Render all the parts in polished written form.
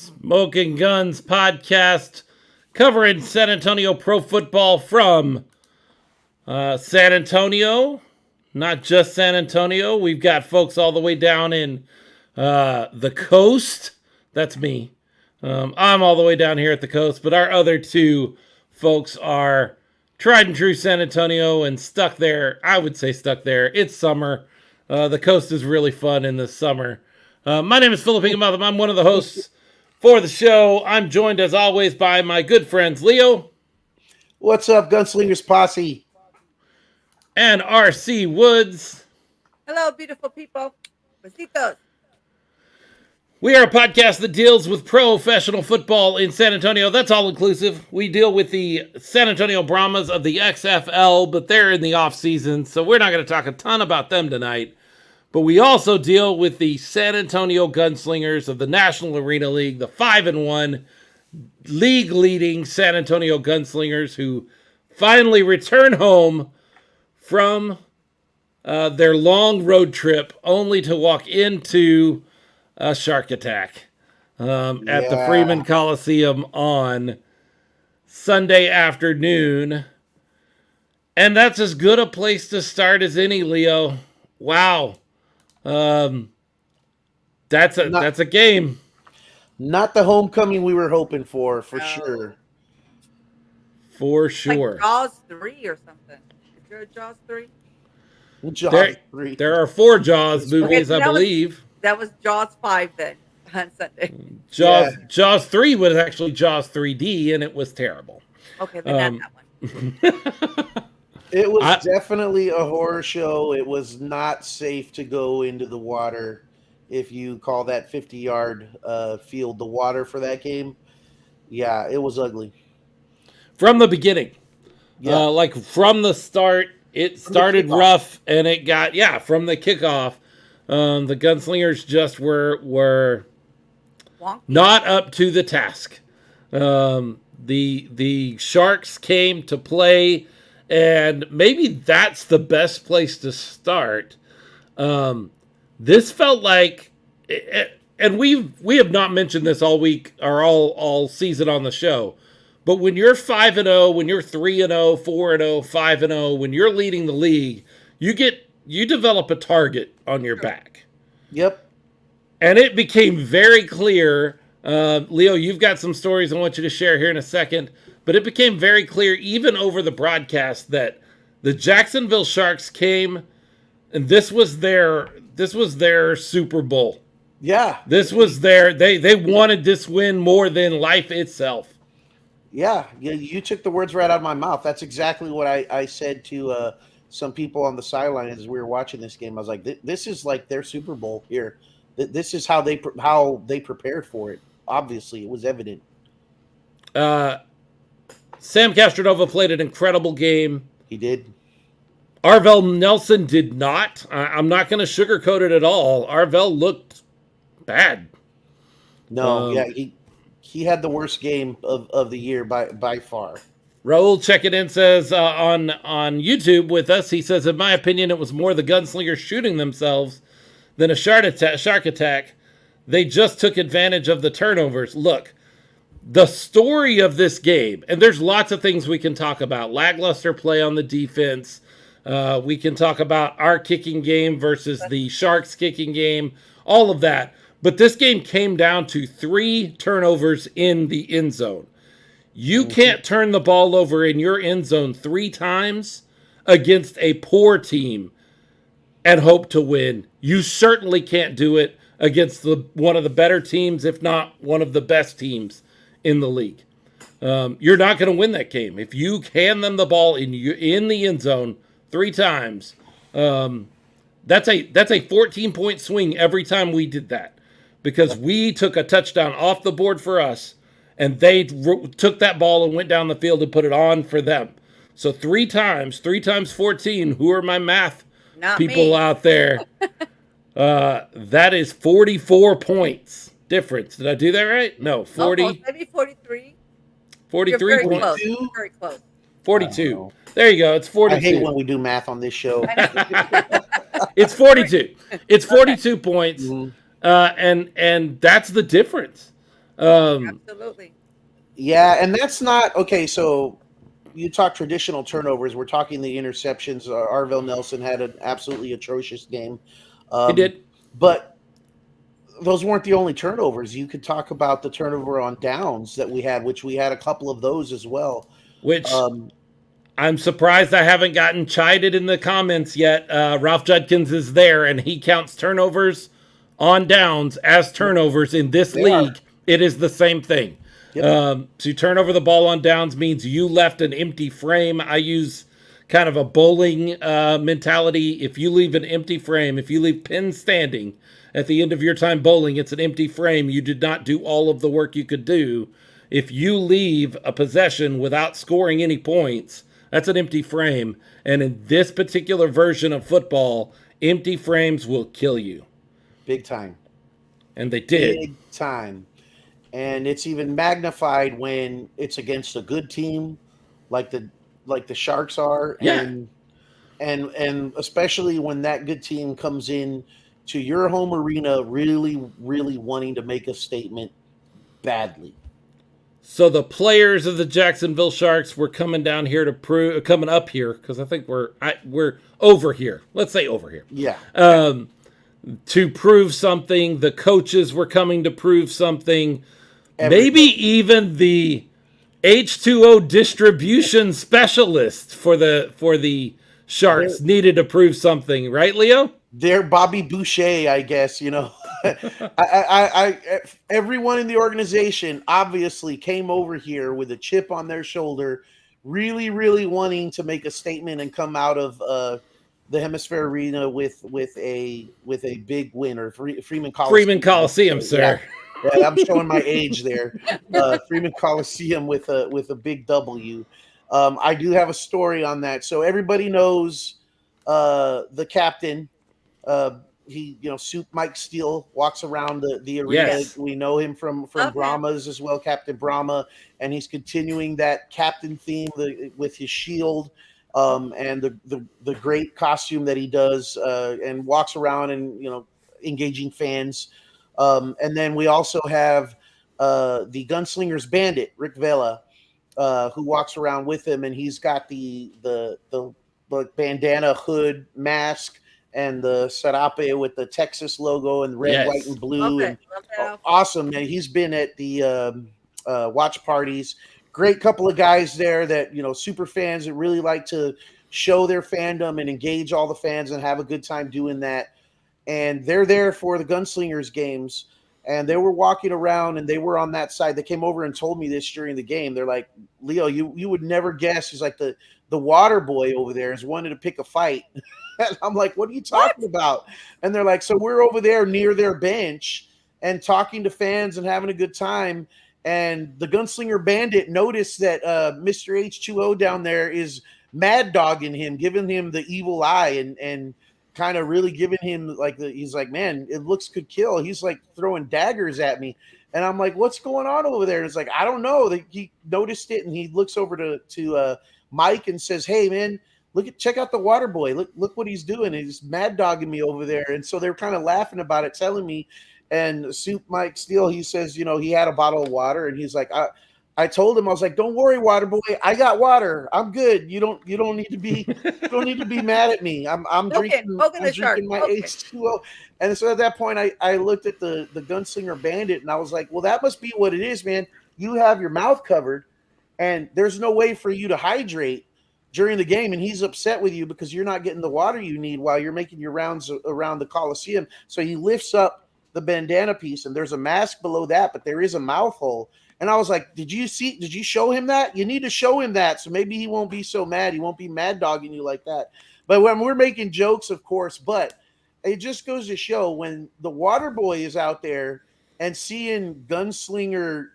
Smoking Guns podcast covering San Antonio pro football from San Antonio. Not just San Antonio. We've got folks all the way down in the coast. That's me. I'm all the way down here at the coast, but our other two folks are tried and true San Antonio and stuck there. I would say stuck there. It's summer. The coast is really fun in the summer. My name is Philip Higginbotham. I'm one of the hosts for the show. I'm joined as always by my good friends Leo. What's up, Gunslingers posse? And R.C. Woods. Hello, beautiful people. Besitos. We are a podcast that deals with professional football in San Antonio. That's all inclusive. We deal with the San Antonio Brahmas of the XFL, but they're in the off season, so we're not going to talk a ton about them tonight. But we also deal with the San Antonio Gunslingers of the National Arena League, the 5-1 league-leading San Antonio Gunslingers, who finally return home from their long road trip, only to walk into a shark attack at the Freeman Coliseum on Sunday afternoon. And that's as good a place to start as any, Leo. Wow. That's a game. Not the homecoming we were hoping for sure. For sure. Like Jaws 3 or something. Is there a Jaws 3? Jaws 3. There are 4 Jaws movies, Okay, I believe. That was Jaws 5 then on Sunday. Jaws 3 was actually Jaws 3D, and it was terrible. Okay, then not that one. It was definitely a horror show. It was not safe to go into the water if you call that 50-yard field the water for that game. Yeah, it was ugly. From the beginning. Yeah. From the start, it started rough, and it got, from the kickoff, the Gunslingers just were not up to the task. The Sharks came to play, and maybe that's the best place to start. This felt like, and we have not mentioned this all week or all season on the show, but when you're 5-0, when you're 3-0, 4-0, 5-0, when you're leading the league, you develop a target on your back. Yep. And it became very clear, Leo, you've got some stories I want you to share here in a second, but it became very clear even over the broadcast that the Jacksonville Sharks came, and this was their Super Bowl. Yeah. This was they wanted this win more than life itself. Yeah, you took the words right out of my mouth. That's exactly what I said to some people on the sideline as we were watching this game. I was like, this is like their Super Bowl here. This is how they prepared for it. Obviously, it was evident. Sam Castronova played an incredible game. He did. Arvell Nelson did not. I'm not going to sugarcoat it at all. Arvell looked bad. No, he had the worst game of the year by far. Raul checking in says on YouTube with us, he says, in my opinion, it was more the Gunslingers shooting themselves than a shark attack. They just took advantage of the turnovers. Look, the story of this game, and there's lots of things we can talk about. Lackluster play on the defense. We can talk about our kicking game versus the Sharks kicking game, all of that. But this game came down to 3 turnovers in the end zone. You can't turn the ball over in your end zone 3 times against a poor team and hope to win. You certainly can't do it against one of the better teams, if not one of the best teams in the league. You're not going to win that game. If you hand them the ball in the end zone 3 times, that's a 14-point swing every time we did that, because we took a touchdown off the board for us, and they took that ball and went down the field and put it on for them. So 3 times 14. Who are my math people out there? That is 44 points difference. Did I do that right? No, 40. Almost, maybe 43. 43 points. Close. Very close. 42. There you go. It's 42. I hate when we do math on this show. It's 42. It's 42 points. Mhm. And that's the difference. Absolutely. Yeah, and that's not okay. So you talk traditional turnovers. We're talking the interceptions. Arvell Nelson had an absolutely atrocious game, He um, did, but those weren't the only turnovers. You could talk about the turnover on downs that we had, which we had a couple of those as well. which Um, I'm surprised I haven't gotten chided in the comments yet. Ralph Judkins is there, and he counts turnovers on downs as turnovers in this they are. league. It is the same thing. Yep. To turn over the ball on downs means you left an empty frame. I use kind of a bowling mentality. If you leave an empty frame, if you leave pins standing at the end of your time bowling, it's an empty frame. You did not do all of the work you could do. If you leave a possession without scoring any points, that's an empty frame. And in this particular version of football, empty frames will kill you. Big time. And they did. Big time. And it's even magnified when it's against a good team like the Sharks are, Yeah. and especially when that good team comes in to your home arena really really wanting to make a statement badly. So the players of the Jacksonville Sharks were coming down here to prove, coming up here because I think we're over here. Let's say over here. Yeah. To prove something. The coaches were coming to prove something. Everybody. Maybe even the H2O distribution specialist for the Sharks needed to prove something, right, Leo? They're Bobby Boucher, I guess. Everyone in the organization obviously came over here with a chip on their shoulder, really, really wanting to make a statement and come out of the Hemisphere Arena with a big win, or Freeman Coliseum. Freeman Coliseum, sir. Yeah, I'm showing my age there. Freeman Coliseum with a big W. I do have a story on that. So everybody knows the captain. He, Soup Mike Steele walks around the arena. Yes. We know him from Brahmas as well, Captain Brahma, and he's continuing that captain theme with his shield and the great costume that he does, and walks around and engaging fans. And then we also have the Gunslingers bandit Rick Vela, who walks around with him, and he's got the bandana, hood, mask, and the serape with the Texas logo and red, Yes. white, and blue. And awesome, man. He's been at the watch parties. Great couple of guys there that, super fans that really like to show their fandom and engage all the fans and have a good time doing that. And they're there for the Gunslingers games. And they were walking around and they were on that side. They came over and told me this during the game. They're like, Leo, you would never guess. He's like, the water boy over there is wanting to pick a fight. And I'm like, what are you talking about? And they're like, so we're over there near their bench and talking to fans and having a good time. And the Gunslinger Bandit noticed that Mr. H2O down there is mad dogging him, giving him the evil eye and kind of really giving him he's like, man, it looks could kill. He's like throwing daggers at me. And I'm like, what's going on over there? And it's like, I don't know. He noticed it and he looks over to Mike and says, hey, man, check out the water boy. Look what he's doing. He's mad dogging me over there. And so they're kind of laughing about it, telling me. And Soup Mike Steele, he says, he had a bottle of water, and he's like, I told him, I was like, don't worry, water boy, I got water. I'm good. You don't need to be mad at me. I'm drinking my H2O. And so at that point, I looked at the Gunslinger Bandit, and I was like, well, that must be what it is, man. You have your mouth covered, and there's no way for you to hydrate during the game, and he's upset with you because you're not getting the water you need while you're making your rounds around the Coliseum. So he lifts up the bandana piece, and there's a mask below that, but there is a mouth hole. And I was like, did you show him that? You need to show him that, so maybe he won't be so mad. He won't be mad dogging you like that. But when we're making jokes, of course, but it just goes to show when the water boy is out there and seeing Gunslinger,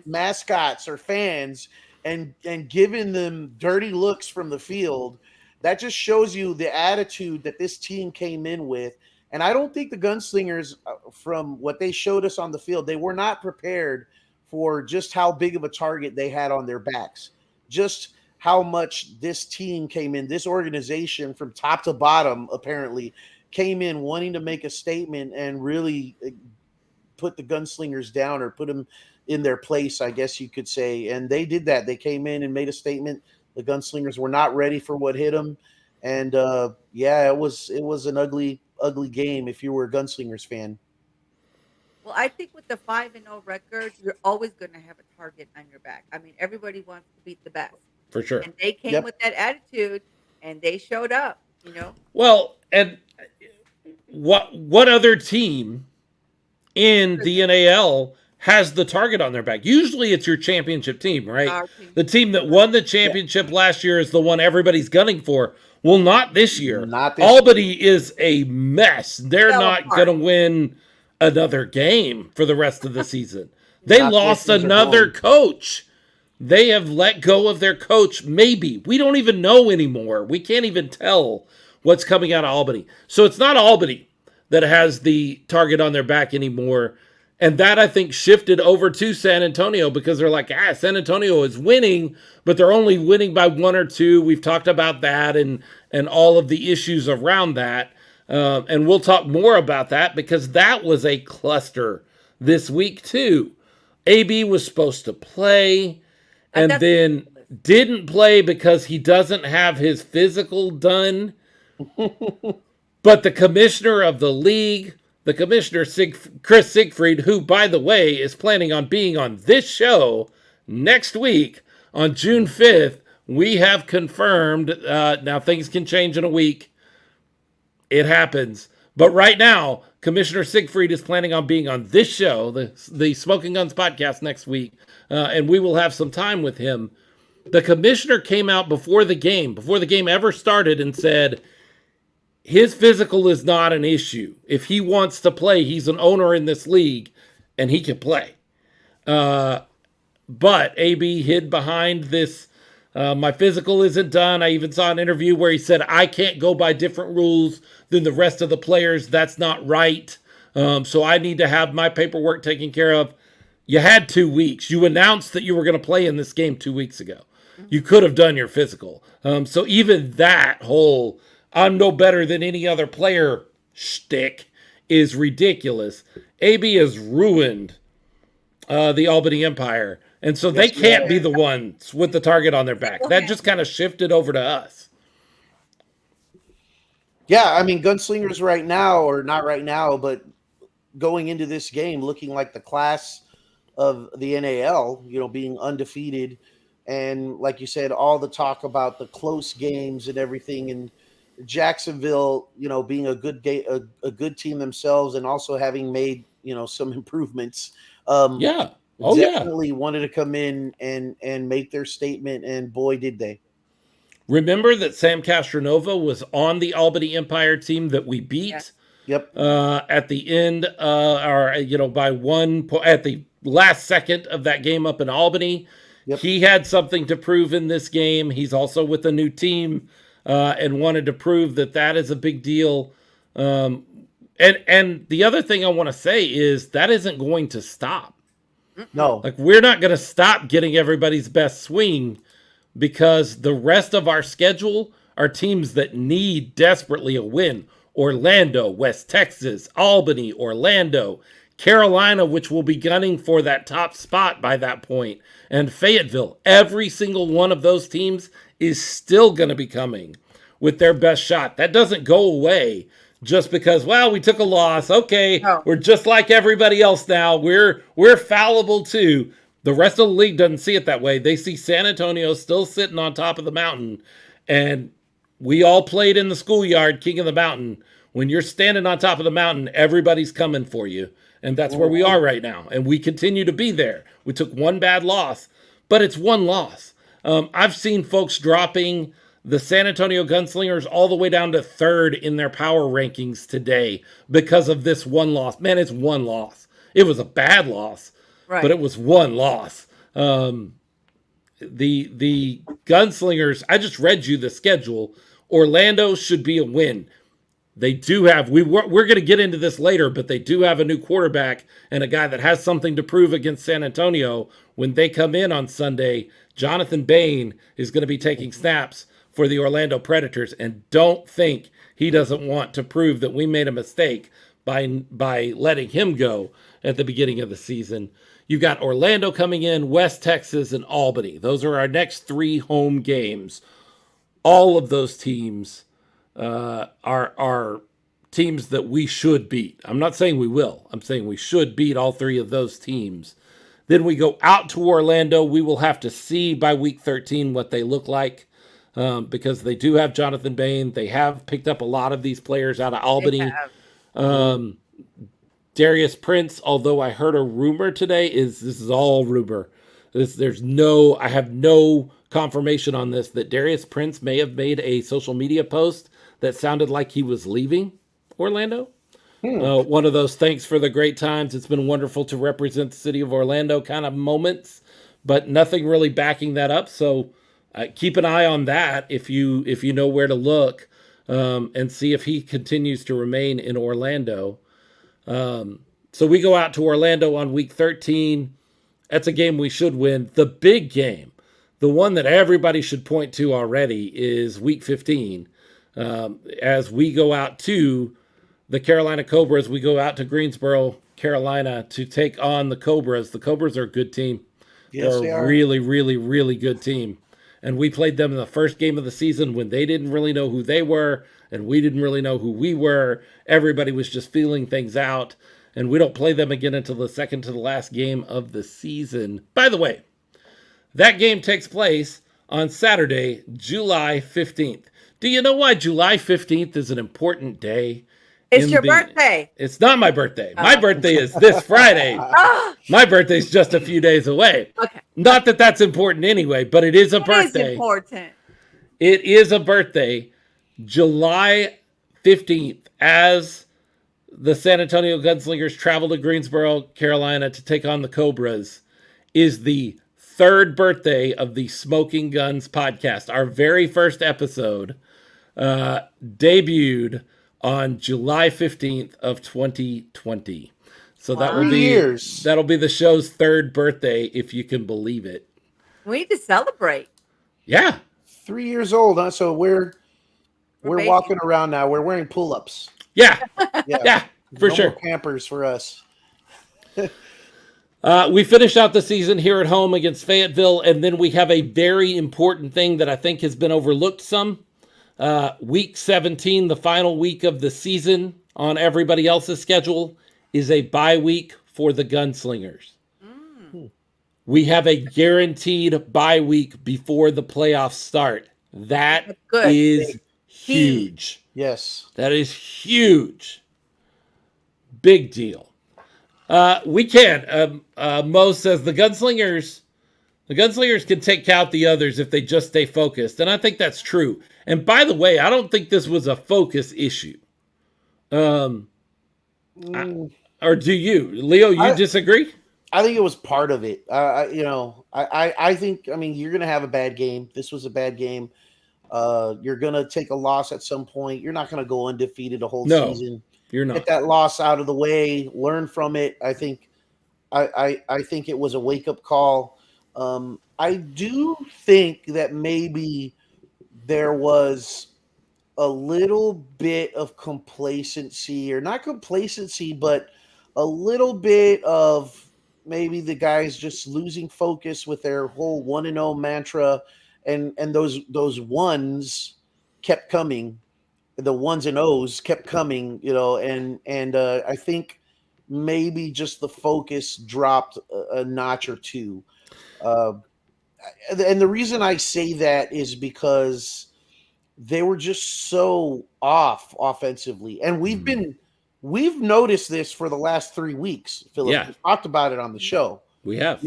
mascots or fans and giving them dirty looks from the field, that just shows you the attitude that this team came in with. And I don't think the Gunslingers, from what they showed us on the field, they were not prepared for just how big of a target they had on their backs. Just how much this team came in, this organization from top to bottom, apparently, came in wanting to make a statement and really put the Gunslingers down or put them in their place, I guess you could say. And they did that. They came in and made a statement. The Gunslingers were not ready for what hit them. And yeah, it was an ugly game if you were a Gunslingers fan. Well, I think with the 5-0 record, you're always going to have a target on your back. I mean, everybody wants to beat the best. For sure. And they came Yep. with that attitude, and they showed up, you know? Well, and what other team in the NAL has the target on their back? Usually it's your championship team, right? Our team. The team that won the championship last year is the one everybody's gunning for. Well, not this year. Not this Albany is a mess. They're Fell not apart. going to win another game for the rest of the season. They Not the way lost things are another going. coach. They have let go of their coach. Maybe. We don't even know anymore. We can't even tell what's coming out of Albany. So it's not Albany that has the target on their back anymore. And that, I think, shifted over to San Antonio because they're like, San Antonio is winning, but they're only winning by 1 or 2. We've talked about that and all of the issues around that. And we'll talk more about that because that was a cluster this week, too. AB was supposed to play and that's then ridiculous. didn't play because he doesn't have his physical done. But the commissioner of the league, the commissioner, Chris Siegfried, who, by the way, is planning on being on this show next week on June 5th, we have confirmed. Now, things can change in a week. It happens. But right now, Commissioner Siegfried is planning on being on this show, the Smoking Guns podcast next week, and we will have some time with him. The commissioner came out before the game ever started, and said his physical is not an issue. If he wants to play, he's an owner in this league, and he can play. But AB hid behind this, my physical isn't done. I even saw an interview where he said, I can't go by different rules than the rest of the players. That's not right. So I need to have my paperwork taken care of. You had 2 weeks. You announced that you were going to play in this game 2 weeks ago. You could have done your physical. So even that whole I'm no better than any other player shtick is ridiculous. AB has ruined the Albany Empire. And so they can't be the ones with the target on their back. That just kind of shifted over to us. Yeah, I mean, Gunslingers right now, or not right now, but going into this game looking like the class of the NAL, being undefeated. And like you said, all the talk about the close games and everything, and Jacksonville, being a good good team themselves, and also having made some improvements. Definitely wanted to come in and make their statement, and boy, did they! Remember that Sam Castronova was on the Albany Empire team that we beat. Yeah. Yep. At the end, by 1 point at the last second of that game up in Albany. Yep. He had something to prove in this game. He's also with a new team and wanted to prove that is a big deal. And the other thing I want to say is that isn't going to stop. No. Like, we're not going to stop getting everybody's best swing because the rest of our schedule are teams that need desperately a win. Orlando, West Texas, Albany, Orlando, Carolina, which will be gunning for that top spot by that point, and Fayetteville. Every single one of those teams is still going to be coming with their best shot. That doesn't go away just because, we took a loss. Okay, No. We're just like everybody else now. We're fallible too. The rest of the league doesn't see it that way. They see San Antonio still sitting on top of the mountain, and we all played in the schoolyard, King of the Mountain. When you're standing on top of the mountain, everybody's coming for you. And that's where we are right now. And we continue to be there. We took one bad loss, but it's one loss. I've seen folks dropping the San Antonio Gunslingers all the way down to 3rd in their power rankings today because of this one loss. Man, it's one loss. It was a bad loss, Right. but it was one loss. The Gunslingers, I just read you the schedule. Orlando should be a win. They do have, we're going to get into this later, but they do have a new quarterback and a guy that has something to prove against San Antonio. When they come in on Sunday, Jonathan Bain is going to be taking snaps for the Orlando Predators, and don't think he doesn't want to prove that we made a mistake by letting him go. at the beginning of the season. You've got Orlando coming in, West Texas, and Albany. Those are our next 3 home games. All of those teams are teams that we should beat. I'm not saying we will. I'm saying we should beat all 3 of those teams. Then we go out to Orlando. We will have to see by week 13 what they look like because they do have Jonathan Bain. They have picked up a lot of these players out of Albany. Darius Prince, although I heard a rumor today, this is all rumor. I have no confirmation on this, that Darius Prince may have made a social media post that sounded like he was leaving Orlando. One of those thanks for the great times. It's been wonderful to represent the city of Orlando kind of moments, but nothing really backing that up. So keep an eye on that if you know where to look and see if he continues to remain in Orlando. So we go out to Orlando on week 13. That's a game we should win. The big game, the one that everybody should point to already, is week 15. As we go out to the Carolina Cobras, we go out to Greensboro, Carolina, to take on the Cobras. The Cobras are a good team. Yes, They're a really, really, really good team. And we played them in the first game of the season when they didn't really know who they were, and we didn't really know who we were. Everybody was just feeling things out. And we don't play them again until the second to the last game of the season. By the way, that game takes place on Saturday, July 15th. Do you know why July 15th is an important day? It's your birthday. It's not my birthday. My birthday is this Friday. My birthday's just a few days away. Okay. Not that that's important anyway, but it is a birthday. It is important. It is a birthday. July 15th, as the San Antonio Gunslingers travel to Greensboro, Carolina to take on the Cobras, is the 3rd birthday of the Smoking Guns podcast. Our very first episode debuted on July 15th of 2020. So that'll be the show's 3rd birthday, if you can believe it. We need to celebrate. Yeah. 3 years old, huh? So we're walking around now. We're wearing pull-ups. Yeah. Yeah, for sure. More campers for us. We finish out the season here at home against Fayetteville, and then we have a very important thing that I think has been overlooked some. Week 17, the final week of the season on everybody else's schedule, is a bye week for the Gunslingers. We have a guaranteed bye week before the playoffs start. That is huge. Yes. That is huge. Big deal. We can. Mo says the Gunslingers can take out the others if they just stay focused. And I think that's true. And by the way, I don't think this was a focus issue. Or do you? Leo, you disagree? I think it was part of it. I think, you're going to have a bad game. This was a bad game. You're going to take a loss at some point. You're not going to go undefeated a whole season. You're not. Get that loss out of the way. Learn from it. I think it was a wake-up call. I do think that maybe there was a little bit of complacency, or not complacency, but a little bit of maybe the guys just losing focus with their whole 1-0 mantra, and those ones kept coming. The ones and O's kept coming, and I think maybe just the focus dropped a notch or two. And the reason I say that is because they were just so off offensively. And we've noticed this for the last 3 weeks, Philip. Yeah. We talked about it on the show. We have.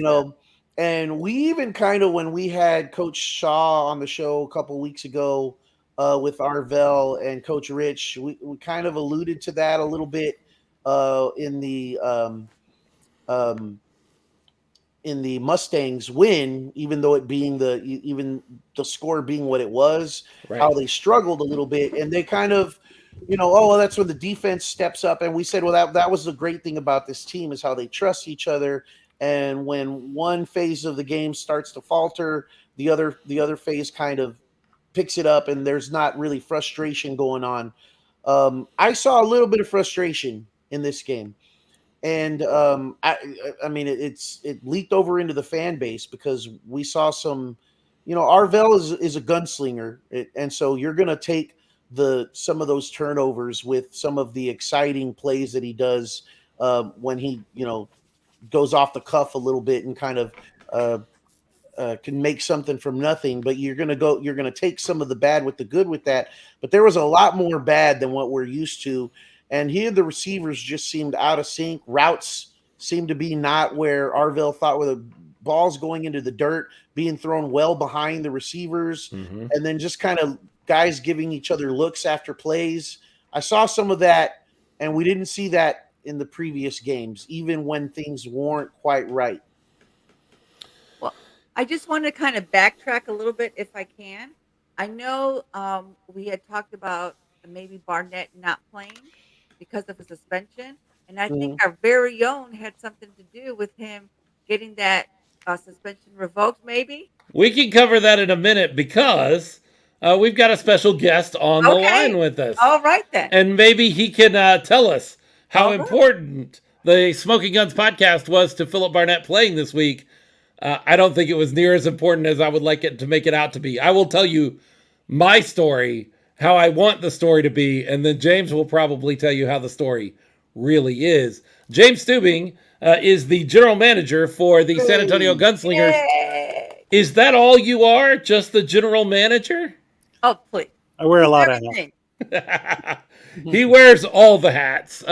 And we even kind of, when we had Coach Shaw on the show a couple weeks ago with Arvell and Coach Rich, we kind of alluded to that a little bit in the Mustangs win, even though it being even the score being what it was, right. How they struggled a little bit, and they kind of, that's when the defense steps up. And we said, well, that was the great thing about this team, is how they trust each other. And when one phase of the game starts to falter, the other phase kind of picks it up, and there's not really frustration going on. I saw a little bit of frustration in this game. And I mean, it leaked over into the fan base because we saw some, Arvell is a gunslinger, and so you're going to take some of those turnovers with some of the exciting plays that he does when he goes off the cuff a little bit and kind of uh, can make something from nothing. But you're gonna take some of the bad with the good with that. But there was a lot more bad than what we're used to, and here the receivers just seemed out of sync. Routes seemed to be not where Arvell thought, where the balls going into the dirt, being thrown well behind the receivers, and then just kind of guys giving each other looks after plays. I saw some of that, and we didn't see that in the previous games, even when things weren't quite right. Well, I just want to kind of backtrack a little bit if I can. I know we had talked about maybe Barnett not playing because of a suspension, and I think Mhm. our very own had something to do with him getting that suspension revoked, maybe. We can cover that in a minute because we've got a special guest on the Okay. line with us. All right then. And maybe he can tell us how All right. important the Smoking Guns podcast was to Philip Barnett playing this week. I don't think it was near as important as I would like it to make it out to be. I will tell you my story, how I want the story to be, and then James will probably tell you how the story really is. James Steubing is the general manager for the San Antonio Gunslingers. Yay. Is that all you are? Just the general manager? Oh, please. I wear a lot of Everything. hats. He wears all the hats.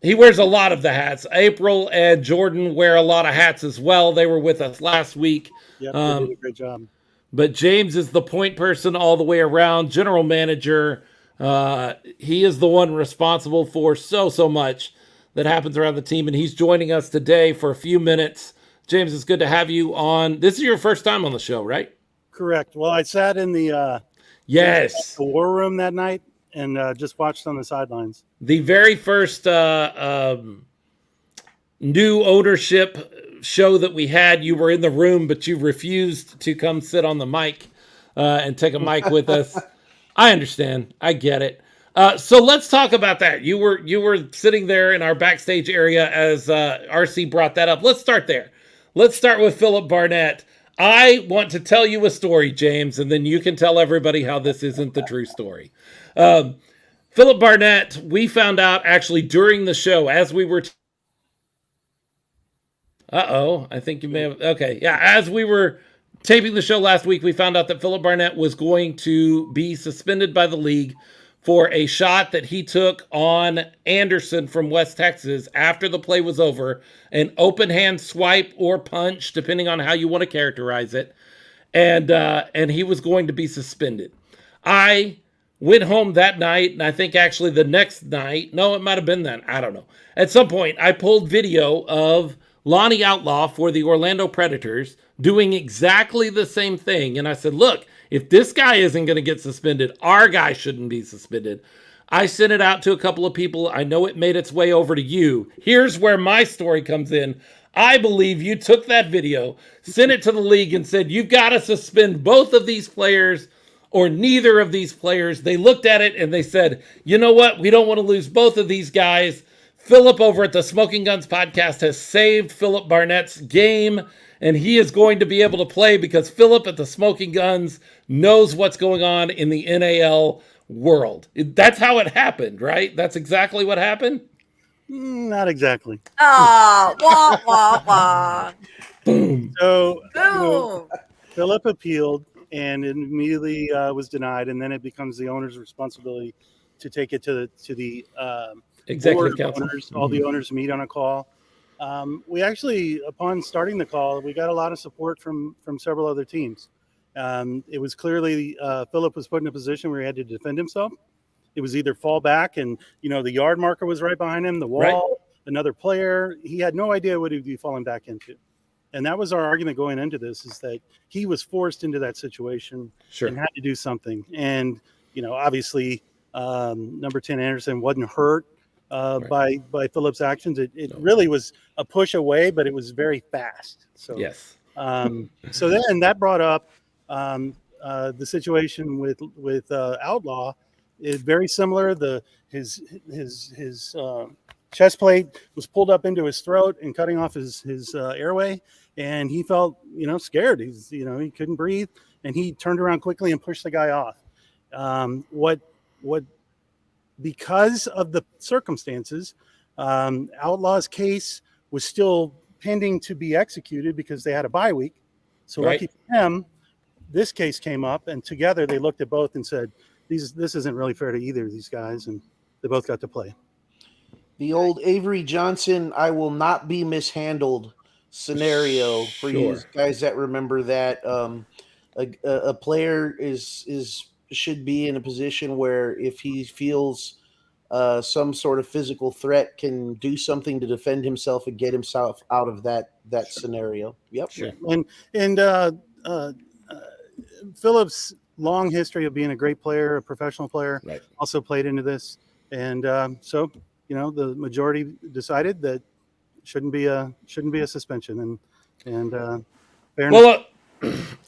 He wears a lot of the hats. April and Jordan wear a lot of hats as well. They were with us last week. Yep, they did a great job. But James is the point person all the way around, general manager. He is the one responsible for so much that happens around the team, and he's joining us today for a few minutes. James, it's good to have you on. This is your first time on the show, right? Correct. Well, I sat in the Yes. war room that night and just watched on the sidelines. The very first new ownership show that we had, you were in the room, but you refused to come sit on the mic and take a mic with us. I understand. I get it. So let's talk about that. You were sitting there in our backstage area as RC brought that up. Let's start there. Let's start with Philip Barnett. I want to tell you a story, James, and then you can tell everybody how this isn't the true story. Philip Barnett, we found out actually during the show as we were I think you may have. Okay. Yeah. As we were taping the show last week, we found out that Philip Barnett was going to be suspended by the league for a shot that he took on Anderson from West Texas after the play was over, an open hand swipe or punch, depending on how you want to characterize it. And he was going to be suspended. I went home that night, and I think actually the next night, no, it might have been then. I don't know. At some point, I pulled video of Lonnie Outlaw for the Orlando Predators doing exactly the same thing. And I said, look, if this guy isn't going to get suspended, our guy shouldn't be suspended. I sent it out to a couple of people. I know it made its way over to you. Here's where my story comes in. I believe you took that video, sent it to the league and said, you've got to suspend both of these players or neither of these players. They looked at it and they said, you know what? We don't want to lose both of these guys. Philip over at the Smoking Guns podcast has saved Philip Barnett's game, and he is going to be able to play because Philip at the Smoking Guns knows what's going on in the NAL world. That's how it happened, right? That's exactly what happened? Not exactly. Oh, wah, wah, wah. Boom. So Boom. Philip appealed and it immediately was denied, and then it becomes the owner's responsibility to take it to the Executive board of council. owners. All the owners meet on a call. We actually, upon starting the call, we got a lot of support from several other teams. It was clearly Philip was put in a position where he had to defend himself. It was either fall back and, the yard marker was right behind him, the wall, another player. He had no idea what he'd be falling back into. And that was our argument going into this, is that he was forced into that situation and had to do something. And, obviously number 10 Anderson wasn't hurt by Philip's actions. It really was a push away, but it was very fast. So, yes. So then that brought up the situation with Outlaw is very similar. His chest plate was pulled up into his throat and cutting off his airway, and he felt scared. He couldn't breathe, and he turned around quickly and pushed the guy off. What because of the circumstances, Outlaw's case was still pending to be executed because they had a bye week. So lucky for him, this case came up, and together they looked at both and said, this isn't really fair to either of these guys, and they both got to play. The old Avery Johnson, I will not be mishandled scenario for you guys that remember that. A player should be in a position where if he feels some sort of physical threat, can do something to defend himself and get himself out of that scenario. Yep. Sure. And Phillips' long history of being a great player, a professional player, also played into this. And so the majority decided that shouldn't be a suspension. And fairness. Well,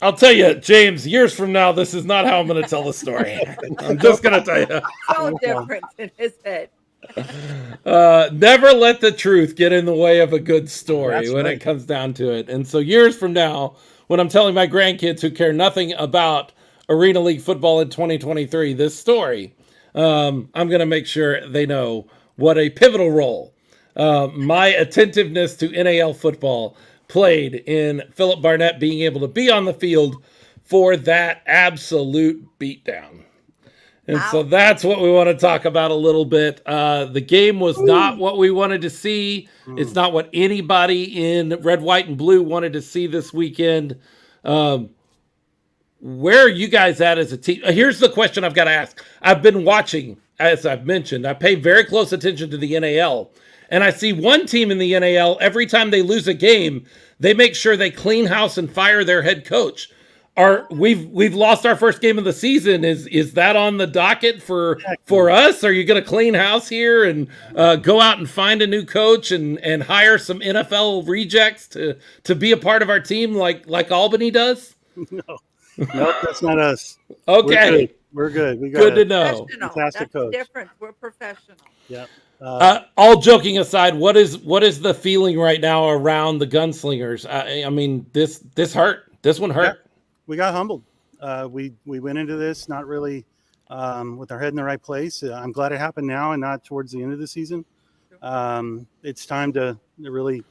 I'll tell you, James, years from now, this is not how I'm going to tell the story. I'm just going to tell you. So different in his head. Never let the truth get in the way of a good story when right. it comes down to it. And so years from now, when I'm telling my grandkids who care nothing about Arena League football in 2023, this story, I'm going to make sure they know what a pivotal role my attentiveness to NAL football played in Philip Barnett being able to be on the field for that absolute beatdown. And so that's what we want to talk about a little bit. The game was not what we wanted to see. It's not what anybody in red, white, and blue wanted to see this weekend. Where are you guys at as a team? Here's the question I've got to ask. I've been watching, as I've mentioned. I pay very close attention to the NAL. And I see one team in the NAL, every time they lose a game, they make sure they clean house and fire their head coach. We've lost our first game of the season. Is that on the docket for us? Are you going to clean house here and go out and find a new coach and hire some NFL rejects to be a part of our team like Albany does? No, that's not us. Okay, we're good. We got good to know. Fantastic coach. Different. We're professional. Yeah. All joking aside, what is the feeling right now around the Gunslingers? I mean, this hurt. This one hurt. Yeah. We got humbled. We went into this not really with our head in the right place. I'm glad it happened now and not towards the end of the season. It's time to really,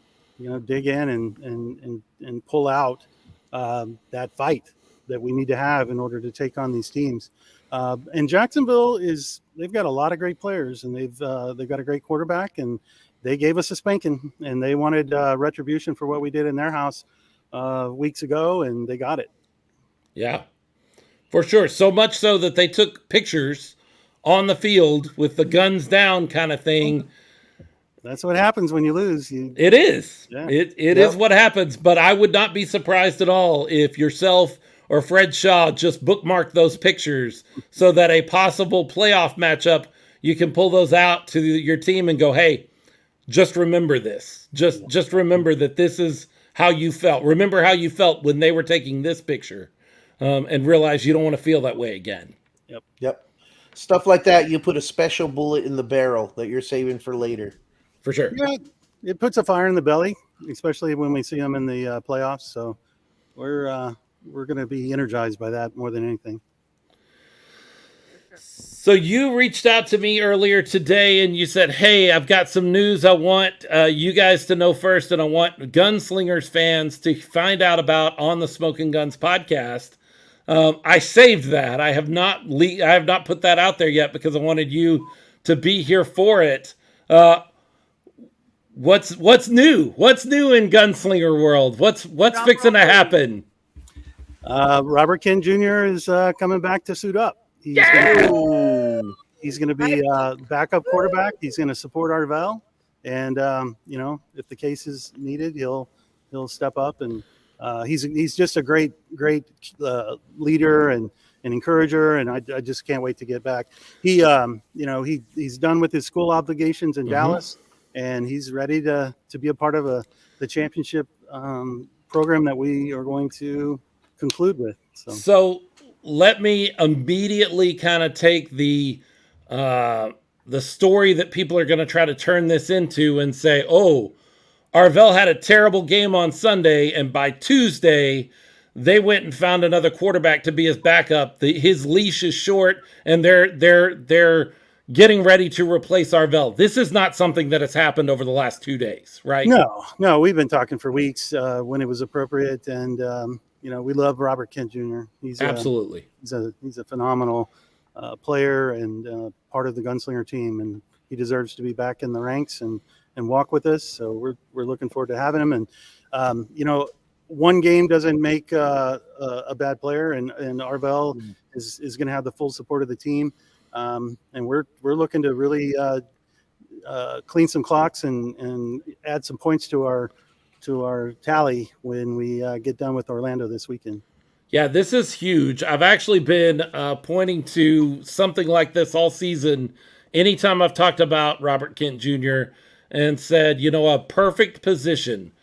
dig in and pull out that fight that we need to have in order to take on these teams. And Jacksonville they've got a lot of great players, and they've got a great quarterback, and they gave us a spanking, and they wanted retribution for what we did in their house weeks ago, and they got it. Yeah, for sure. So much so that they took pictures on the field with the guns down kind of thing. That's what happens when you lose. It is. Yeah. It is what happens. But I would not be surprised at all if yourself or Fred Shaw just bookmark those pictures so that a possible playoff matchup, you can pull those out to your team and go, hey, just remember this. Just remember that this is how you felt. Remember how you felt when they were taking this picture. And realize you don't want to feel that way again. Yep. Stuff like that, you put a special bullet in the barrel that you're saving for later. For sure. Yeah, it puts a fire in the belly, especially when we see them in the playoffs. So we're going to be energized by that more than anything. So you reached out to me earlier today and you said, hey, I've got some news I want you guys to know first, and I want Gunslingers fans to find out about on the Smoking Guns podcast. I saved that. I have not put that out there yet because I wanted you to be here for it. What's new? What's new in Gunslinger world? What's fixing to happen? Robert Ken Jr. is coming back to suit up. He's going to be backup quarterback. He's going to support Arvell, and if the case is needed, he'll step up. And he's just a great leader and an encourager. And I just can't wait to get back. He's done with his school obligations in Dallas, and he's ready to be a part of the championship program that we are going to conclude with. So. Let me immediately kind of take the the story that people are going to try to turn this into and say, oh, Arvell had a terrible game on Sunday, and by Tuesday, they went and found another quarterback to be his backup. His leash is short, and they're getting ready to replace Arvell. This is not something that has happened over the last 2 days, right? No, we've been talking for weeks when it was appropriate, and we love Robert Kent Jr. He's absolutely he's a phenomenal player and part of the Gunslinger team, and he deserves to be back in the ranks and walk with us. So we're looking forward to having him. And one game doesn't make a bad player, and Arvell is going to have the full support of the team. And we're looking to really clean some clocks and add some points to our tally when we get done with Orlando this weekend. Yeah, this is huge. I've actually been pointing to something like this all season. Anytime I've talked about Robert Kent Jr. and said, a perfect position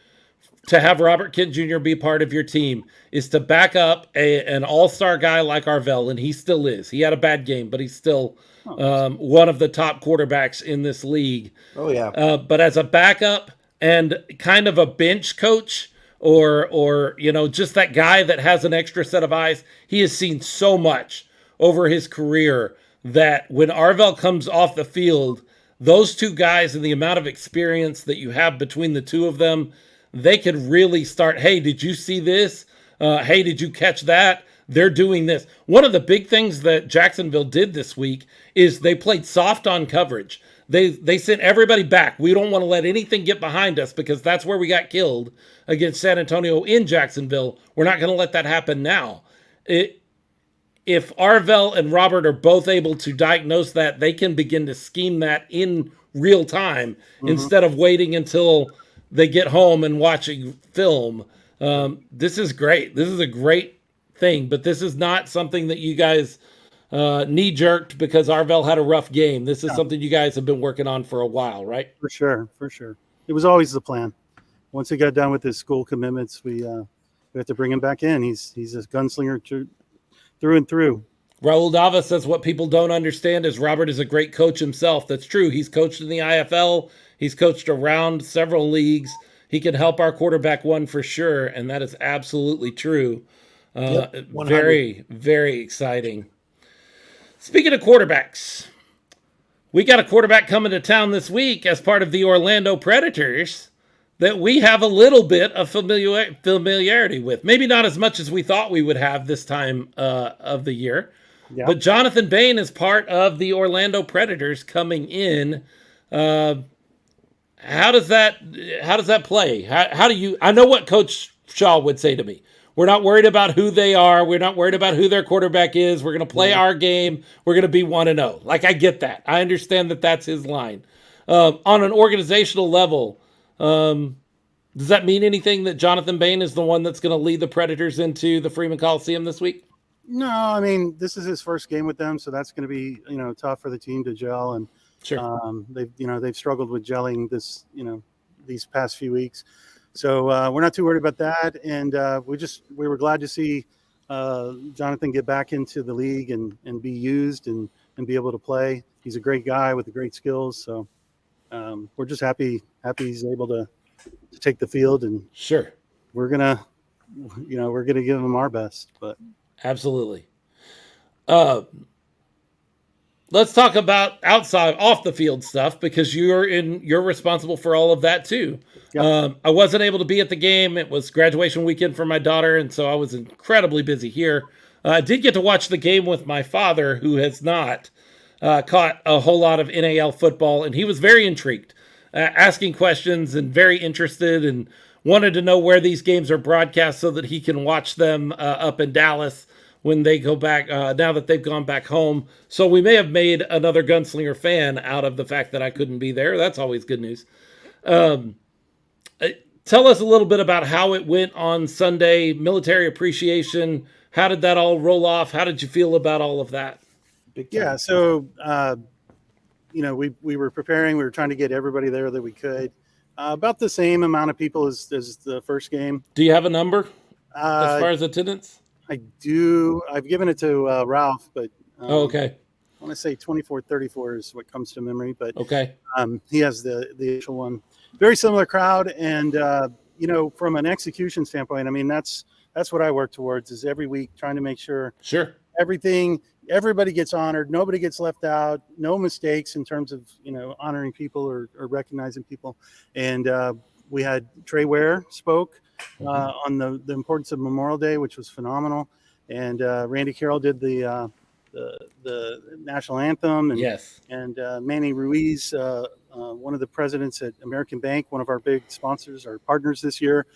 to have Robert Kent Jr. be part of your team is to back up an all-star guy like Arvell, and he still is. He had a bad game, but he's still one of the top quarterbacks in this league. Oh, yeah. But as a backup and kind of a bench coach or just that guy that has an extra set of eyes, he has seen so much over his career that when Arvell comes off the field, those two guys and the amount of experience that you have between the two of them, they could really start, hey, did you see this? Hey, did you catch that? They're doing this. One of the big things that Jacksonville did this week is they played soft on coverage. They sent everybody back. We don't want to let anything get behind us because that's where we got killed against San Antonio in Jacksonville. We're not going to let that happen now. If Arvell and Robert are both able to diagnose that, they can begin to scheme that in real time instead of waiting until they get home and watching film. This is great. This is a great thing, but this is not something that you guys knee-jerked because Arvell had a rough game. This is something you guys have been working on for a while, right? For sure. It was always the plan. Once he got done with his school commitments, we have to bring him back in. He's a gunslinger through and through. Raul Dava says what people don't understand is Robert is a great coach himself. That's true. He's coached in the IFL. He's coached around several leagues. He can help our quarterback one for sure, and that is absolutely true. Very, very exciting. Speaking of quarterbacks, we got a quarterback coming to town this week as part of the Orlando Predators that we have a little bit of familiarity with. Maybe not as much as we thought we would have this time of the year. Yeah. But Jonathan Bain is part of the Orlando Predators coming in. How does that play? How do you? I know what Coach Shaw would say to me. We're not worried about who they are. We're not worried about who their quarterback is. We're going to play our game. We're going to be 1-0. Like, I get that. I understand that that's his line. On an organizational level, does that mean anything that Jonathan Bain is the one that's going to lead the Predators into the Freeman Coliseum this week? No, I mean, this is his first game with them, so that's going to be, tough for the team to gel. And sure. They've struggled with gelling these past few weeks. So we're not too worried about that. And we were glad to see Jonathan get back into the league and be used and be able to play. He's a great guy with great skills. So we're just happy he's able to take the field, and sure, we're gonna give him our best. But absolutely. Let's talk about off the field stuff, because you're responsible for all of that too. Yep. I wasn't able to be at the game. It was graduation weekend for my daughter, and so I was incredibly busy here. I did get to watch the game with my father, who has not caught a whole lot of NAL football, and he was very intrigued, asking questions and very interested, and wanted to know where these games are broadcast so that he can watch them up in Dallas when they go back, now that they've gone back home. So we may have made another Gunslinger fan out of the fact that I couldn't be there. That's always good news. Tell us a little bit about how it went on Sunday, military appreciation. How did that all roll off? How did you feel about all of that? Yeah, so, we were preparing. We were trying to get everybody there that we could. About the same amount of people as the first game. Do you have a number as far as attendance? I do. I've given it to Ralph, but okay. want to say 2434 is what comes to memory, but Okay. he has the actual one. Very similar crowd, and from an execution standpoint, I mean that's what I work towards, is every week trying to make sure Sure. everybody gets honored, nobody gets left out, no mistakes in terms of honoring people or recognizing people. And we had Trey Ware spoke on the importance of Memorial Day, which was phenomenal, and Randy Carroll did the national anthem, and Yes. and Manny Ruiz, one of the presidents at American Bank, one of our big sponsors, our partners this year,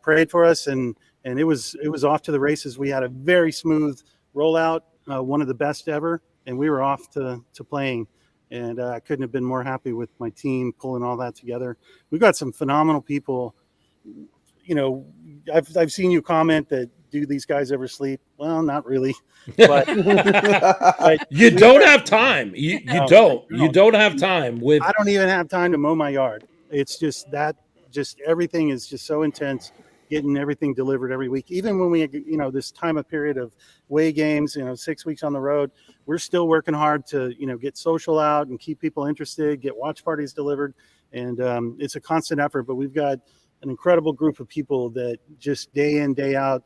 prayed for us, and it was off to the races. We had a very smooth rollout, one of the best ever, and we were off to playing. And I couldn't have been more happy with my team pulling all that together. We've got some phenomenal people. I've seen you comment that, do these guys ever sleep? Well, not really, but, but You don't have time. You No, don't. I You don't have time with. I don't even have time to mow my yard. It's just everything is just so intense, getting everything delivered every week. Even when we, this time of period of away games, 6 weeks on the road, we're still working hard to, get social out and keep people interested, get watch parties delivered. And it's a constant effort, but we've got an incredible group of people that just day in, day out,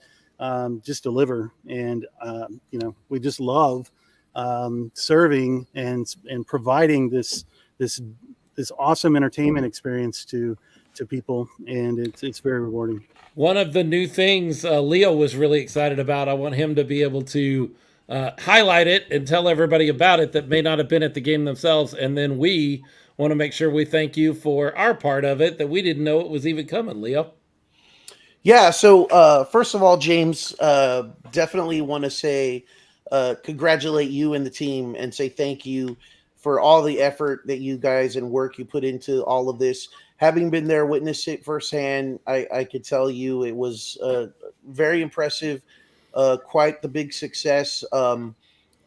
just deliver. And, we just love serving and providing this awesome entertainment experience to people, and it's very rewarding. One of the new things Leo was really excited about, I want him to be able to highlight it and tell everybody about it that may not have been at the game themselves. And then we want to make sure we thank you for our part of it, that we didn't know it was even coming, Leo. Yeah. So first of all, James, definitely want to say congratulate you and the team and say thank you for all the effort that you guys and work you put into all of this. Having been there, witnessed it firsthand, I could tell you it was very impressive, quite the big success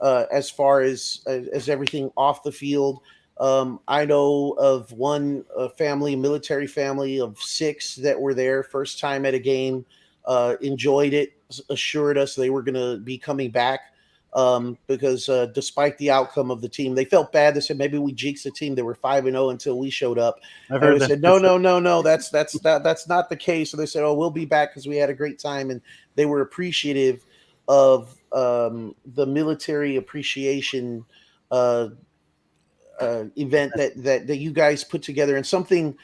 as far as everything off the field. I know of one military family of 6 that were there, first time at a game, enjoyed it, assured us they were going to be coming back because despite the outcome of the team, they felt bad. They said maybe we jinxed the team. They were 5-0 until we showed up. I've And heard we that. said no, that's not the case. So they said, oh, we'll be back because we had a great time, and they were appreciative of the military appreciation event that you guys put together, and something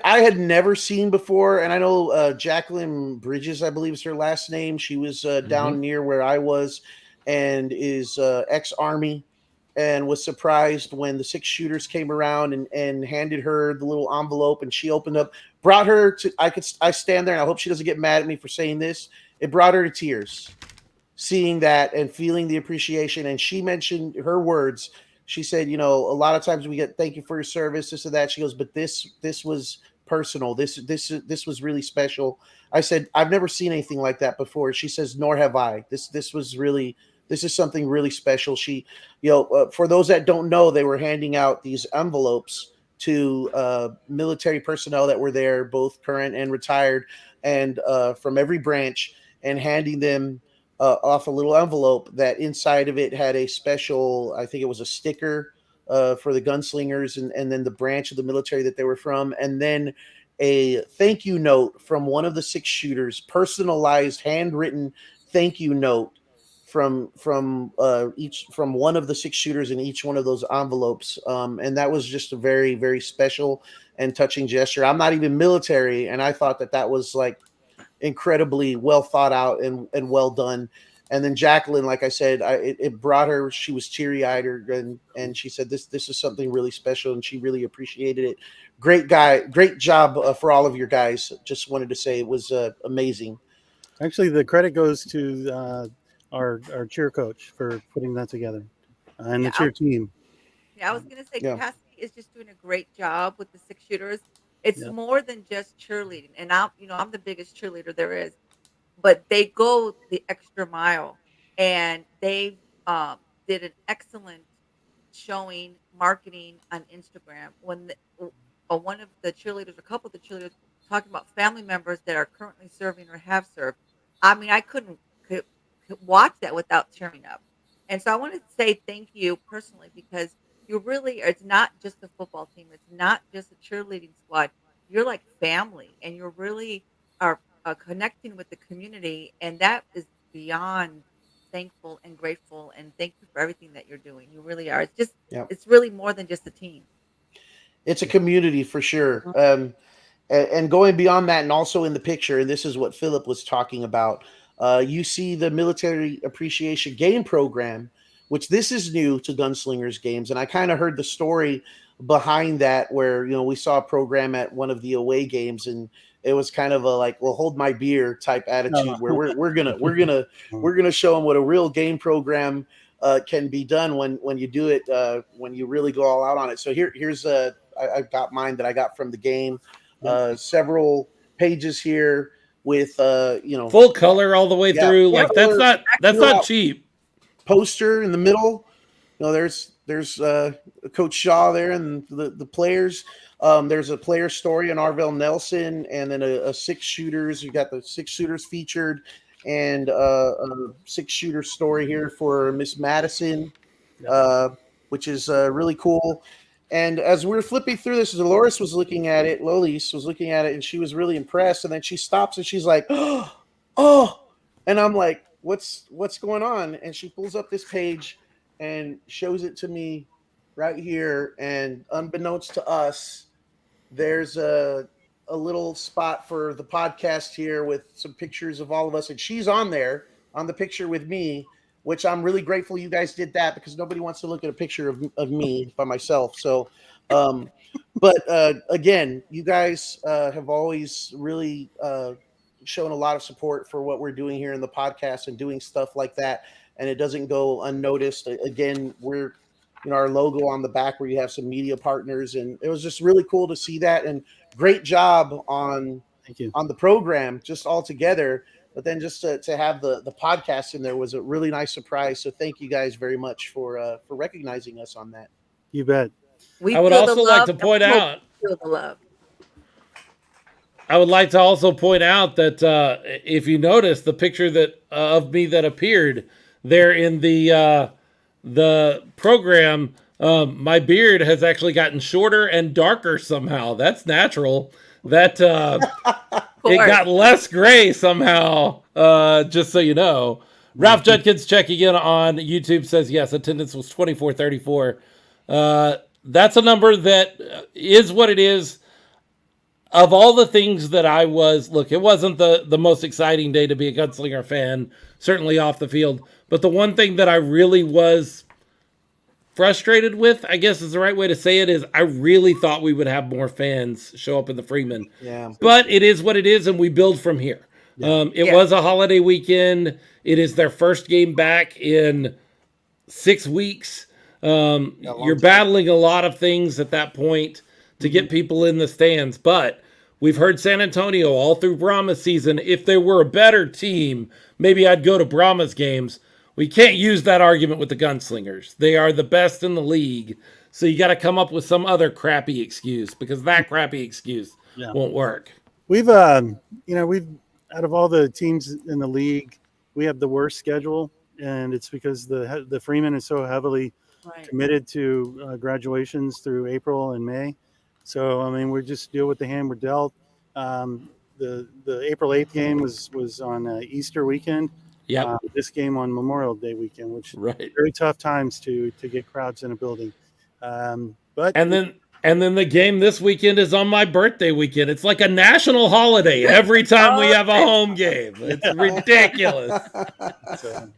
I had never seen before. And I know Jacqueline Bridges, I believe is her last name. She was down near where I was, and is ex-Army, and was surprised when the 6 shooters came around and handed her the little envelope, and she opened up, brought her to. I stand there, and I hope she doesn't get mad at me for saying this. It brought her to tears, seeing that and feeling the appreciation. And she mentioned her words. She said, a lot of times we get thank you for your service, this or that. She goes, but this was personal. This was really special. I said, I've never seen anything like that before. She says, nor have I. This is something really special. She, for those that don't know, they were handing out these envelopes to military personnel that were there, both current and retired, and from every branch, and handing them off a little envelope that inside of it had a special, I think it was a sticker for the Gunslingers, and then the branch of the military that they were from, and then a thank you note from one of the 6 shooters, personalized, handwritten thank you note from one of the 6 shooters in each one of those envelopes. And that was just a very, very special and touching gesture. I'm not even military, and I thought that was like incredibly well thought out and well done. And then Jacqueline, like I said, it brought her. She was teary eyed, and she said this is something really special, and she really appreciated it. Great job for all of your guys. Just wanted to say it was amazing. Actually, the credit goes to our cheer coach for putting that together, and the cheer team. Yeah, I was going to say Yeah. Cassidy is just doing a great job with the 6 shooters. It's Yeah. more than just cheerleading, and I'm the biggest cheerleader there is, but they go the extra mile, and they did an excellent showing marketing on Instagram when one of the cheerleaders, a couple of the cheerleaders, talking about family members that are currently serving or have served. I mean, I could watch that without tearing up. And so I want to say thank you personally because you really, it's not just a football team. It's not just a cheerleading squad. You're like family and you're really are connecting with the community. And that is beyond thankful and grateful. And thank you for everything that you're doing. You really are. It's just, Yeah, it's really more than just a team. it's a community for sure. Mhm. And going beyond that, and also in the picture, and this is what Philip was talking about. You see the military appreciation game program, which this is new to Gunslingers games, and I kind of heard the story behind that, where we saw a program at one of the away games, and it was kind of a like, well, hold my beer type attitude, where we're gonna show them what a real game program can be done when you do it, when you really go all out on it. So here's I've got mine that I got from the game. Several pages here with Full color all the way yeah, through. full Yep. Like that's color not throughout, cheap. poster in the middle. There's Coach Shaw there and the players. There's a player story on Arvell Nelson, and then a six shooters. You got the six shooters featured, and a six shooter story here for Miss Madison, which is really cool. And as we were flipping through this, Dolores was looking at it, Lolis was looking at it, and she was really impressed. And then she stops and she's like, "Oh!" And I'm like, "What's going on?" And she pulls up this page and shows it to me right here. And unbeknownst to us, there's a little spot for the podcast here with some pictures of all of us, and she's on there on the picture with me, which I'm really grateful you guys did that, because nobody wants to look at a picture of me by myself. So but again, you guys have always really shown a lot of support for what we're doing here in the podcast and doing stuff like that, and it doesn't go unnoticed. Again, we're our logo on the back where you have some media partners, and it was just really cool to see that. And great job on Thank you. the program just all together. But then just to have the podcast in there was a really nice surprise. So thank you guys very much for recognizing us on that. You bet. We I would feel the also like love, to and point we hope out. you feel the love. I would like to also point out that if you notice the picture that of me that appeared there in the program, my beard has actually gotten shorter and darker somehow. That's natural. That it got less gray somehow. Just so you know. Ralph Judkins checking in on YouTube says yes, attendance was 2434. That's a number that is what it is. Of all the things that I was, look, it wasn't the most exciting day to be a Gunslinger fan, certainly off the field. But the one thing that I really was frustrated with, I guess is the right way to say it, is I really thought we would have more fans show up in the Freeman. Yeah. But it is what it is, and we build from here. Yeah. It was a holiday weekend. It is their first game back in 6 weeks. You're battling a lot of things at that point to get people in the stands. But we've heard San Antonio all through Brahma's season. If there were a better team, maybe I'd go to Brahma's games. We can't use that argument with the Gunslingers. They are the best in the league. So you got to come up with some other crappy excuse, because that crappy excuse won't work. We've out of all the teams in the league, we have the worst schedule, and it's because the Freeman is so heavily committed to graduations through April and May. So I mean, we just deal with the hand we're dealt. The April 8th game was on Easter weekend. Yeah. This game on Memorial Day weekend, which very tough times to get crowds in a building. But then the game this weekend is on my birthday weekend. It's like a national holiday every time we have a home game. It's ridiculous. So,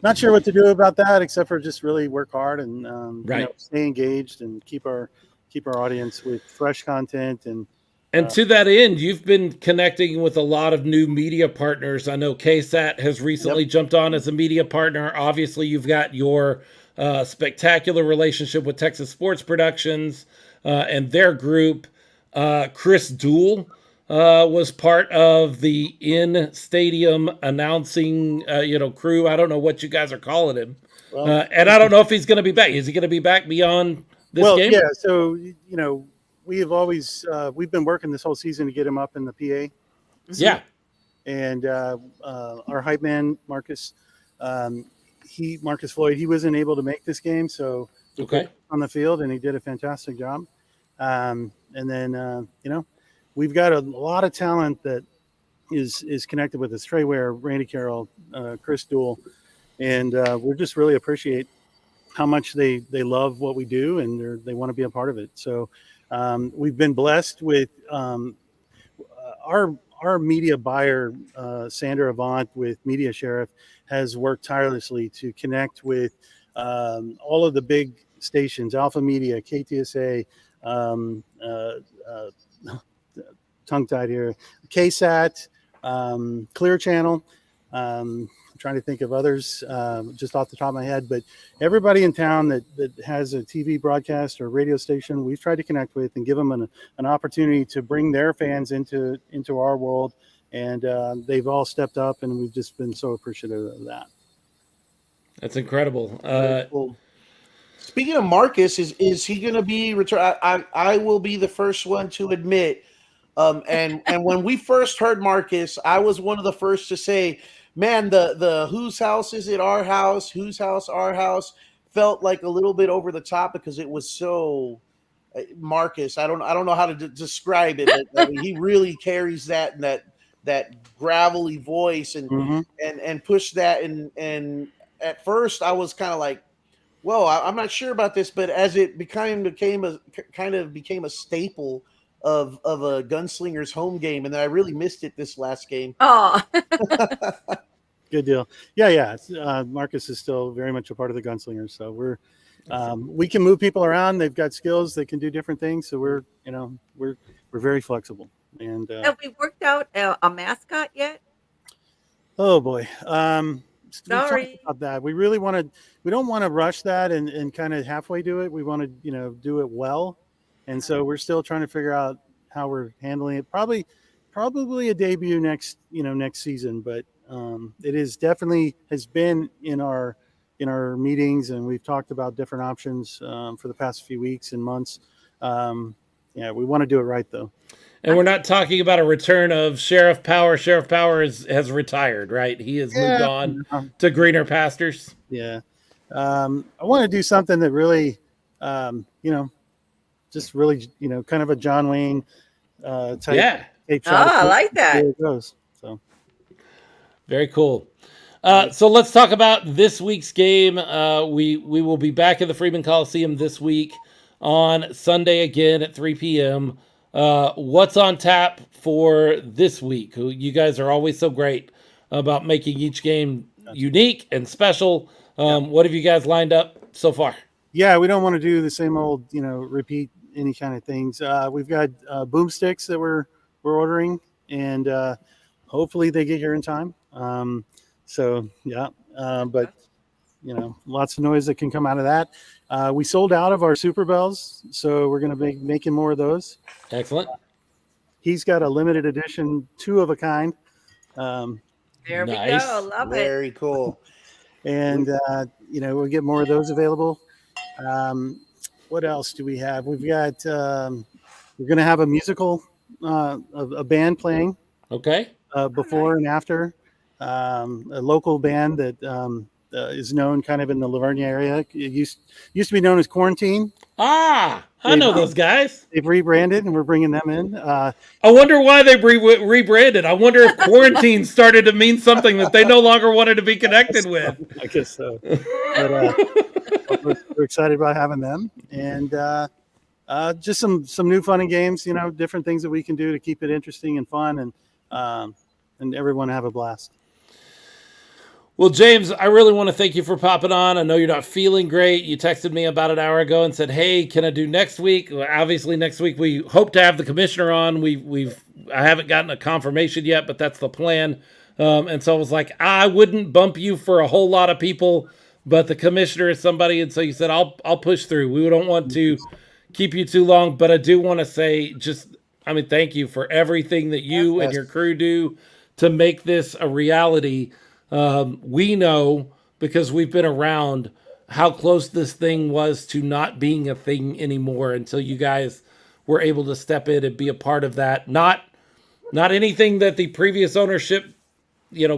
not sure what to do about that, except for just really work hard and stay engaged and keep our audience with fresh content. And to that end, you've been connecting with a lot of new media partners. I know KSAT has recently jumped on as a media partner. Obviously, you've got your spectacular relationship with Texas Sports Productions and their group. Chris Dool was part of the in-stadium announcing, crew. I don't know what you guys are calling him. And I don't know if he's going to be back. Is he going to be back beyond this game? Yeah. So, we've been working this whole season to get him up in the PA. Yeah. And our hype man, Marcus, Marcus Floyd, he wasn't able to make this game, so we put Okay. him on the field, and he did a fantastic job. And then we've got a lot of talent that is connected with us. Trey Ware, Randy Carroll, Chris Duell, and we just really appreciate how much they love what we do, and they want to be a part of it. So we've been blessed with our media buyer, Sandra Avant with Media Sheriff, has worked tirelessly to connect with all of the big stations, Alpha Media, KTSA, tongue-tied here, KSAT, Clear Channel. I'm trying to think of others just off the top of my head, but everybody in town that has a TV broadcast or radio station, we've tried to connect with and give them an opportunity to bring their fans into our world. And they've all stepped up, and we've just been so appreciative of that. That's incredible. Cool. Speaking of Marcus, is he going to be return? I will be the first one to admit. And when we first heard Marcus, I was one of the first to say, man, the whose house is it? Our house, whose house, our house, felt like a little bit over the top because it was so Marcus. I don't know how to describe it, but he really carries that gravelly voice and push that. And at first I was kind of like, well, I'm not sure about this, but as it became a staple of a Gunslingers home game, and then I really missed it this last game. Oh, Good deal. Yeah. Marcus is still very much a part of the Gunslingers, so we can move people around. They've got skills; they can do different things. So we're very flexible. And have we worked out a mascot yet? oh boy, Sorry about that. We don't want to rush that and kind of halfway do it. We want to do it well, and so we're still trying to figure out how we're handling it. Probably a debut next season, but it is definitely has been in our meetings, and we've talked about different options for the past few weeks and months. We want to do it right though. And we're not talking about a return of Sheriff Power. Sheriff Power has retired, right? He has moved on to greener pastures. Yeah. I want to do something that really, just really, kind of a John Wayne type. Yeah. I like that. It goes. So very cool. So let's talk about this week's game. We will be back at the Freeman Coliseum this week on Sunday again at 3 p.m. What's on tap for this week? You guys are always so great about making each game unique and special. What have you guys lined up so far? Yeah, we don't want to do the same old, repeat any kind of things. We've got boomsticks that we're ordering, and hopefully they get here in time. But lots of noise that can come out of that. We sold out of our Super Bells, so we're going to be making more of those. Excellent. He's got a limited edition, 2 of a kind. There we Nice. go. Love it. Very cool. And we'll get more of those available. What else do we have? We've got we're going to have a musical, a band playing. Okay. Before and after. A local band that is known kind of in the Lavernia area. It used to be known as Quarantine. I know those guys. They've rebranded, and we're bringing them in. I wonder why they rebranded. I wonder if quarantine started to mean something that they no longer wanted to be connected with. I guess so. But, we're excited about having them, and just some new fun and games. Different things that we can do to keep it interesting and fun, and everyone have a blast. Well, James, I really want to thank you for popping on. I know you're not feeling great. You texted me about an hour ago and said, "Hey, can I do next week?" Well, obviously, next week we hope to have the commissioner on. I haven't gotten a confirmation yet, but that's the plan. And so I was like, I wouldn't bump you for a whole lot of people, but the commissioner is somebody, and so you said, I'll push through. We don't want to keep you too long, but I do want to say thank you for everything that you and your crew do to make this a reality. We know, because we've been around, how close this thing was to not being a thing anymore until you guys were able to step in and be a part of that. Not anything that the previous ownership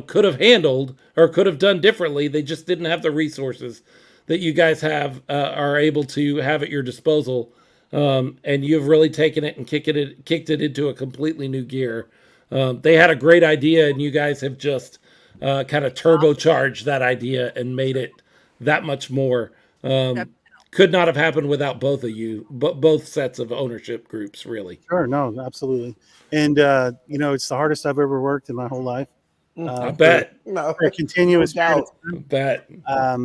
could have handled or could have done differently. They just didn't have the resources that you guys have are able to have at your disposal. And you've really taken it and kicked it into a completely new gear. They had a great idea, and you guys have just kind of turbocharged that idea and made it that much more. Could not have happened without both of you, but both sets of ownership groups, really. Sure, no, absolutely. And it's the hardest I've ever worked in my whole life. I bet. No, For a continuous doubt. I bet.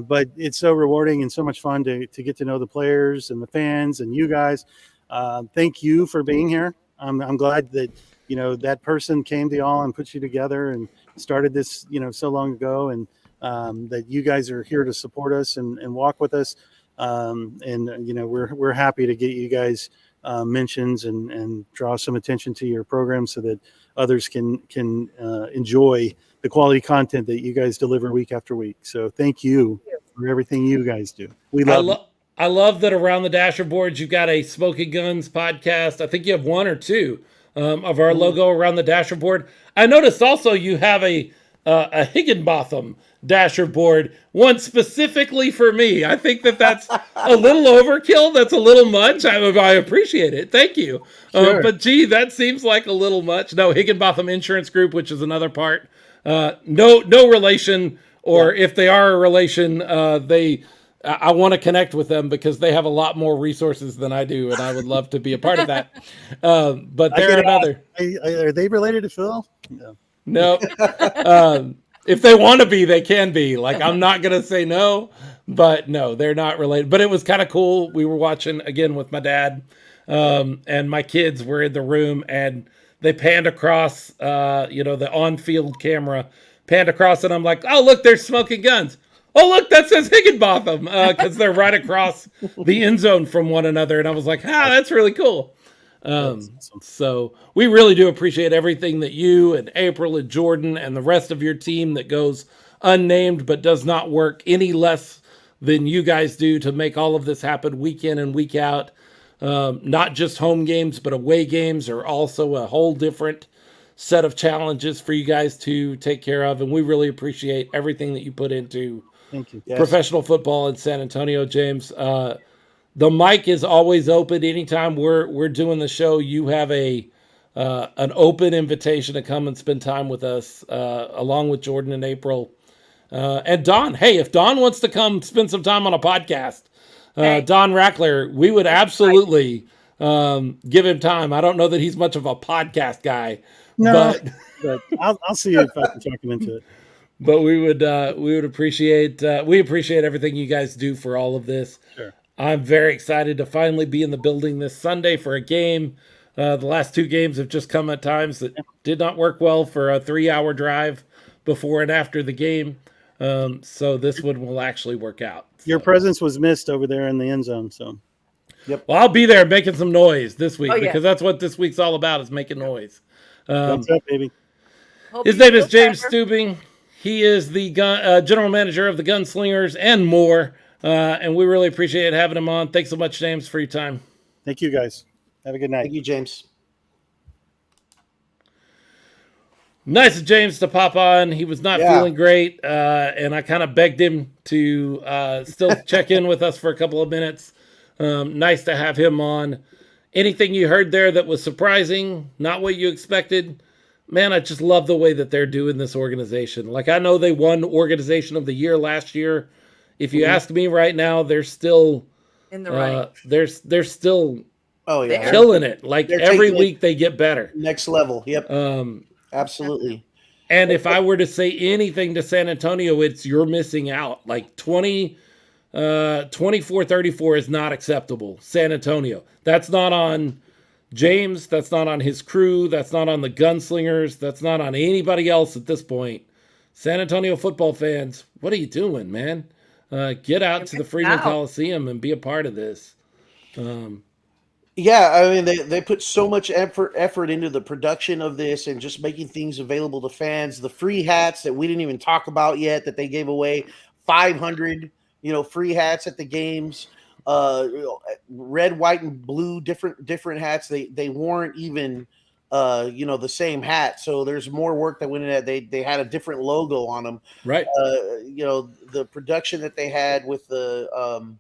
But it's so rewarding and so much fun to get to know the players and the fans and you guys. Thank you for being here. I'm glad that that person came to y'all and put you together and started this so long ago, and that you guys are here to support us and walk with us. We're happy to get you guys mentions and draw some attention to your program so that others can enjoy the quality content that you guys deliver week after week. So thank you for everything you guys do. We love I love that around the Dasher boards you've got a Smoking Guns podcast. I think you have one or two of our logo around the Dasher board. I noticed also you have a Higginbotham Dasher board, one specifically for me. I think that's a little overkill. That's a little much. I appreciate it. Thank you. Sure. But gee, that seems like a little much. No, Higginbotham Insurance Group, which is another part. No relation, or if they are a relation, I want to connect with them because they have a lot more resources than I do, and I would love to be a part of that. But they're another. Are they related to Phil? No. If they want to be, they can be. Like, I'm not going to say no, but no, they're not related. But it was kind of cool. We were watching, again, with my dad, and my kids were in the room, and they panned across, the on-field camera, panned across, and I'm like, oh, look, there's Smoking Guns. Oh, look, that says Higginbotham, because they're right across the end zone from one another. And I was like, that's really cool. So we really do appreciate everything that you and April and Jordan and the rest of your team that goes unnamed but does not work any less than you guys do to make all of this happen week in and week out. Not just home games, but away games are also a whole different set of challenges for you guys to take care of. And we really appreciate everything that you put into Thank you. professional football in San Antonio, James. The mic is always open. Anytime we're doing the show, you have an open invitation to come and spend time with us, along with Jordan and April. And Don, hey, if Don wants to come spend some time on a podcast, Don Rackler, we would absolutely give him time. I don't know that he's much of a podcast guy. No, but I'll see if I can talk him into it. But we would appreciate we appreciate everything you guys do for all of this. Sure. I'm very excited to finally be in the building this Sunday for a game. The last two games have just come at times that did not work well for a 3-hour drive before and after the game. So this one will actually work out. Your presence was missed over there in the end zone. So, Well, I'll be there making some noise this week, Oh, yeah. because that's what this week's all about, is making noise. what's up, baby? Hope His you name is feel James better. Steubing. He is the general manager of the Gunslingers and more. And we really appreciate having him on. Thanks so much, James, for your time. Thank you, guys. Have a good night. Thank you, James. Nice of James to pop on. He was not Yeah. feeling great, and I kind of begged him to still check in with us for a couple of minutes. Nice to have him on. Anything you heard there that was surprising, not what you expected? Man, I just love the way that they're doing this organization. Like, I know they won Organization of the Year last year. If you ask me right now, they're still In the right. they're still Oh yeah, killing it. Like, They're every taking it week they get better. next level. Yep, absolutely. And if I were to say anything to San Antonio, it's you're missing out. Like 24-34 is not acceptable. San Antonio. That's not on James. That's not on his crew. That's not on the Gunslingers. That's not on anybody else at this point. San Antonio football fans, what are you doing, man? Get out to the Freeman Coliseum and be a part of this. Yeah, I mean they put so much effort into the production of this and just making things available to fans. The free hats that we didn't even talk about yet that they gave away, 500 free hats at the games. Red, white, and blue different hats. They weren't even the same hat. So there's more work that went in that. They had a different logo on them. Right. The production that they had with the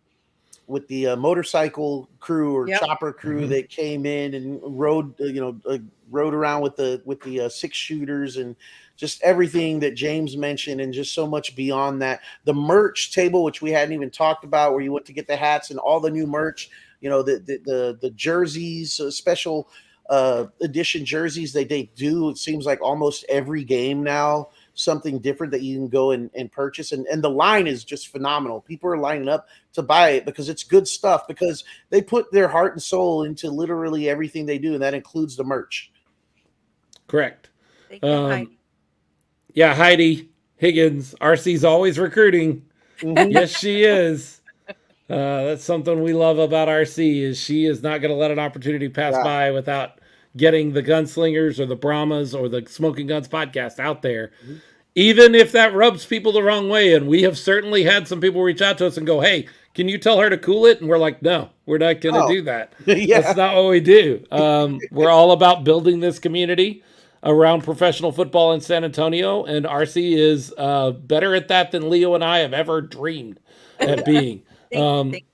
motorcycle crew or Yep. chopper crew Mhm. that came in and rode around with the 6-shooters and just everything that James mentioned, and just so much beyond that. The merch table, which we hadn't even talked about, where you went to get the hats and all the new merch, the jerseys, special edition jerseys they do. It seems like almost every game now, something different that you can go and purchase. And the line is just phenomenal. People are lining up to buy it because it's good stuff, because they put their heart and soul into literally everything they do, and that includes the merch. Correct. Thank you, Heidi. Yeah, Heidi Higgins, RC's always recruiting. Mhm. Yes, she is. That's something we love about RC, is she is not going to let an opportunity pass Yeah. by without getting the Gunslingers or the Brahmas or the Smoking Guns podcast out there. Mhm. Even if that rubs people the wrong way. And we have certainly had some people reach out to us and go, hey, can you tell her to cool it? And we're like, no, we're not going to Oh. do that. Yeah. That's not what we do. We're all about building this community around professional football in San Antonio. And RC is better at that than Leo and I have ever dreamed at being.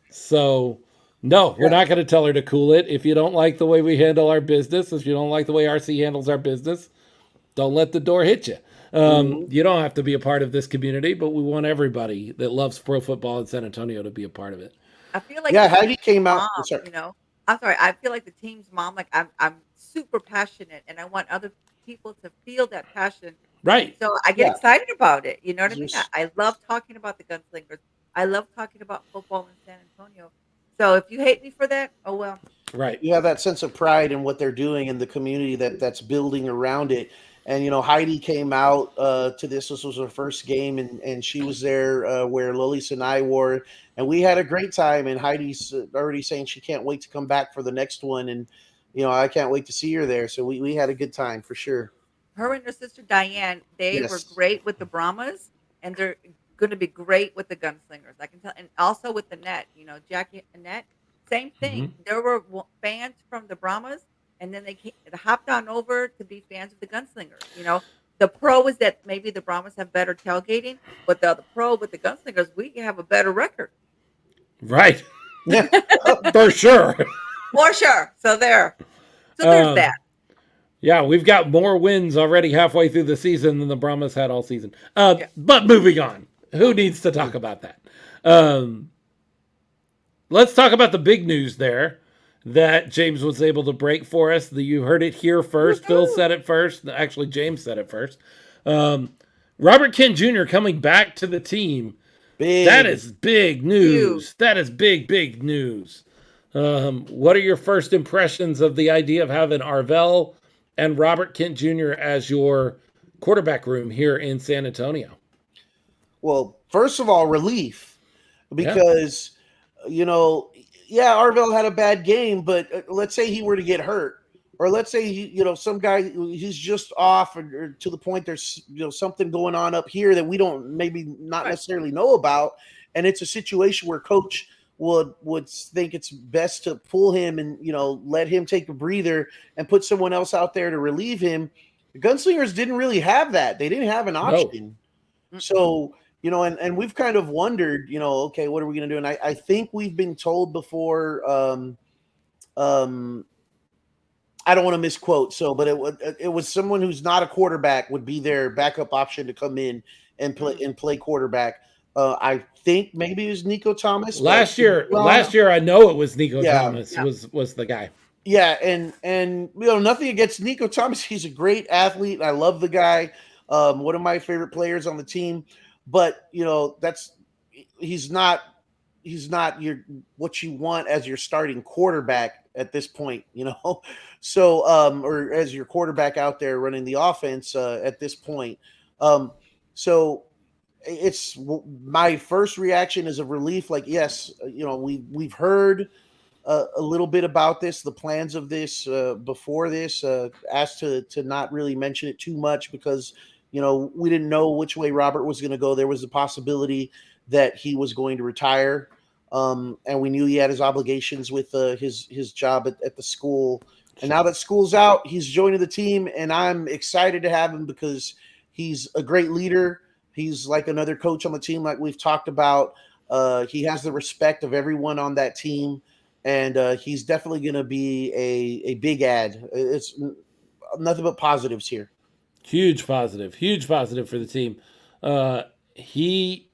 So no, we're not going to tell her to cool it. If you don't like the way we handle our business, if you don't like the way RC handles our business, don't let the door hit you. You don't have to be a part of this community, but we want everybody that loves pro football in San Antonio to be a part of it. I feel like Heidi came out. mom, Sorry. I'm sorry. I feel like the team's mom. Like I'm super passionate, and I want other people to feel that passion. Right. So I get Yeah. excited about it. You know what I mean? Just- I love talking about the Gunslingers. I love talking about football in San Antonio. So if you hate me for that, oh well. Right. You have that sense of pride in what they're doing and the community that's building around it. And Heidi came out to this. This was her first game, and she was there where Lilis and I were, and we had a great time. And Heidi's already saying she can't wait to come back for the next one, and I can't wait to see her there. So we had a good time for sure. Her and her sister Diane, they were Yes. great with the Brahmas, and they're going to be great with the Gunslingers. I can tell, and also with the net. Jackie and Net, same thing. There were fans from the Brahmas, and then they hopped on over to be fans of the Gunslingers. The pro is that maybe the Brahmas have better tailgating, but the pro with the Gunslingers, we have a better record. Right. Yeah. For sure. For sure. So there's that. Yeah, we've got more wins already halfway through the season than the Brahmas had all season. But moving on. Who needs to talk about that? Let's talk about the big news there that James was able to break for us. You heard it here first. Phil said it first. Actually, James said it first. Robert Kent Jr. coming back to the team. Big. That is big news. Huge. That is big news. What are your first impressions of the idea of having Arvell and Robert Kent Jr. as your quarterback room here in San Antonio? Well, first of all, relief, because Arvell had a bad game, but let's say he were to get hurt, or let's say some guy he's just off, or to the point there's something going on up here that we don't not necessarily know about, and it's a situation where coach would think it's best to pull him and let him take a breather and put someone else out there to relieve him. The Gunslingers didn't really have that. They didn't have an option. No. So and we've kind of wondered, okay, what are we going to do? And I think we've been told before, I don't want to misquote. But it was someone who's not a quarterback would be their backup option to come in and play quarterback. I think maybe it was Nico Thomas. Last year, I know it was Nico Thomas was the guy. Yeah, and nothing against Nico Thomas. He's a great athlete. I love the guy. One of my favorite players on the team. But he's not what you want as your starting quarterback at this point, So or as your quarterback out there running the offense at this point. So it's my first reaction is of relief. Like, yes, we've heard a little bit about this, the plans of this before this. Asked to not really mention it too much because we didn't know which way Robert was going to go. There was a possibility that he was going to retire, and we knew he had his obligations with his job at the school. And now that school's out, he's joining the team, and I'm excited to have him because he's a great leader. He's like another coach on the team, like we've talked about. He has the respect of everyone on that team, and he's definitely going to be a big add. It's nothing but positives here. Huge positive for the team. He,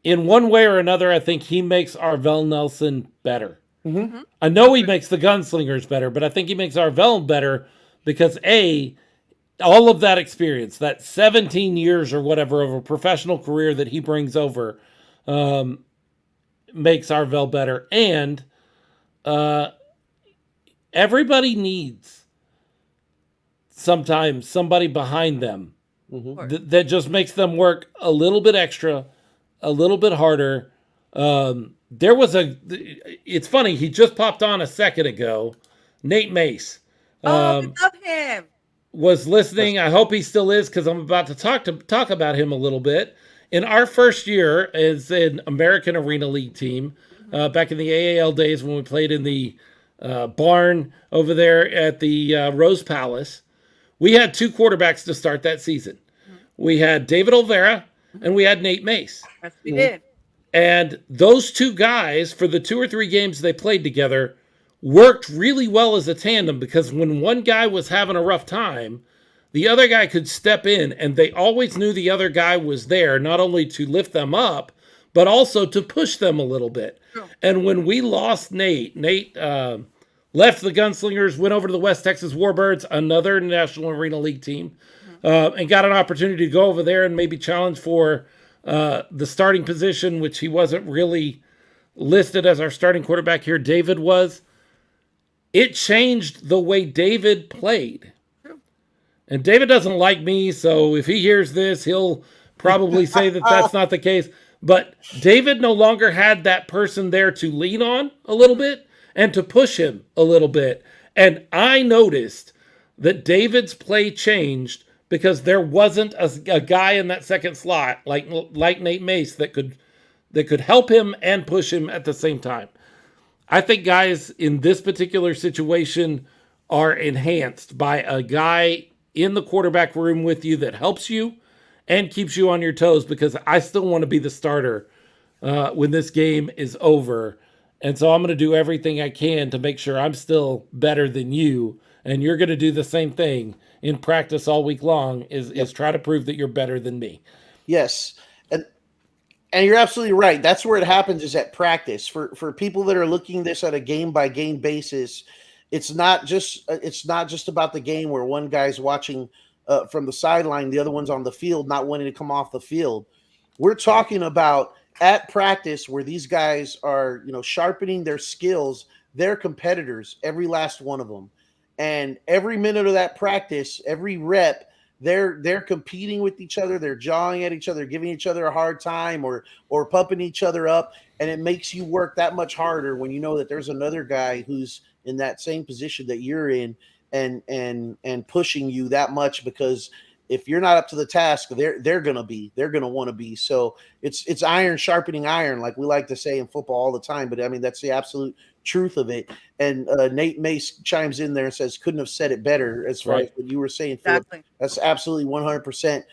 in one way or another, I think he makes Arvell Nelson better. Mm-hmm. I know he makes the Gunslingers better, but I think he makes Arvell better because all of that experience, that 17 years or whatever of a professional career that he brings over, makes Arvell better. And everybody needs sometimes somebody behind them that just makes them work a little bit extra, a little bit harder. It's funny, he just popped on a second ago. Nate Mace. We love him. Was listening. I hope he still is, because I'm about to talk about him a little bit. In our first year as an American Arena League team, back in the AAL days when we played in the barn over there at the Rose Palace, we had two quarterbacks to start that season. We had David Olvera and we had Nate Mace. Yes, we did. And those two guys, for the 2 or 3 games they played together, worked really well as a tandem, because when one guy was having a rough time, the other guy could step in, and they always knew the other guy was there, not only to lift them up, but also to push them a little bit. Sure. And when we lost Nate left the Gunslingers, went over to the West Texas Warbirds, another National Arena League team, and got an opportunity to go over there and maybe challenge for the starting position, which he wasn't really listed as our starting quarterback here. David was. It changed the way David played. And David doesn't like me, so if he hears this, he'll probably say that that's not the case. But David no longer had that person there to lean on a little bit and to push him a little bit. And I noticed that David's play changed because there wasn't a guy in that second slot like Nate Mace that could help him and push him at the same time. I think guys in this particular situation are enhanced by a guy in the quarterback room with you that helps you and keeps you on your toes, because I still want to be the starter when this game is over. And so I'm going to do everything I can to make sure I'm still better than you. And you're going to do the same thing in practice all week long, is try to prove that you're better than me. Yes. And you're absolutely right. That's where it happens, is at practice. For people that are looking this at a game by game basis, it's not just about the game where one guy's watching from the sideline, the other one's on the field, not wanting to come off the field. We're talking about at practice where these guys are, sharpening their skills. They're competitors, every last one of them. And every minute of that practice, every rep, they're competing with each other. They're jawing at each other, giving each other a hard time, or pumping each other up. And it makes you work that much harder when you know that there's another guy who's in that same position that you're in, and pushing you that much, because if you're not up to the task, they're gonna want to be. So it's iron sharpening iron, like we like to say in football all the time. But I mean, that's the absolute truth of it. And Nate Mace chimes in there and says, couldn't have said it better, as far as what you were saying, Philip. Exactly. That's absolutely 100%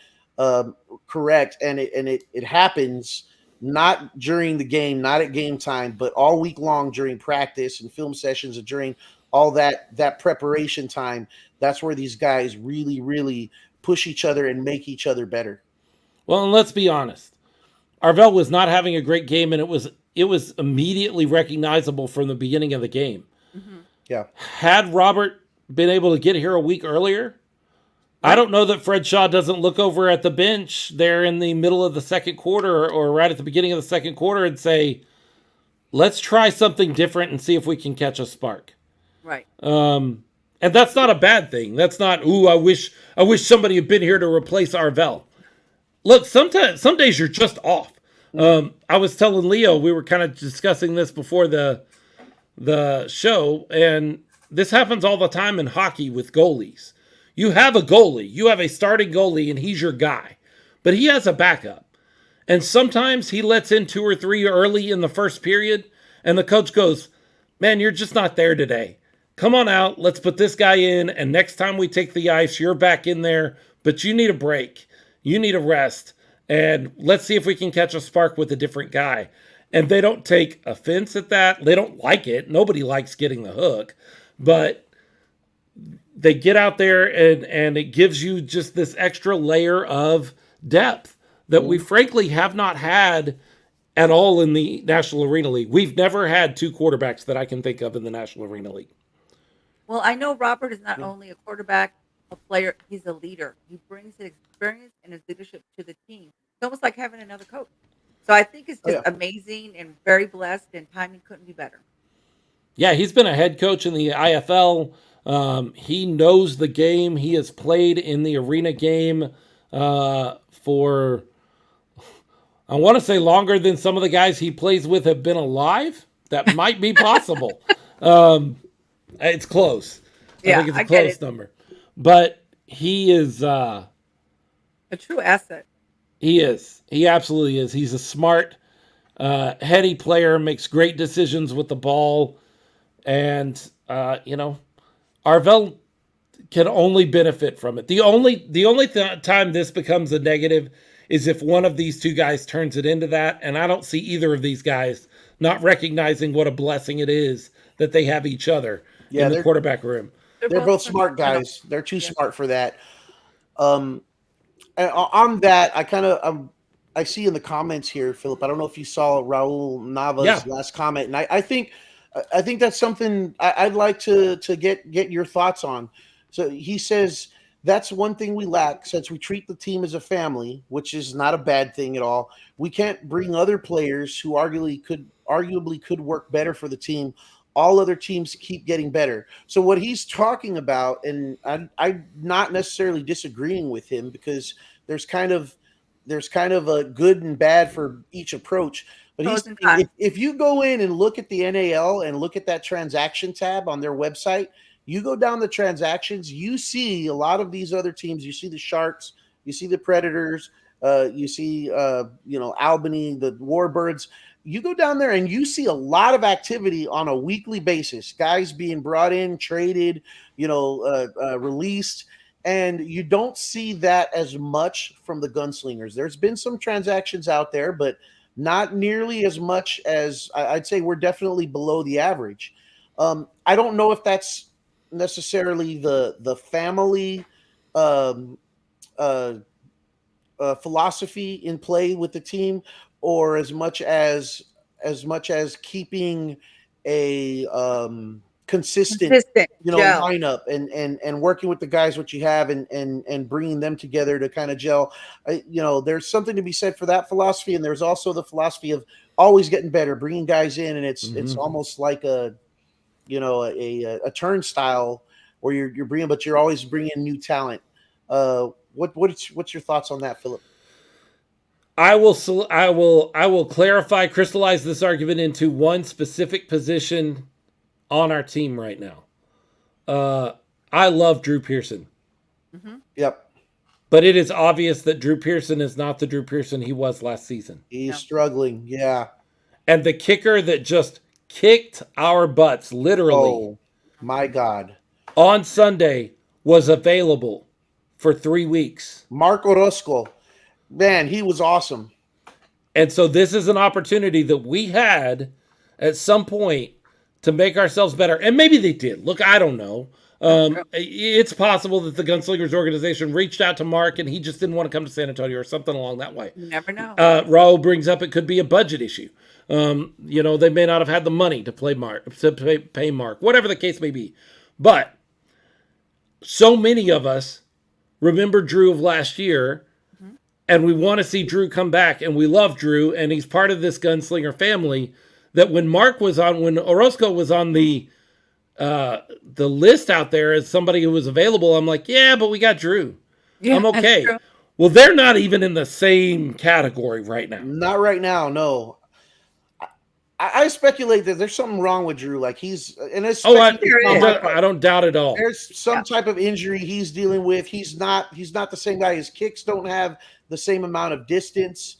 correct. And it happens not during the game, not at game time, but all week long during practice and film sessions, and during all that preparation time. That's where these guys really, really push each other and make each other better. Well, and let's be honest. Arvell was not having a great game, and it was immediately recognizable from the beginning of the game. Mm-hmm. Yeah. Had Robert been able to get here a week earlier, I don't know that Fred Shaw doesn't look over at the bench there in the middle of the second quarter, or right at the beginning of the second quarter, and say, let's try something different and see if we can catch a spark. Right. And that's not a bad thing. That's not, I wish somebody had been here to replace Arvell. Look, some days you're just off. I was telling Leo, we were kind of discussing this before the show, and this happens all the time in hockey with goalies. You have a goalie, you have a starting goalie, and he's your guy, but he has a backup. And sometimes he lets in 2 or 3 early in the first period, and the coach goes, man, you're just not there today. come on out, let's put this guy in, and next time we take the ice, you're back in there, but you need a break. You need a rest. And let's see if we can catch a spark with a different guy. And they don't take offense at that. They don't like it. Nobody likes getting the hook. But they get out there and it gives you just this extra layer of depth that we frankly have not had at all in the National Arena League. We've never had two quarterbacks that I can think of in the National Arena League. Well, I know Robert is not only a quarterback, a player, he's a leader. He brings his experience and his leadership to the team. It's almost like having another coach. So I think it's just amazing and very blessed, and timing couldn't be better. Yeah, he's been a head coach in the IFL. He knows the game. He has played in the arena game for, I want to say, longer than some of the guys he plays with have been alive. That might be possible. It's close. Yeah, I think it's a close number. But he is a true asset. He is. He absolutely is. He's a smart, heady player, makes great decisions with the ball. And, Arvell can only benefit from it. The only time this becomes a negative is if one of these two guys turns it into that. And I don't see either of these guys not recognizing what a blessing it is that they have each other in the quarterback room. They're both smart guys. They're too smart for that. And on that, I see in the comments here, Philip. I don't know if you saw Raul Nava's last comment, and I think that's something I'd like to get your thoughts on. So he says that's one thing we lack since we treat the team as a family, which is not a bad thing at all. We can't bring other players who arguably could work better for the team. All other teams keep getting better. So what he's talking about, and I'm not necessarily disagreeing with him because there's kind of a good and bad for each approach. But he's saying if you go in and look at the NAL and look at that transaction tab on their website, you go down the transactions, you see a lot of these other teams. You see the Sharks, you see the Predators, you see Albany, the Warbirds. You go down there and you see a lot of activity on a weekly basis, guys being brought in, traded, released, and you don't see that as much from the Gunslingers. There's been some transactions out there, but not nearly as much as I'd say. We're definitely below the average. I don't know if that's necessarily the family philosophy in play with the team, or as much as keeping a consistent lineup and working with the guys what you have and bringing them together to kind of gel. There's something to be said for that philosophy, and there's also the philosophy of always getting better, bringing guys in, and it's almost like a turnstile where you're bringing, but you're always bringing new talent. What's your thoughts on that, Philip? I will clarify, crystallize this argument into one specific position on our team right now. I love Drew Pearson. Mm-hmm. Yep. But it is obvious that Drew Pearson is not the Drew Pearson he was last season. He's struggling, yeah. And the kicker that just kicked our butts, literally. Oh, my God. On Sunday was available for 3 weeks. Mark Orozco. Man, he was awesome. And so this is an opportunity that we had at some point to make ourselves better. And maybe they did. Look, I don't know. It's possible that the Gunslingers organization reached out to Mark and he just didn't want to come to San Antonio or something along that way. You never know. Raul brings up it could be a budget issue. They may not have had the money to pay Mark, whatever the case may be. But so many of us remember Drew of last year, and we want to see Drew come back, and we love Drew, and he's part of this Gunslinger family, that when Orozco was on the list out there as somebody who was available, I'm like, yeah, but we got Drew. Yeah, I'm okay. Well, they're not even in the same category right now. Not right now, no. I speculate that there's something wrong with Drew. Like I don't doubt at all. There's some type of injury he's dealing with. He's not the same guy. His kicks don't have the same amount of distance.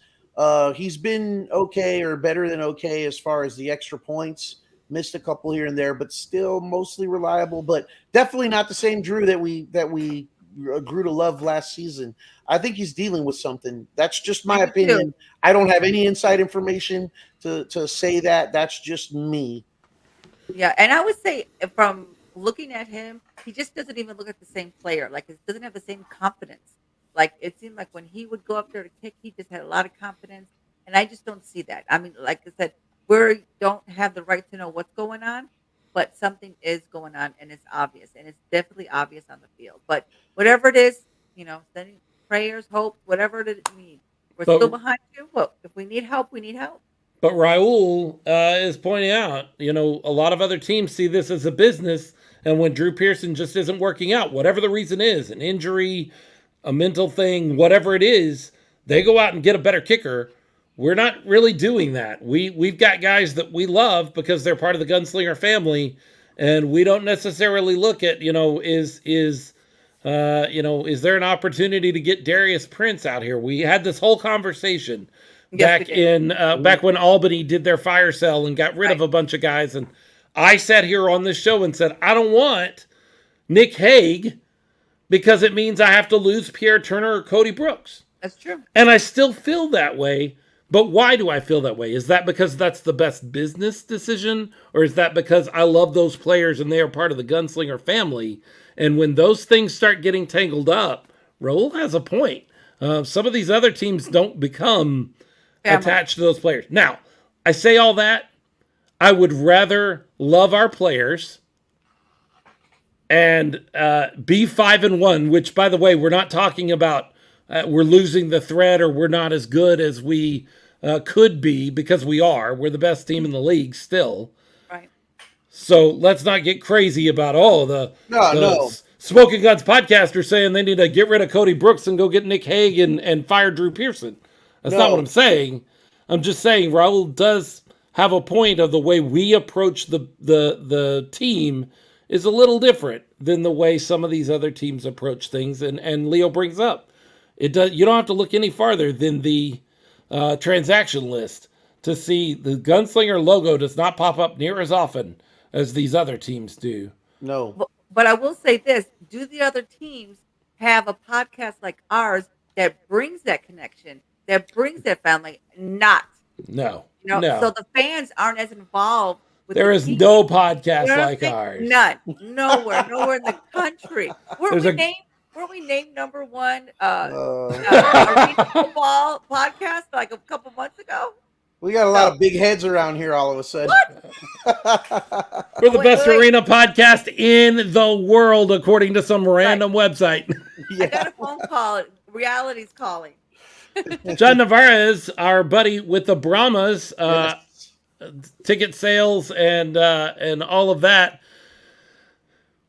He's been okay or better than okay as far as the extra points. missed a couple here and there, but still mostly reliable. But definitely not the same Drew that we grew to love last season. I think he's dealing with something. That's just my opinion. I don't have any inside information to say that. That's just me. Yeah, and I would say from looking at him, he just doesn't even look like the same player. Like he doesn't have the same confidence. Like it seemed like when he would go up there to kick, he just had a lot of confidence, and I just don't see that. I mean, like I said, we don't have the right to know what's going on, but something is going on, and it's obvious, and it's definitely obvious on the field. But whatever it is, sending prayers, hope, whatever it is you need, we're still behind you. Well, if we need help, we need help. But Raul is pointing out, a lot of other teams see this as a business, and when Drew Pearson just isn't working out, whatever the reason is, an injury, a mental thing, whatever it is, they go out and get a better kicker. We're not really doing that. We've got guys that we love because they're part of the Gunslinger family, and we don't necessarily look at, is there an opportunity to get Darius Prince out here? We had this whole conversation back when Albany did their fire sale and got rid of a bunch of guys, and I sat here on this show and said, I don't want Nick Hague because it means I have to lose Pierre Turner or Cody Brooks. That's true. And I still feel that way. But why do I feel that way? Is that because that's the best business decision? Or is that because I love those players and they are part of the Gunslinger family? And when those things start getting tangled up, Raul has a point. Some of these other teams don't become attached to those players. Now, I say all that. I would rather love our players and be 5-1, which, by the way, we're not talking about we're losing the thread or we're not as good as we could be, because we are. We're the best team in the league still. Right. So let's not get crazy about, the Smoking Guns podcasters saying they need to get rid of Cody Brooks and go get Nick Hague and fire Drew Pearson. That's not what I'm saying. I'm just saying Raul does have a point of the way we approach the team is a little different than the way some of these other teams approach things. And Leo brings up, you don't have to look any farther than the transaction list to see the Gunslinger logo does not pop up near as often as these other teams do. No. But I will say this, do the other teams have a podcast like ours that brings that connection, that brings that family? Not. No. So the fans aren't as involved with there is no podcast like ours. None. Nowhere in the country. Were we named number one arena football podcast like a couple months ago? We got a lot of big heads around here all of a sudden. What? We're the best arena podcast in the world, according to some random website. I got a phone call. Reality's calling. John Navarez, our buddy with the Brahmas, ticket sales and all of that,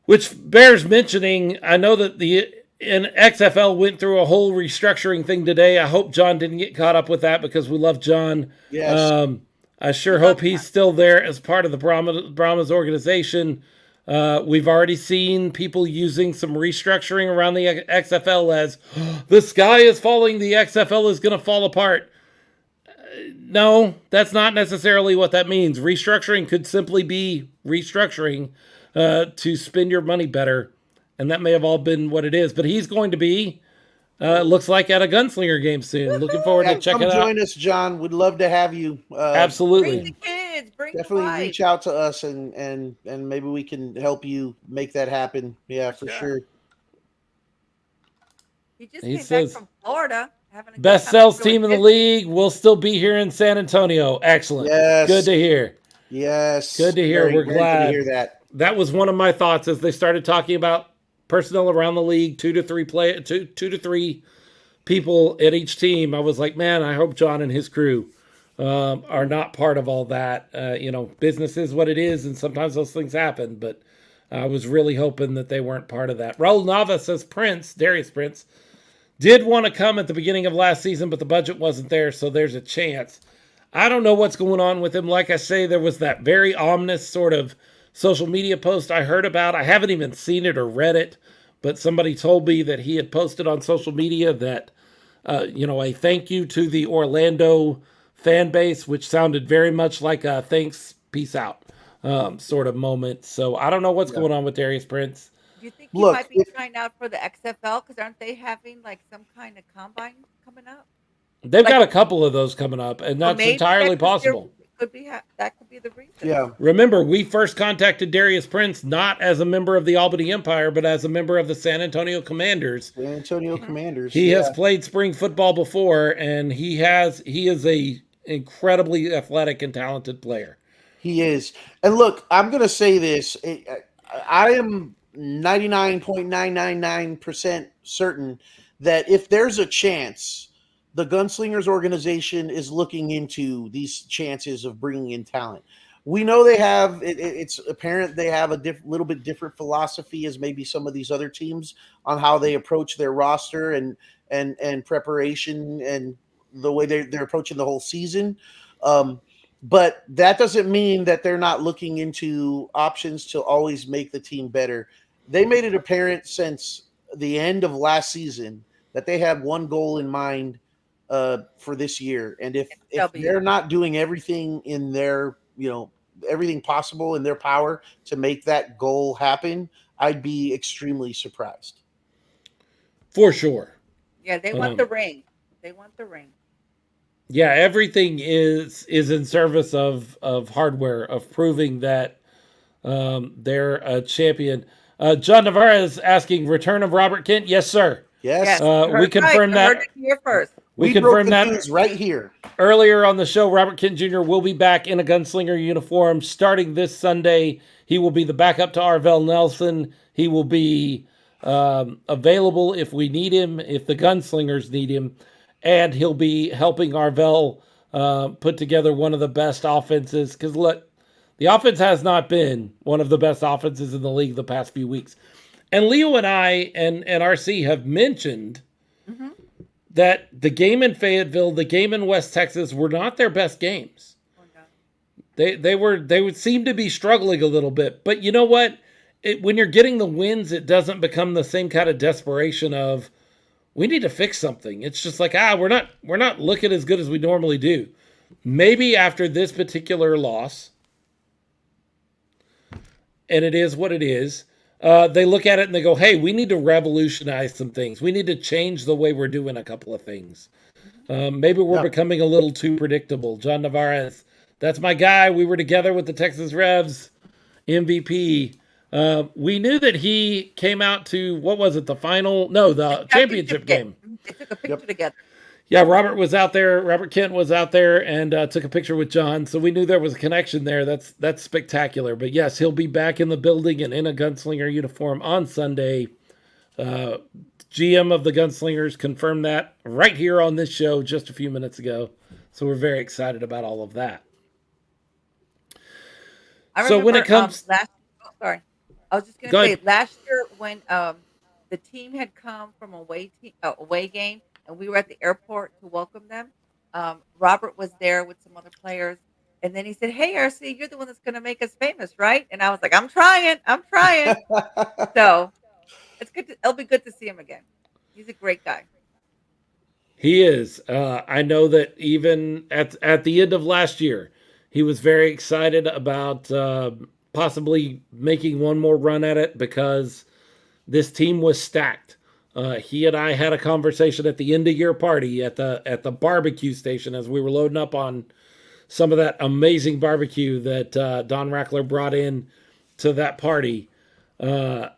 which bears mentioning. I know that the XFL went through a whole restructuring thing today. I hope John didn't get caught up with that because we love John. Yes. I sure hope he's still there as part of the Brahmas organization. We've already seen people using some restructuring around the XFL as the sky is falling, the XFL is going to fall apart. No, that's not necessarily what that means. Restructuring could simply be restructuring to spend your money better. And that may have all been what it is. But he's going to be, looks like, at a Gunslinger game soon. Looking forward to checking it out. Come join us, John. We'd love to have you. Absolutely. Bring the kids. Bring Definitely the wife. reach out to us and maybe we can help you make that happen. Yeah, for sure. He just came back from Florida. Having a best sales team in the league. We'll still be here in San Antonio. Excellent. Yes. Good to hear. Yes. Good to hear. We're glad to hear that. That was one of my thoughts as they started talking about personnel around the league, two to three people at each team. I was like, man, I hope John and his crew are not part of all that. Business is what it is, and sometimes those things happen. But I was really hoping that they weren't part of that. Raul Nava says Darius Prince, did want to come at the beginning of last season, but the budget wasn't there, so there's a chance. I don't know what's going on with him. Like I say, there was that very ominous sort of social media post I heard about. I haven't even seen it or read it, but somebody told me that he had posted on social media that, a thank you to the Orlando fan base, which sounded very much like a thanks, peace out. sort of moment. So I don't know what's Yeah. going on with Darius Prince. Do you think he Look, might be trying out for the XFL? Because aren't they having like some kind of combine coming up? They've Like, got a couple of those coming up, and or that's maybe entirely that could be, possible. that could be the reason. Yeah. Remember, we first contacted Darius Prince not as a member of the Albany Empire, but as a member of the San Antonio Commanders. San Antonio Commanders. He yeah. has played spring football before, and he is a incredibly athletic and talented player. He is. And look, I'm going to say this. I am 99.999% certain that if there's a chance, the Gunslingers organization is looking into these chances of bringing in talent. We know they have, it's apparent they have a little bit different philosophy as maybe some of these other teams on how they approach their roster and preparation and the way they're approaching the whole season. But that doesn't mean that they're not looking into options to always make the team better. They made it apparent since the end of last season that they had one goal in mind for this year. And if they're not doing everything in their, everything possible in their power to make that goal happen, I'd be extremely surprised. For sure. Yeah, they want the ring. They want the ring. Yeah, everything is in service of hardware, of proving that they're a champion. John Navarre is asking, return of Robert Kent? Yes, sir. Yes. We confirmed that. Heard it here first. We confirmed that right here. Earlier on the show. Robert Kent Jr. will be back in a Gunslinger uniform starting this Sunday. He will be the backup to Arvell Nelson. He will be available if we need him, if the Gunslingers need him. And he'll be helping Arvell put together one of the best offenses. Because look, the offense has not been one of the best offenses in the league the past few weeks. And Leo and I and RC have mentioned that the game in Fayetteville, the game in West Texas were not their best games. They would seem to be struggling a little bit. But you know what? When you're getting the wins, it doesn't become the same kind of desperation of, we need to fix something. It's just like, we're not looking as good as we normally do. Maybe after this particular loss, and it is what it is, they look at it and they go, hey, we need to revolutionize some things. We need to change the way we're doing a couple of things. Maybe we're becoming a little too predictable. John Navarre, that's my guy. We were together with the Texas Revs, MVP. We knew that he came out to, what was it, the championship game. They took a picture together. Yeah, Robert was out there. Robert Kent was out there and took a picture with John. So we knew there was a connection there. That's spectacular. But yes, he'll be back in the building and in a Gunslinger uniform on Sunday. GM of the Gunslingers confirmed that right here on this show just a few minutes ago. So we're very excited about all of that. So when it comes... sorry. I was just going to say, last year when the team had come from away game, and we were at the airport to welcome them, Robert was there with some other players, and then he said, "Hey, RC, you're the one that's going to make us famous, right?" And I was like, "I'm trying." So it's good. It'll be good to see him again. He's a great guy. He is. I know that even at the end of last year, he was very excited about possibly making one more run at it because this team was stacked. He and I had a conversation at the end of year party at the barbecue station as we were loading up on some of that amazing barbecue that Don Rackler brought in to that party. And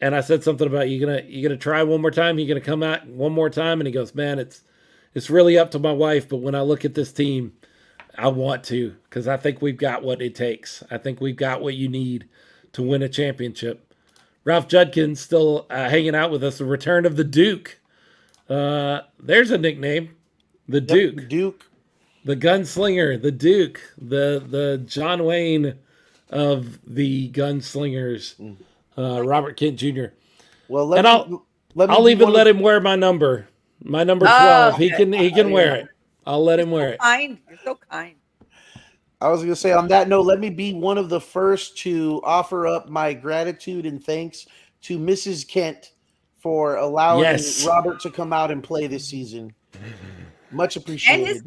I said something about, you gonna try one more time? You gonna come out one more time? And he goes, man, it's really up to my wife, but when I look at this team, I want to, because I think we've got what it takes. I think we've got what you need to win a championship. Ralph Judkins still hanging out with us. The return of the Duke. There's a nickname. The Duke. Yep, Duke. The Gunslinger. The Duke. The John Wayne of the Gunslingers. Robert Kent Jr. Well, I'll even let him wear my number. My number 12. Okay. He can wear it. I'll let him wear it. You're so kind. I was going to say, on that note, let me be one of the first to offer up my gratitude and thanks to Mrs. Kent for allowing Robert to come out and play this season. Much appreciated. And his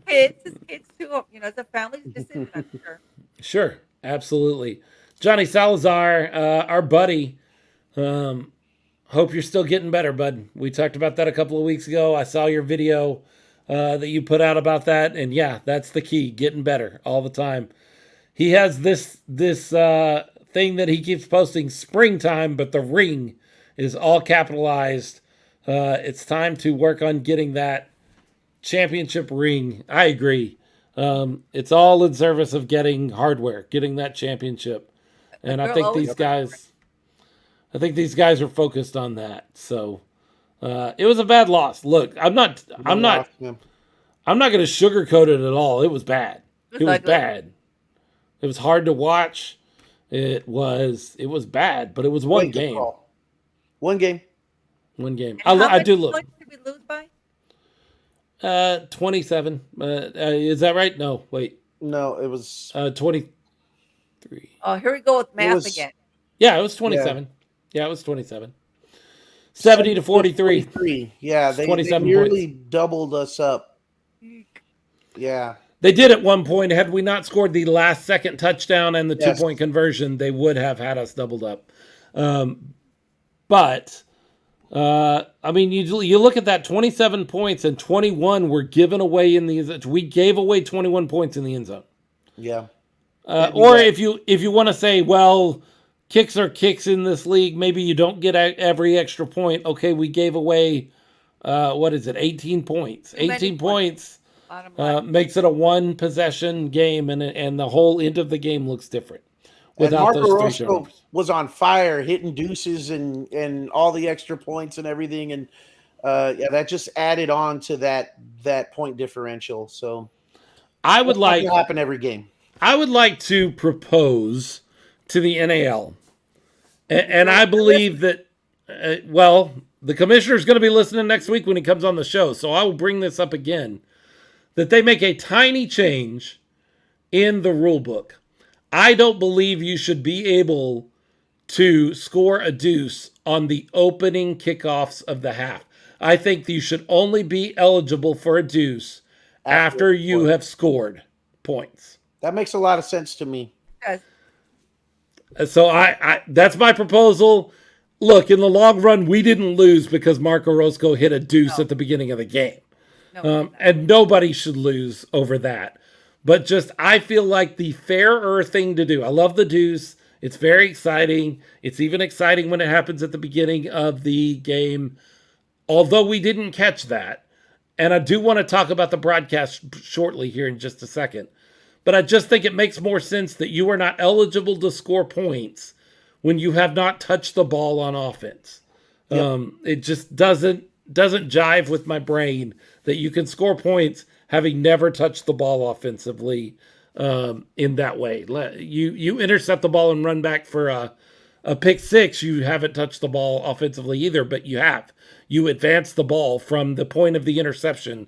kids too. It's a family decision, I'm sure. Sure. Absolutely. Johnny Salazar, our buddy, hope you're still getting better, bud. We talked about that a couple of weeks ago. I saw your video that you put out about that, and yeah, that's the key, getting better all the time. He has this thing that he keeps posting, springtime, but the ring is all capitalized. It's time to work on getting that championship ring. I agree. It's all in service of getting hardware, getting that championship. And I think these guys are focused on that. So it was a bad loss. Look, I'm not going to sugarcoat it at all. It was bad. It was bad. It was hard to watch. It was bad, but it was one game. One game. One game. I do look. What did we lose by? 27. Is that right? No, wait. No, it was 23. Oh, here we go with math again. Yeah, it was 27. Yeah, it was 27. 70 to 43. Yeah, they nearly doubled us up. Yeah. They did at one point. Had we not scored the last second touchdown and the 2-point conversion, they would have had us doubled up. But I mean, you look at that, 27 points and 21 were given away in the end zone. We gave away 21 points in the end zone. Yeah. Or if you want to say, well, kicks are kicks in this league, maybe you don't get every extra point. Okay, we gave away, 18 points. 18 points makes it a one possession game, and the whole end of the game looks different. Without and Marco Roscoe was on fire, hitting deuces and all the extra points and everything, and that just added on to that point differential. So I would like to happen every game. I would like to propose to the NAL, and I believe that the commissioner is going to be listening next week when he comes on the show, so I will bring this up again, that they make a tiny change in the rule book. I don't believe you should be able to score a deuce on the opening kickoffs of the half. I think you should only be eligible for a deuce after you have scored points. That makes a lot of sense to me. So I that's my proposal. Look, in the long run, we didn't lose because Marco Roscoe hit a deuce at the beginning of the game. And nobody should lose over that. But just, I feel like the fairer thing to do. I love the deuce. It's very exciting. It's even exciting when it happens at the beginning of the game. Although we didn't catch that. And I do want to talk about the broadcast shortly here in just a second. But I just think it makes more sense that you are not eligible to score points when you have not touched the ball on offense. Yep. It just doesn't jive with my brain that you can score points having never touched the ball offensively in that way. You intercept the ball and run back for a pick six. You haven't touched the ball offensively either, but you have. You advance the ball from the point of the interception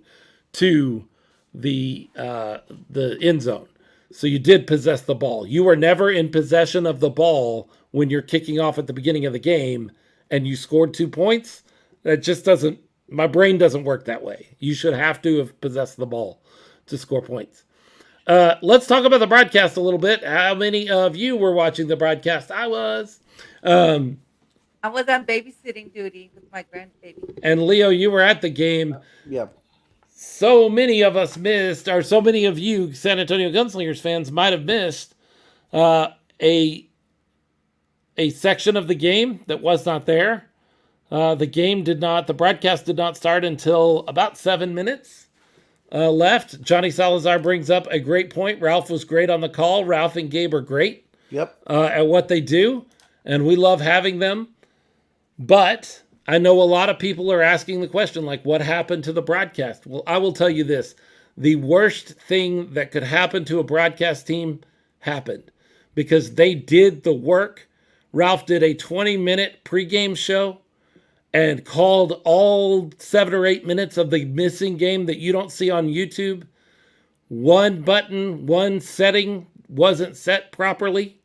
to the end zone. So you did possess the ball. You were never in possession of the ball when you're kicking off at the beginning of the game and you scored 2 points. That just doesn't, my brain doesn't work that way. You should have to have possessed the ball to score points. Let's talk about the broadcast a little bit. How many of you were watching the broadcast? I was. I was on babysitting duty with my grandbaby. And Leo, you were at the game. Yep. So many of us missed, or so many of you San Antonio Gunslingers fans might have missed a section of the game that was not there. The broadcast did not start until about 7 minutes left. Johnny Salazar brings up a great point. Ralph was great on the call. Ralph and Gabe are great at what they do, and we love having them. But I know a lot of people are asking the question, like, what happened to the broadcast? Well, I will tell you this. The worst thing that could happen to a broadcast team happened because they did the work. Ralph did a 20-minute pregame show and called all 7 or 8 minutes of the missing game that you don't see on YouTube. One button, one setting wasn't set properly.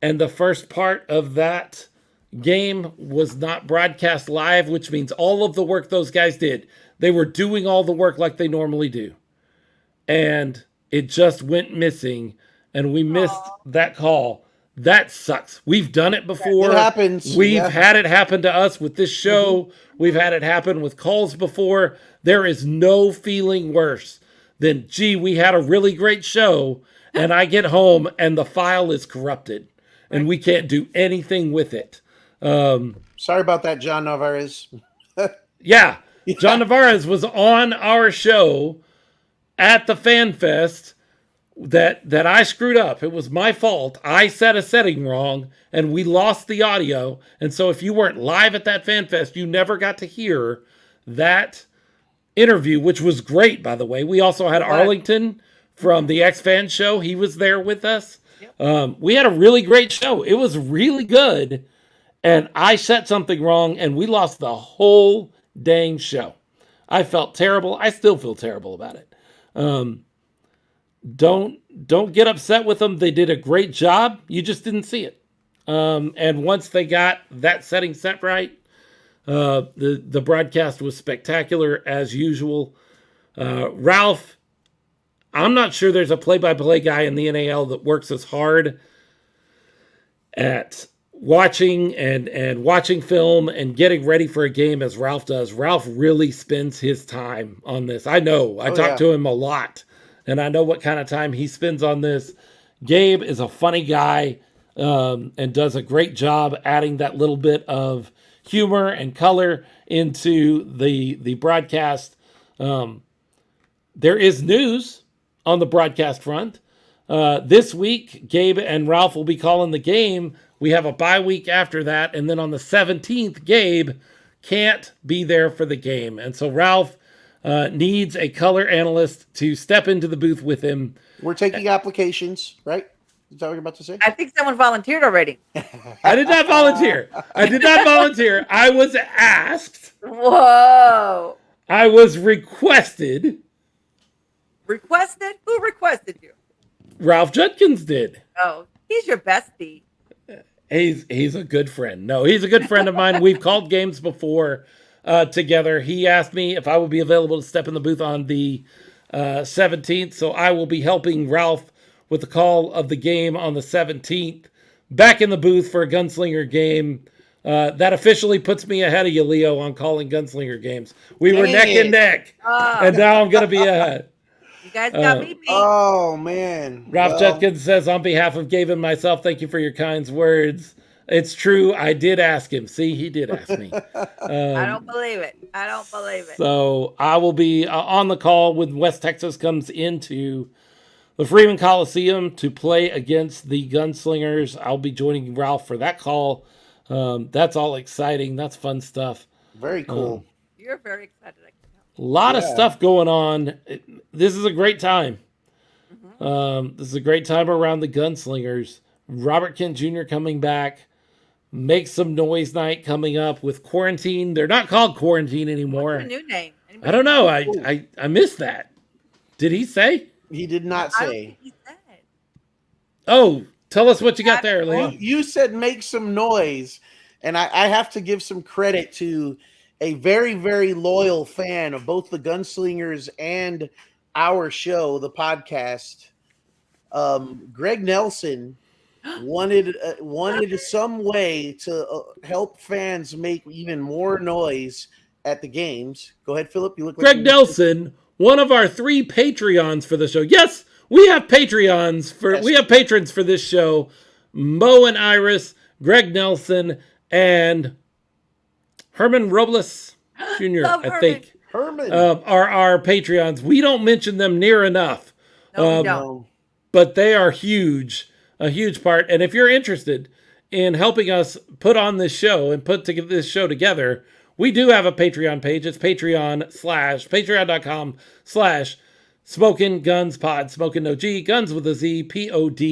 And the first part of that game was not broadcast live, which means all of the work those guys did, they were doing all the work like they normally do. And it just went missing. and we missed that call. That sucks. We've done it before. It happens. We've had it happen to us with this show. We've had it happen with calls before. There is no feeling worse than, gee, we had a really great show, and I get home and the file is corrupted, and we can't do anything with it. Sorry about that, John Navarez. Yeah. John Navarez was on our show at the Fan Fest that I screwed up. It was my fault. I set a setting wrong and we lost the audio. And so if you weren't live at that Fan Fest, you never got to hear that interview, which was great, by the way. We also had Arlington from the X-Fan show. He was there with us. We had a really great show. It was really good. And I set something wrong and we lost the whole dang show. I felt terrible. I still feel terrible about it. Don't get upset with them. They did a great job. You just didn't see it. And once they got that setting set right, the broadcast was spectacular as usual. Ralph, I'm not sure there's a play-by-play guy in the NAL that works as hard at watching and watching film and getting ready for a game as Ralph does. Ralph really spends his time on this. I know. I talk to him a lot, and I know what kind of time he spends on this. Gabe is a funny guy and does a great job adding that little bit of humor and color into the broadcast. There is news on the broadcast front. This week, Gabe and Ralph will be calling the game. We have a bye week after that. And then on the 17th, Gabe can't be there for the game. And so Ralph needs a color analyst to step into the booth with him. We're taking applications, right? Is that what you're about to say? I think someone volunteered already. I did not volunteer. I was asked. Whoa. I was requested. Requested? Who requested you? Ralph Judkins did. Oh, he's your bestie. He's a good friend. No, he's a good friend of mine. We've called games before together. He asked me if I would be available to step in the booth on the 17th. So I will be helping Ralph with the call of the game on the 17th. Back in the booth for a Gunslinger game. That officially puts me ahead of you, Leo, on calling Gunslinger games. We were neck and neck. And now I'm going to be ahead. You guys got me beat. Oh, man. Ralph Judkins says, on behalf of Gabe and myself, thank you for your kind words. It's true. I did ask him. See, he did ask me. I don't believe it. So I will be on the call when West Texas comes into the Freeman Coliseum to play against the Gunslingers. I'll be joining Ralph for that call. That's all exciting. That's fun stuff. Very cool. You're very excited. A lot of stuff going on. This is a great time. This is a great time around the Gunslingers. Robert Kent Jr. coming back. Make Some Noise Night coming up with Quarantine. They're not called Quarantine anymore. What's your new name? I don't know. I missed that. Did he say? He did not I don't say. think he said. Oh, tell us what you got there, Leo. You said make some noise, and I have to give some credit to a very, very loyal fan of both the Gunslingers and our show, the podcast. Greg Nelson wanted some way to help fans make even more noise at the games. Go ahead, Philip. You look like Greg Nelson, one of our 3 Patreons for the show. Yes, we have Patreons we have patrons for this show. Mo and Iris, Greg Nelson, and Herman Robles Jr., I think, Herman are our Patreons. We don't mention them near enough. No, we don't. But they are huge, a huge part. And if you're interested in helping us put on this show and put this show together, we do have a Patreon page. It's patreon.com/Smokin' Guns Pod. Smokin' no G, Guns with a Z, Pod.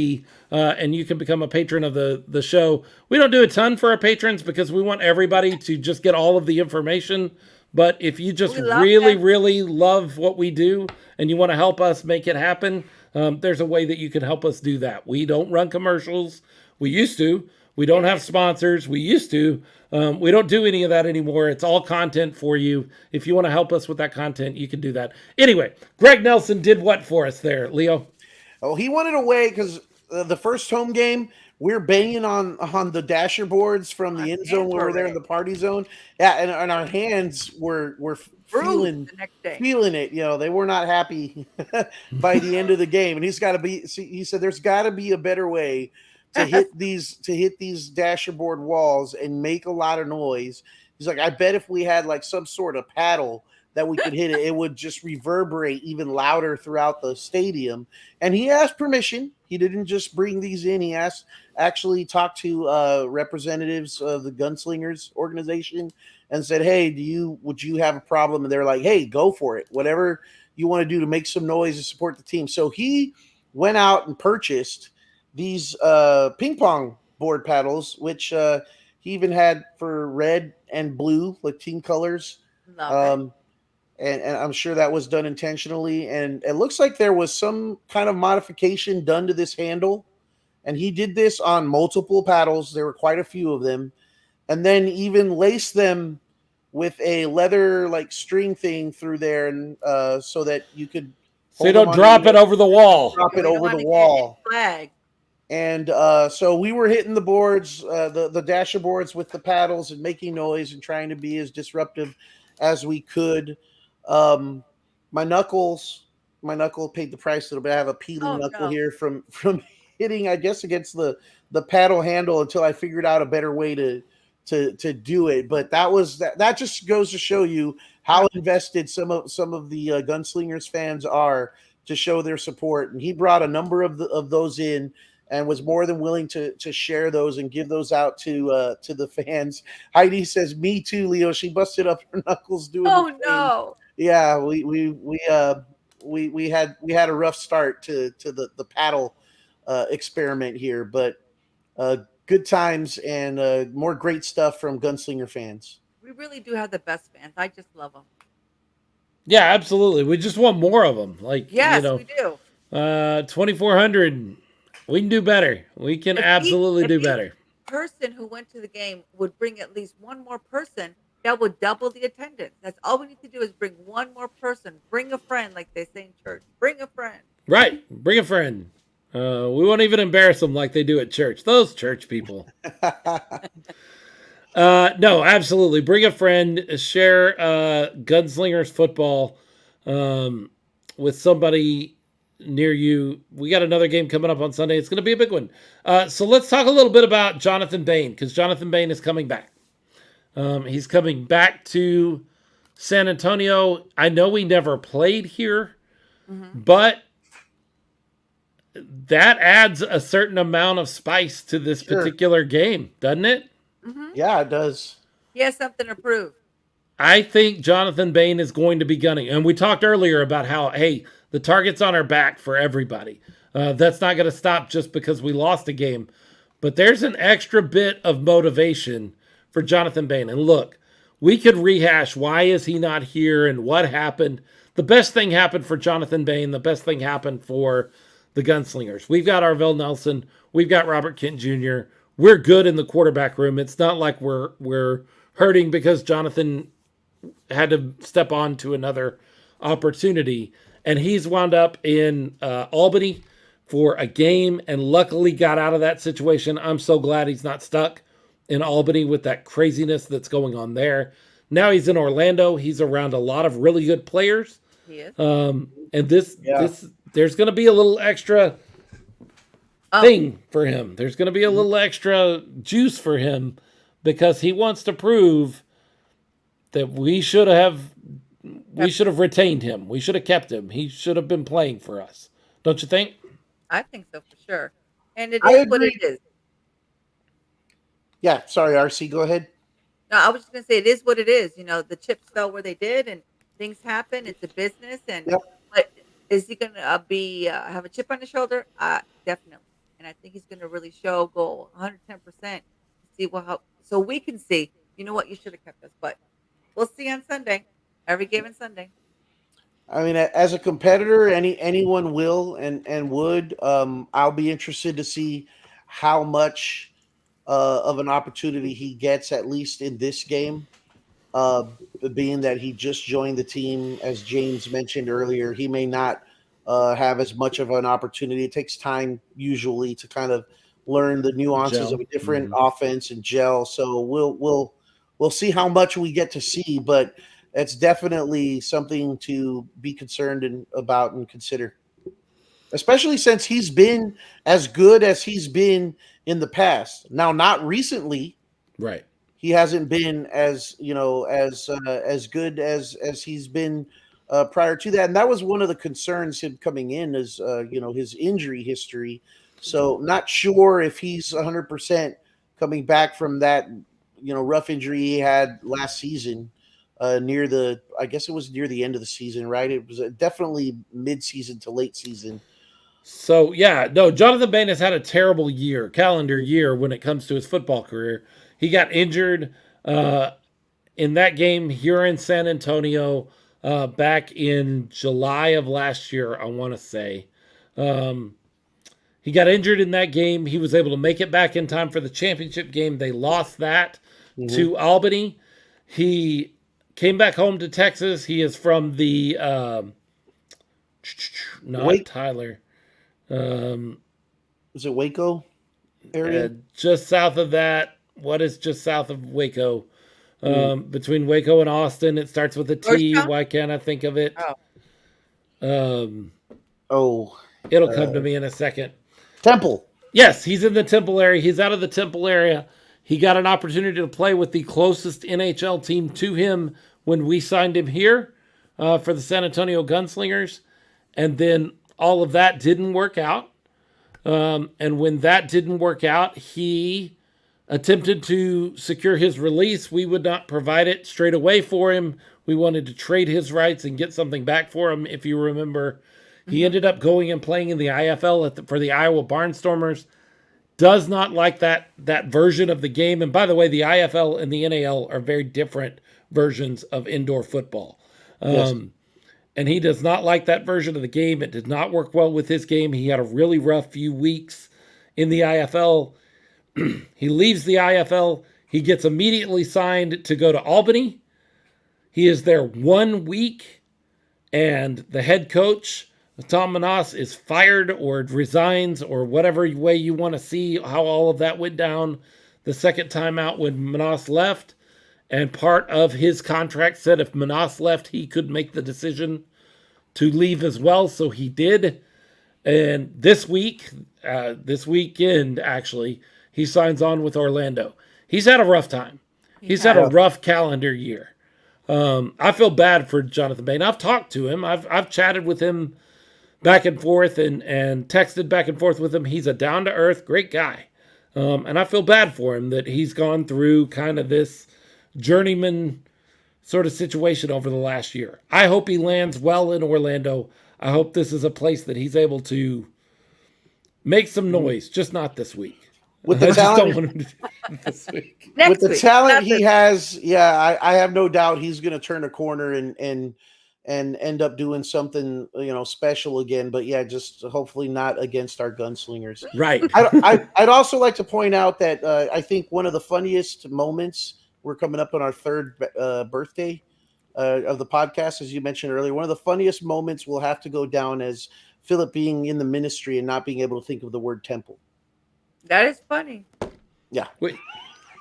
And you can become a patron of the show. We don't do a ton for our patrons because we want everybody to just get all of the information. But if you just really love what we do and you want to help us make it happen, there's a way that you can help us do that. We don't run commercials. We used to. We don't have sponsors. We used to. We don't do any of that anymore. It's all content for you. If you want to help us with that content, you can do that. Anyway, Greg Nelson did what for us there, Leo? Oh, he wanted a way because the first home game, we're banging on the dasher boards from the end zone hands when were we're there in red. the party zone. Yeah, and our hands were Bruised the next day. feeling it. They were not happy by the end of the game. And he said there's got to be a better way to hit these dasher board walls and make a lot of noise. He's like, I bet if we had like some sort of paddle that we could hit it, it would just reverberate even louder throughout the stadium. And he asked permission. He didn't just bring these in. He actually talked to representatives of the Gunslingers organization and said, hey, would you have a problem? And they're like, hey, go for it. Whatever you want to do to make some noise and support the team. So he went out and purchased these ping pong board paddles, which he even had for red and blue, like team colors. Love it. And I'm sure that was done intentionally. And it looks like there was some kind of modification done to this handle. And he did this on multiple paddles. There were quite a few of them. And then even laced them with a leather like string thing through there, and so that you could So you don't drop it over the wall. Drop it We don't over wanna the get wall. flagged. And so we were hitting the boards, the dasher boards with the paddles and making noise and trying to be as disruptive as we could. My knuckle paid the price a little bit. I have a peeling knuckle here from hitting, I guess, against the paddle handle until I figured out a better way to do it. But that just goes to show you how invested some of the Gunslingers fans are to show their support. And he brought a number of those in and was more than willing to share those and give those out to the fans. Heidi says, "Me too, Leo." She busted up her knuckles doing. Oh no! Yeah, we had a rough start to the paddle experiment here, but good times and more great stuff from Gunslinger fans. We really do have the best fans. I just love them. Yeah, absolutely. We just want more of them. Like, Yes, you know, we do. 2,400. We can do better. We can absolutely do better. Person who went to the game would bring at least one more person, that would double the attendance. That's all we need to do is bring one more person. Bring a friend, like they say in church. Bring a friend. Right. Bring a friend. We won't even embarrass them like they do at church. Those church people. No, absolutely. Bring a friend. Share Gunslingers football with somebody near you. We got another game coming up on Sunday. It's going to be a big one. So let's talk a little bit about Jonathan Bain, because Jonathan Bain is coming back. He's coming back to San Antonio. I know we never played here, but that adds a certain amount of spice to this particular game, doesn't it? Yeah, it does. He has something to prove. I think Jonathan Bain is going to be gunning. And we talked earlier about how, hey, the target's on our back for everybody. That's not going to stop just because we lost a game. But there's an extra bit of motivation for Jonathan Bain. And look, we could rehash why is he not here and what happened. The best thing happened for Jonathan Bain. The best thing happened for the Gunslingers. We've got Arvell Nelson. We've got Robert Kent Jr. We're good in the quarterback room. It's not like we're hurting because Jonathan had to step on to another opportunity. And he's wound up in Albany for a game and luckily got out of that situation. I'm so glad he's not stuck in Albany with that craziness that's going on there. Now he's in Orlando. He's around a lot of really good players. He is. And this there's going to be a little extra thing for him. There's going to be a little extra juice for him because he wants to prove that we should have retained him. We should have kept him. He should have been playing for us. Don't you think? I think so for sure. And it is what it is. Yeah, sorry, RC, go ahead. No, I was just gonna say it is what it is. You know, the chips fell where they did, and things happen. It's a business, and but is he gonna have a chip on his shoulder? Definitely. And I think he's gonna really go 110%. See so we can see. You know what? You should have kept us, but we'll see on Sunday. Every game on Sunday. I mean, as a competitor, anyone will and would. I'll be interested to see how much of an opportunity he gets, at least in this game. Being that he just joined the team, as James mentioned earlier, he may not have as much of an opportunity. It takes time usually to kind of learn the nuances Gel. of a different offense and gel. So we'll see how much we get to see, but it's definitely something to be concerned about and consider, especially since he's been as good as he's been in the past. Now, not recently. Right. He hasn't been as as good as he's been prior to that, and that was one of the concerns him coming in is his injury history. So not sure if he's 100% coming back from that rough injury he had last season. I guess it was near the end of the season, right? It was definitely mid-season to late season. So, yeah, no, Jonathan Bain has had a terrible calendar year, when it comes to his football career. He got injured in that game here in San Antonio back in July of last year, I want to say. He got injured in that game. He was able to make it back in time for the championship game. They lost that to Albany. He came back home to Texas. He is from the Tyler. Is it Waco area? Just south of that. What is just south of Waco? Between Waco and Austin. It starts with a T. Why can't I think of it? It'll come to me in a second. Temple. Yes, he's in the Temple area. He's out of the Temple area. He got an opportunity to play with the closest NHL team to him when we signed him here for the San Antonio Gunslingers. And then all of that didn't work out. And when that didn't work out, he attempted to secure his release. We would not provide it straight away for him. We wanted to trade his rights and get something back for him. If you remember, he ended up going and playing in the IFL for the Iowa Barnstormers. Does not like that version of the game. And by the way, the IFL and the NAL are very different versions of indoor football. Yes. And he does not like that version of the game. It did not work well with his game. He had a really rough few weeks in the IFL. He leaves the IFL. He gets immediately signed to go to Albany. He is there 1 week, and the head coach, Tom Manas, is fired or resigns, or whatever way you want to see how all of that went down the second time out when Manas left. And part of his contract said if Manas left, he could make the decision to leave as well. So he did. And this weekend, actually, he signs on with Orlando. He's had a rough time. He's had a rough calendar year. I feel bad for Jonathan Bain. I've talked to him. I've chatted with him back and forth and texted back and forth with him. He's a down-to-earth, great guy. And I feel bad for him that he's gone through kind of this journeyman sort of situation over the last year. I hope he lands well in Orlando. I hope this is a place that he's able to make some noise, just not this week. With the talent this week. With the talent he has, I have no doubt he's going to turn a corner and end up doing something special again. But yeah, just hopefully not against our Gunslingers. Right. I'd also like to point out that I think one of the funniest moments, we're coming up on our third birthday of the podcast, as you mentioned earlier. One of the funniest moments will have to go down as Philip being in the ministry and not being able to think of the word temple. That is funny. Yeah.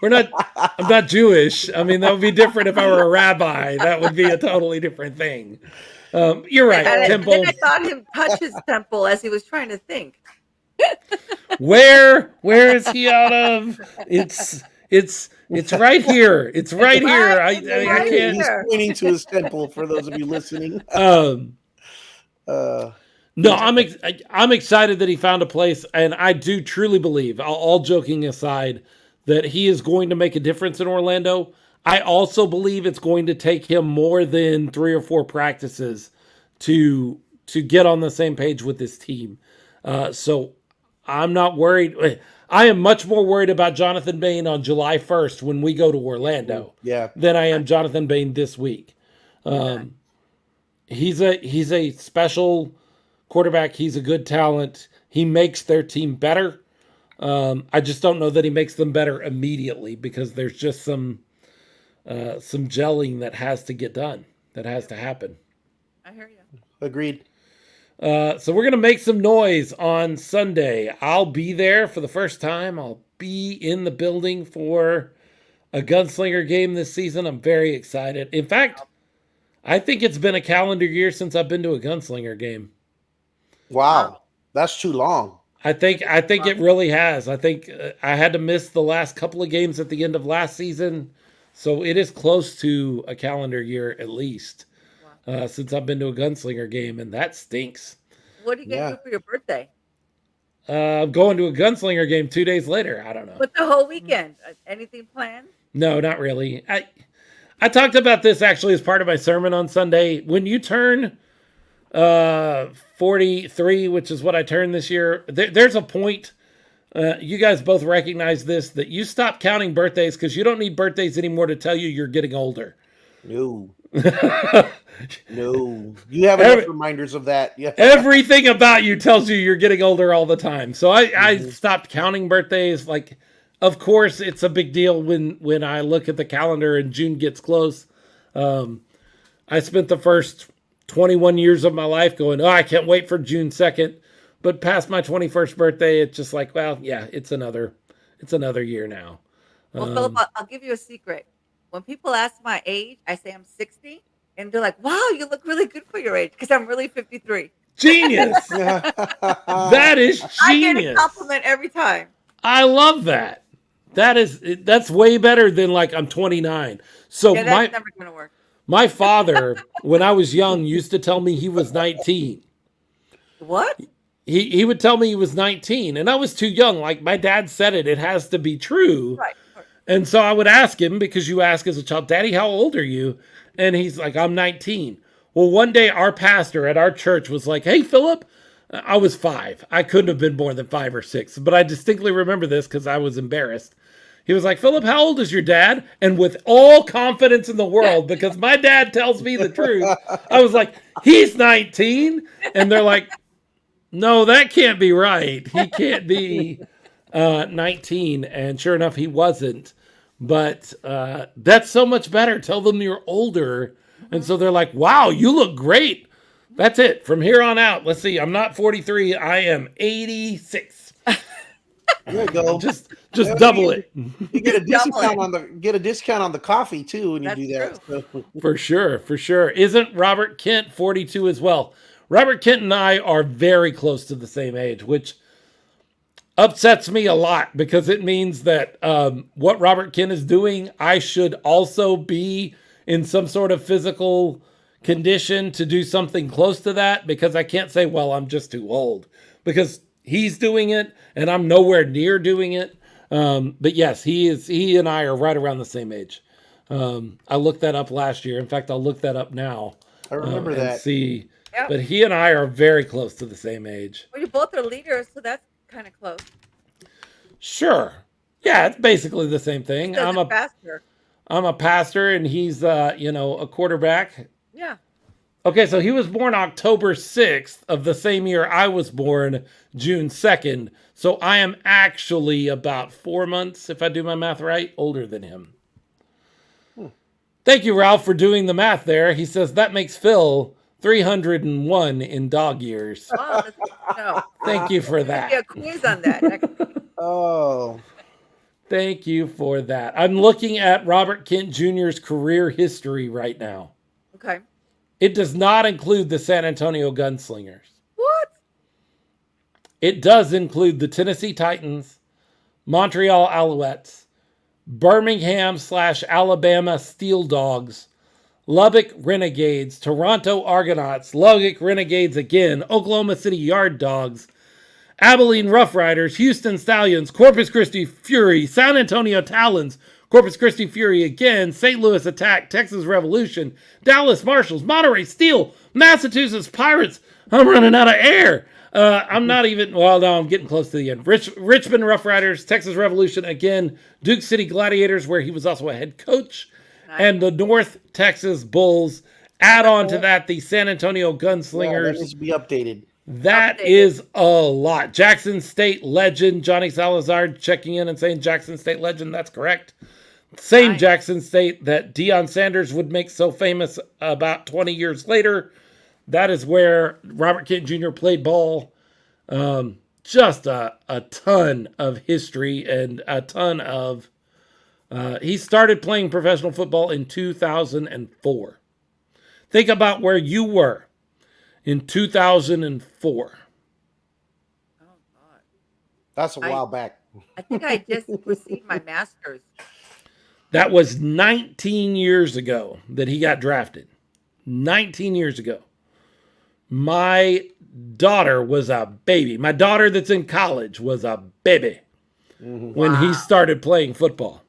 I'm not Jewish. I mean, that would be different if I were a rabbi. That would be a totally different thing. You're right. Temple. And I thought him touch his temple as he was trying to think. Where is he out of? It's right here. It's right here. I can't. He's pointing to his temple for those of you listening. No, I'm excited that he found a place, and I do truly believe, all joking aside, that he is going to make a difference in Orlando. I also believe it's going to take him more than 3 or 4 practices to get on the same page with this team. So I'm not worried. I am much more worried about Jonathan Bain on July 1st when we go to Orlando than I am Jonathan Bain this week. He's a special quarterback.'s a good talent. He makes their team better. I just don't know that he makes them better immediately because there's just some gelling that has to get done. That has to happen. I hear you. Agreed. So we're going to make some noise on Sunday. I'll be there for the first time. I'll be in the building for a Gunslinger game this season. I'm very excited. In fact, I think it's been a calendar year since I've been to a Gunslinger game. Wow. That's too long. I think it really has. I think I had to miss the last couple of games at the end of last season. So it is close to a calendar year at least. Since I've been to a Gunslinger game, and that stinks. What are you going to do for your birthday? I'm going to a Gunslinger game 2 days later. I don't know. But the whole weekend? Anything planned? No, not really. I talked about this actually as part of my sermon on Sunday. When you turn 43, which is what I turned this year, there's a point, you guys both recognize this, that you stop counting birthdays because you don't need birthdays anymore to tell you you're getting older. No. No. You have enough reminders of that. Yeah. Everything about you tells you you're getting older all the time. So I stopped counting birthdays. Like, of course, it's a big deal when I look at the calendar and June gets close. I spent the first 21 years of my life going, oh, I can't wait for June 2nd. But past my 21st birthday, it's just like, well, yeah, it's another year now. Well, Philip, I'll give you a secret. When people ask my age, I say I'm 60, and they're like, wow, you look really good for your age, because I'm really 53. Genius! That is genius. I get a compliment every time. I love that. That's way better than like I'm 29. So yeah, that's never going to work. My father, when I was young, used to tell me he was 19. What? He would tell me he was 19, and I was too young. Like, my dad said it has to be true. Right. And so I would ask him, because you ask as a child, Daddy, how old are you? And he's like, I'm 19. Well, one day our pastor at our church was like, hey, Philip, I was 5. I couldn't have been more than 5 or 6, but I distinctly remember this because I was embarrassed. He was like, Philip, how old is your dad? And with all confidence in the world, because my dad tells me the truth, I was like, he's 19. And they're like, no, that can't be right. He can't be 19. And sure enough, he wasn't. But that's so much better. Tell them you're older. And so they're like, wow, you look great. That's it. From here on out, let's see. I'm not 43. I am 86. There you go. Just double it. You get a discount on the coffee too when you do that. So. For sure. Isn't Robert Kent 42 as well? Robert Kent and I are very close to the same age, which upsets me a lot because it means that what Robert Kent is doing, I should also be in some sort of physical condition to do something close to that, because I can't say, well, I'm just too old, because he's doing it and I'm nowhere near doing it. But yes, he and I are right around the same age. I looked that up last year. In fact, I'll look that up now. I remember that. See, yep. But he and I are very close to the same age. Well, you both are leaders, so that's kind of close. Sure. Yeah, it's basically the same thing. I'm a pastor and he's a quarterback. Yeah. Okay, so he was born October 6th of the same year I was born, June 2nd. So I am actually about 4 months, if I do my math right, older than him. Thank you, Ralph, for doing the math there. He says that makes Phil 301 in dog years. Oh, no. Thanck you for that. Yeah, quiz on that. Oh. Thank you for that. I'm looking at Robert Kent Jr.'s career history right now. Okay. It does not include the San Antonio Gunslingers. What? It does include the Tennessee Titans, Montreal Alouettes, Birmingham/Alabama Steel Dogs, Lubbock Renegades, Toronto Argonauts, Lubbock Renegades again, Oklahoma City Yard Dogs, Abilene Rough Riders, Houston Stallions, Corpus Christi Fury, San Antonio Talons, Corpus Christi Fury again, St. Louis Attack, Texas Revolution, Dallas Marshals, Monterey Steel, Massachusetts Pirates. I'm running out of air. I'm not even, well, no, I'm getting close to the end. Richmond Rough Riders, Texas Revolution again, Duke City Gladiators, where he was also a head coach, and the North Texas Bulls. Add on to that the San Antonio Gunslingers. That needs to be updated. That is a lot. Jackson State legend, Johnny Salazar checking in and saying Jackson State legend. That's correct. Same Jackson State that Deion Sanders would make so famous about 20 years later. That is where Robert Kent Jr. played ball. Just a ton of history and a ton of. He started playing professional football in 2004. Think about where you were in 2004. Oh God. That's a while back. I think I just received my master's. That was 19 years ago that he got drafted. 19 years ago. My daughter was a baby. My daughter that's in college was a baby when he started playing football.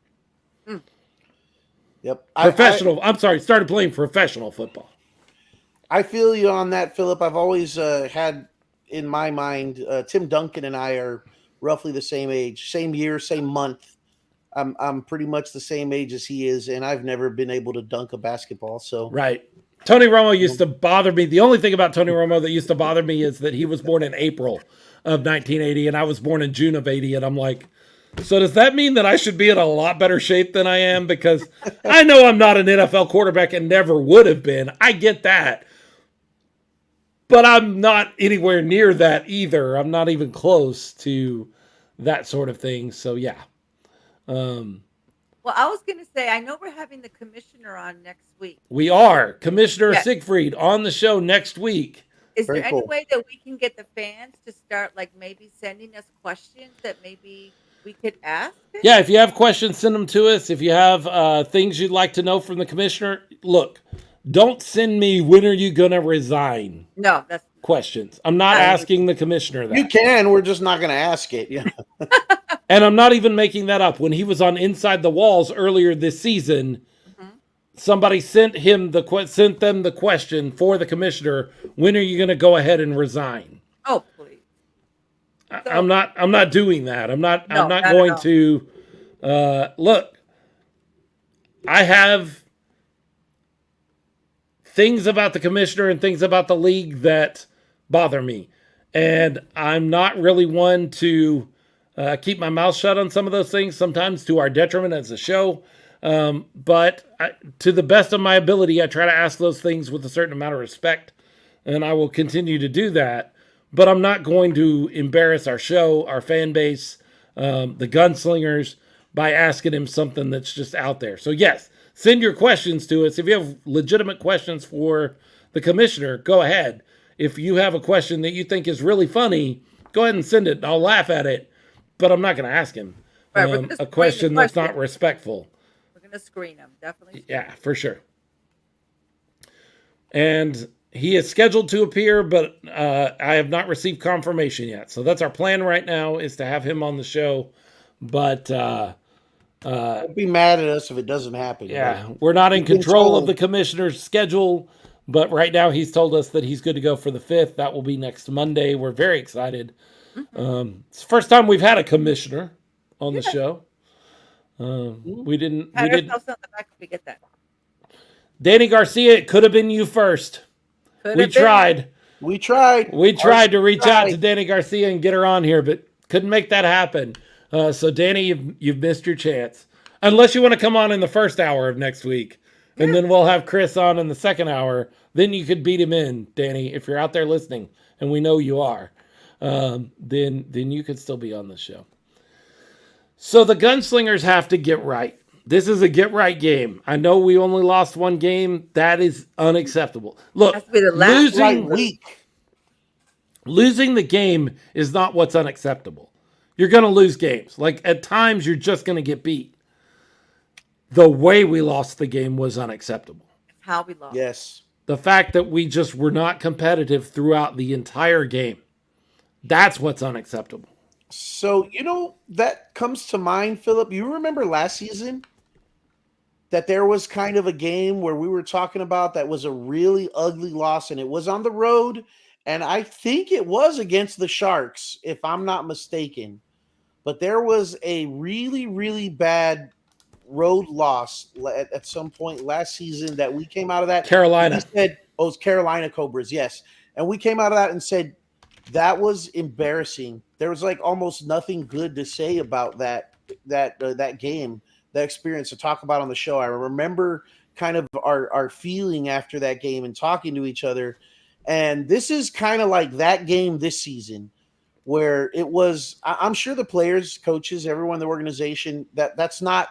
Yep. Started playing professional football. I feel you on that, Philip. I've always had in my mind, Tim Duncan and I are roughly the same age, same year, same month. I'm pretty much the same age as he is, and I've never been able to dunk a basketball. So right. Tony Romo used to bother me. The only thing about Tony Romo that used to bother me is that he was born in April of 1980, and I was born in June of 80, and I'm like, so does that mean that I should be in a lot better shape than I am? Because I know I'm not an NFL quarterback and never would have been. I get that. But I'm not anywhere near that either. I'm not even close to that sort of thing. So, yeah. Well, I was going to say, I know we're having the commissioner on next week. We are. Commissioner Siegfried on the show next week. Is there any way that we can get the fans to start, like, maybe sending us questions that maybe we could ask? Yeah, if you have questions, send them to us. If you have things you'd like to know from the commissioner, look, don't send me, when are you going to resign? No, that's questions. I'm not asking the commissioner that. You can. We're just not going to ask it. Yeah. And I'm not even making that up. When he was on Inside the Walls earlier this season, somebody sent them the question for the commissioner, when are you going to go ahead and resign? Oh, please. I'm not doing that. I'm not going to look. I have things about the commissioner and things about the league that bother me. And I'm not really one to keep my mouth shut on some of those things, sometimes to our detriment as a show. But to the best of my ability, I try to ask those things with a certain amount of respect, and I will continue to do that. But I'm not going to embarrass our show, our fan base, the Gunslingers, by asking him something that's just out there. So yes, send your questions to us. If you have legitimate questions for the commissioner, go ahead. If you have a question that you think is really funny, go ahead and send it. And I'll laugh at it, but I'm not going to ask him a question that's not respectful. We're going to screen him, definitely. Yeah, for sure. And he is scheduled to appear, but I have not received confirmation yet. So that's our plan right now, is to have him on the show. But don't be mad at us if it doesn't happen. Yeah, we're not in control of the commissioner's schedule, but right now he's told us that he's good to go for the 5th. That will be next Monday. We're very excited. It's the first time we've had a commissioner on the show. We didn't. Pat ourselves on the back if we get that. Danny Garcia, it could have been you first. We tried. We tried to reach out to Danny Garcia and get her on here, but couldn't make that happen. So Danny, you've missed your chance. Unless you want to come on in the first hour of next week, and then we'll have Chris on in the second hour. Then you could beat him in, Danny, if you're out there listening, and we know you are. Then you could still be on the show. So the Gunslingers have to get right. This is a get right game. I know we only lost one game. That is unacceptable. Look, losing the game is not what's unacceptable. You're going to lose games. Like, at times, you're just going to get beat. The way we lost the game was unacceptable. How we lost. Yes. The fact that we just were not competitive throughout the entire game. That's what's unacceptable. So, that comes to mind, Philip. You remember last season that there was kind of a game where we were talking about that was a really ugly loss, and it was on the road, and I think it was against the Sharks, if I'm not mistaken. But there was a really, really bad road loss at some point last season that we came out of that. Carolina. It was Carolina Cobras, yes. And we came out of that and said, that was embarrassing. There was like almost nothing good to say about that game, that experience to talk about on the show. I remember kind of our feeling after that game and talking to each other. And this is kind of like that game this season where it was, I'm sure the players, coaches, everyone in the organization, that's not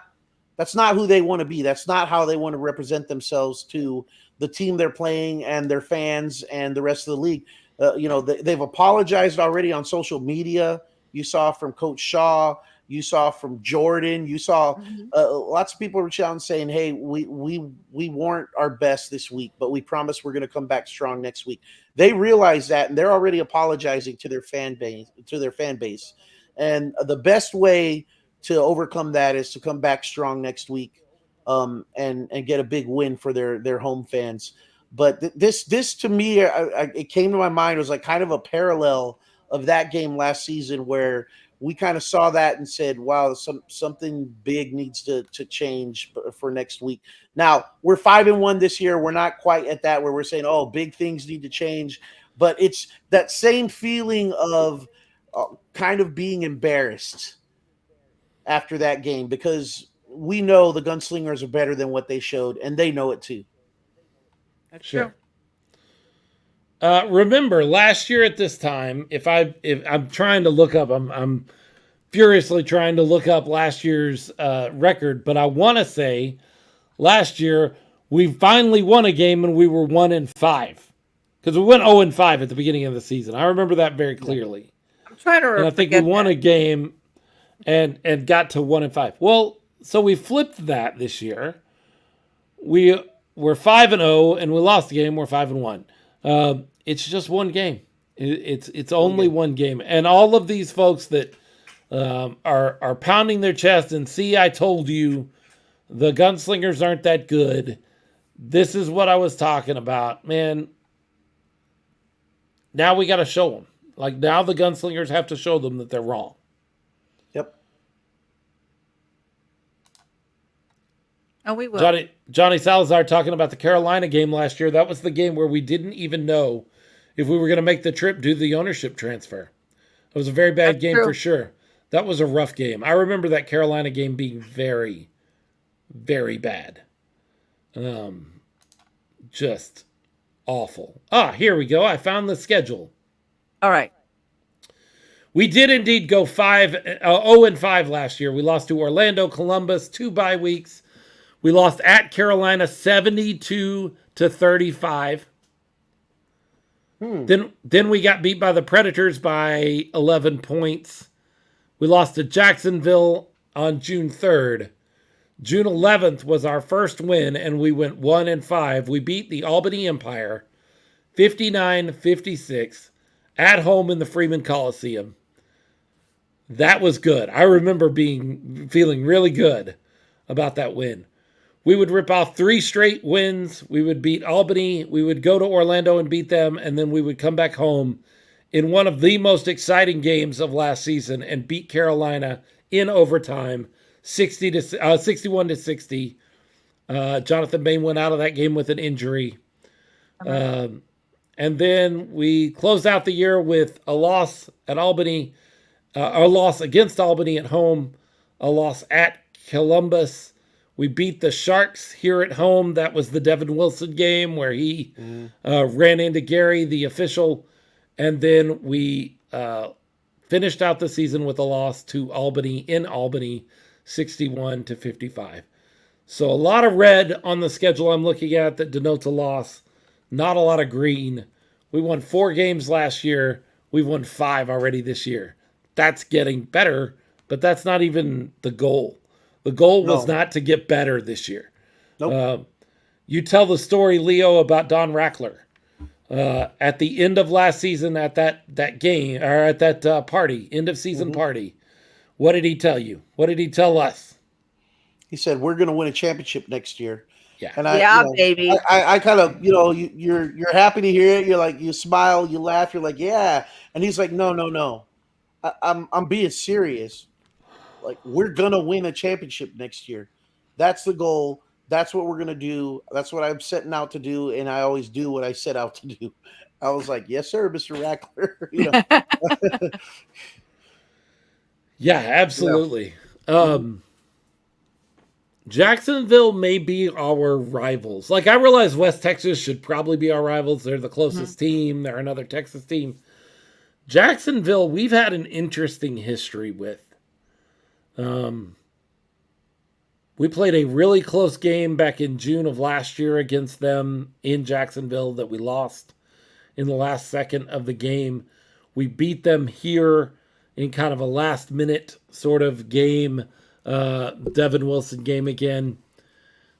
who they want to be. That's not how they want to represent themselves to the team they're playing and their fans and the rest of the league. They've apologized already on social media. You saw from Coach Shaw, you saw from Jordan, you saw lots of people reach out and saying, "Hey, we weren't our best this week, but we promise we're going to come back strong next week." They realize that, and they're already apologizing to their fan base. And the best way to overcome that is to come back strong next week, and get a big win for their home fans. But this to me, it came to my mind, it was like kind of a parallel of that game last season where we kind of saw that and said, wow, something big needs to change for next week. Now we're 5-1 this year. We're not quite at that where we're saying, oh, big things need to change, but it's that same feeling of kind of being embarrassed after that game, because we know the Gunslingers are better than what they showed, and they know it too. That's Sure. true. Remember last year at this time, if I'm trying to look up, I'm furiously trying to look up last year's record, but I want to say last year we finally won a game and we were 1-5 because we went 0-5 at the beginning of the season. I remember that very clearly. I'm trying to. And I think we won a game and got to 1-5. Well, so we flipped that this year. We're 5-0 and we lost the game. We're 5-1. It's just one game. It's only one game, and all of these folks that are pounding their chest and see, I told you, the Gunslingers aren't that good. This is what I was talking about, man. Now we got to show them. Like, now the Gunslingers have to show them that they're wrong. Yep. Oh, we will. Johnny Salazar talking about the Carolina game last year. That was the game where we didn't even know if we were going to make the trip due to the ownership transfer. It was a very bad game for sure. That was a rough game. I remember that Carolina game being very, very bad. Just awful. Here we go. I found the schedule. All right. We did indeed go 0-5 last year. We lost to Orlando, Columbus, 2 bye weeks. We lost at Carolina 72-35. Then we got beat by the Predators by 11 points. We lost to Jacksonville on June 3rd. June 11th was our first win, and we went 1-5. We beat the Albany Empire 59-56 at home in the Freeman Coliseum. That was good. I remember feeling really good about that win. We would rip off 3 straight wins. We would beat Albany. We would go to Orlando and beat them. And then we would come back home in one of the most exciting games of last season and beat Carolina in overtime, 61-60. Jonathan Bain went out of that game with an injury. And then we closed out the year with a loss at Albany, a loss against Albany at home, a loss at Columbus. We beat the Sharks here at home. That was the Devin Wilson game where he ran into Gary, the official. And then we finished out the season with a loss to Albany in Albany, 61-55. So a lot of red on the schedule I'm looking at that denotes a loss. Not a lot of green. We won 4 games last year. We've won 5 already this year. That's getting better, but that's not even the goal. The goal was not to get better this year. Nope. You tell the story, Leo, about Don Rackler. At the end of last season, at that game, or at that party, end of season party, what did he tell you? What did he tell us? He said, we're going to win a championship next year. Yeah. And baby. I kind of, you're happy to hear it. You're like, you smile, you laugh. You're like, yeah. And he's like, no. I'm being serious. Like, we're going to win a championship next year. That's the goal. That's what we're going to do. That's what I'm setting out to do. And I always do what I set out to do. I was like, yes, sir, Mr. Rackler. Yeah, absolutely. Yeah. Jacksonville may be our rivals. Like, I realize West Texas should probably be our rivals. They're the closest team. They're another Texas team. Jacksonville, we've had an interesting history with. We played a really close game back in June of last year against them in Jacksonville that we lost in the last second of the game. We beat them here in kind of a last minute sort of game, Devin Wilson game again.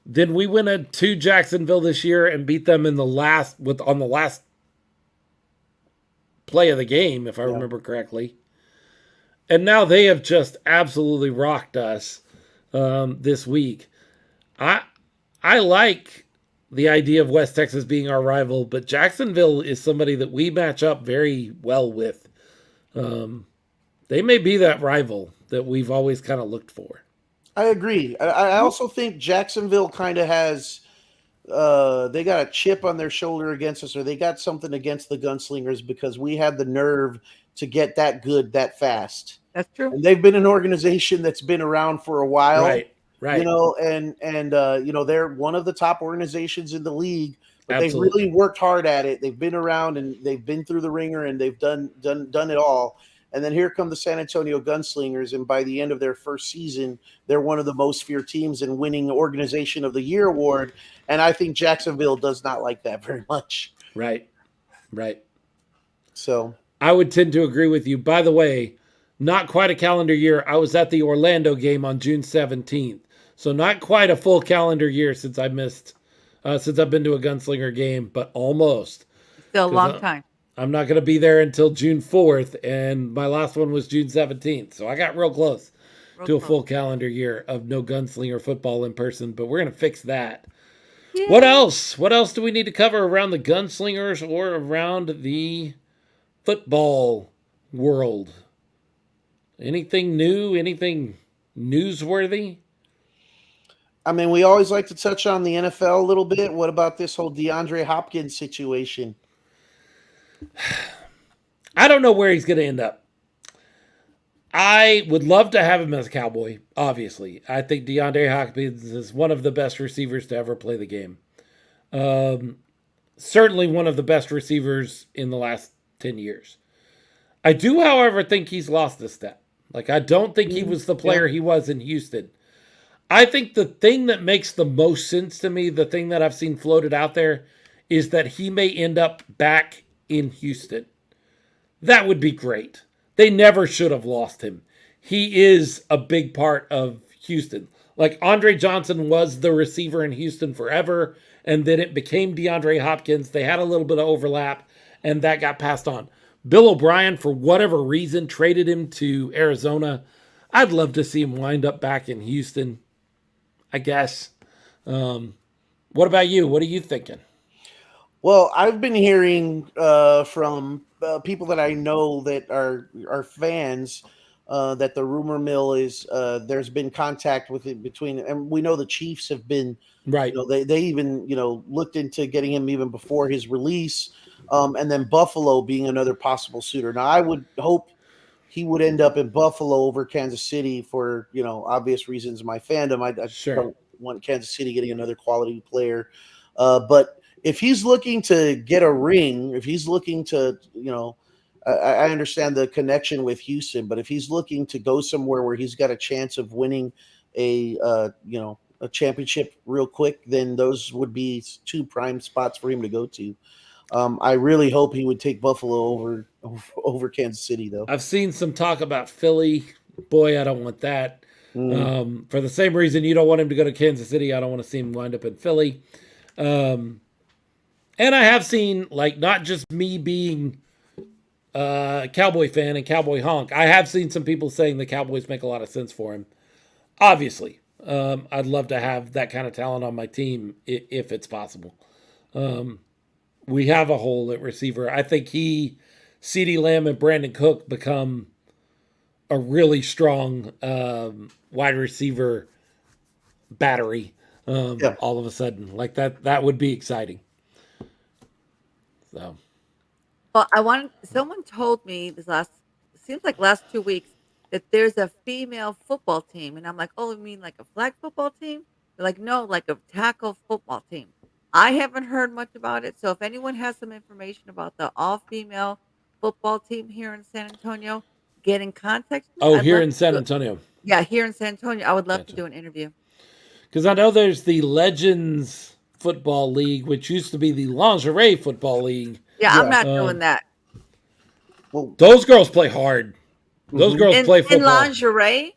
Then we went to Jacksonville this year and beat them in the last on the last play of the game, if I remember correctly. And now they have just absolutely rocked us this week. I like the idea of West Texas being our rival, but Jacksonville is somebody that we match up very well with. They may be that rival that we've always kind of looked for. I agree. I also think Jacksonville kind of has they got a chip on their shoulder against us, or they got something against the Gunslingers because we had the nerve to get that good that fast. That's true. And they've been an organization that's been around for a while. Right. You know, and you know, they're one of the top organizations in the league, but Absolutely. they've really worked hard at it. They've been around and they've been through the ringer and they've done it all. And then here come the San Antonio Gunslingers, and by the end of their first season, they're one of the most feared teams and winning Organization of the Year award. And I think Jacksonville does not like that very much. Right. So I would tend to agree with you. By the way, not quite a calendar year. I was at the Orlando game on June 17th. So not quite a full calendar year since I've been to a Gunslinger game, but almost. Still a long time. I'm not going to be there until June 4th, and my last one was June 17th. So I got real close to a full calendar year of no Gunslinger football in person, but we're going to fix that. Yeah. What else? What else do we need to cover around the Gunslingers or around the football world? Anything new? Anything newsworthy? I mean, we always like to touch on the NFL a little bit. What about this whole DeAndre Hopkins situation? I don't know where he's going to end up. I would love to have him as a Cowboy, obviously. I think DeAndre Hopkins is one of the best receivers to ever play the game. Certainly one of the best receivers in the last 10 years. I do, however, think he's lost a step. Like, I don't think he was the player he was in Houston. I think the thing that makes the most sense to me, the thing that I've seen floated out there, is that he may end up back in Houston. That would be great. They never should have lost him. He is a big part of Houston. Like, Andre Johnson was the receiver in Houston forever, and then it became DeAndre Hopkins. They had a little bit of overlap, and that got passed on. Bill O'Brien, for whatever reason, traded him to Arizona. I'd love to see him wind up back in Houston, I guess. What about you? What are you thinking? Well, I've been hearing from people that I know that are fans that the rumor mill is there's been contact with it between, and we know the Chiefs have been right. You know, they even looked into getting him even before his release, and then Buffalo being another possible suitor. Now, I would hope he would end up in Buffalo over Kansas City for obvious reasons. My fandom, I don't want Kansas City getting another quality player, but if he's looking to get a ring, if he's looking to, I understand the connection with Houston, but if he's looking to go somewhere where he's got a chance of winning a championship real quick, then those would be two prime spots for him to go to. I really hope he would take Buffalo over Kansas City, though. I've seen some talk about Philly. Boy, I don't want that. For the same reason you don't want him to go to Kansas City, I don't want to see him wind up in Philly. And I have seen, like, not just me being a Cowboy fan and Cowboy honk, I have seen some people saying the Cowboys make a lot of sense for him. Obviously, I'd love to have that kind of talent on my team if it's possible. We have a hole at receiver. I think CeeDee Lamb and Brandon Cook become a really strong wide receiver battery all of a sudden. Like that would be exciting. So, well, someone told me seems like last 2 weeks that there's a female football team, and I'm like, oh, you mean like a flag football team? They're like, no, like a tackle football team. I haven't heard much about it. So if anyone has some information about the all-female football team here in San Antonio, get in contact with me. Oh, I'd here love in to San do it. Antonio. Yeah, here in San Antonio, I would love to Gotcha. do an interview. Because I know there's the Legends Football League, which used to be the Lingerie Football League. Yeah, I'm Yeah. not doing that. Well, Those girls play hard. Those Mhm. girls play In football. lingerie,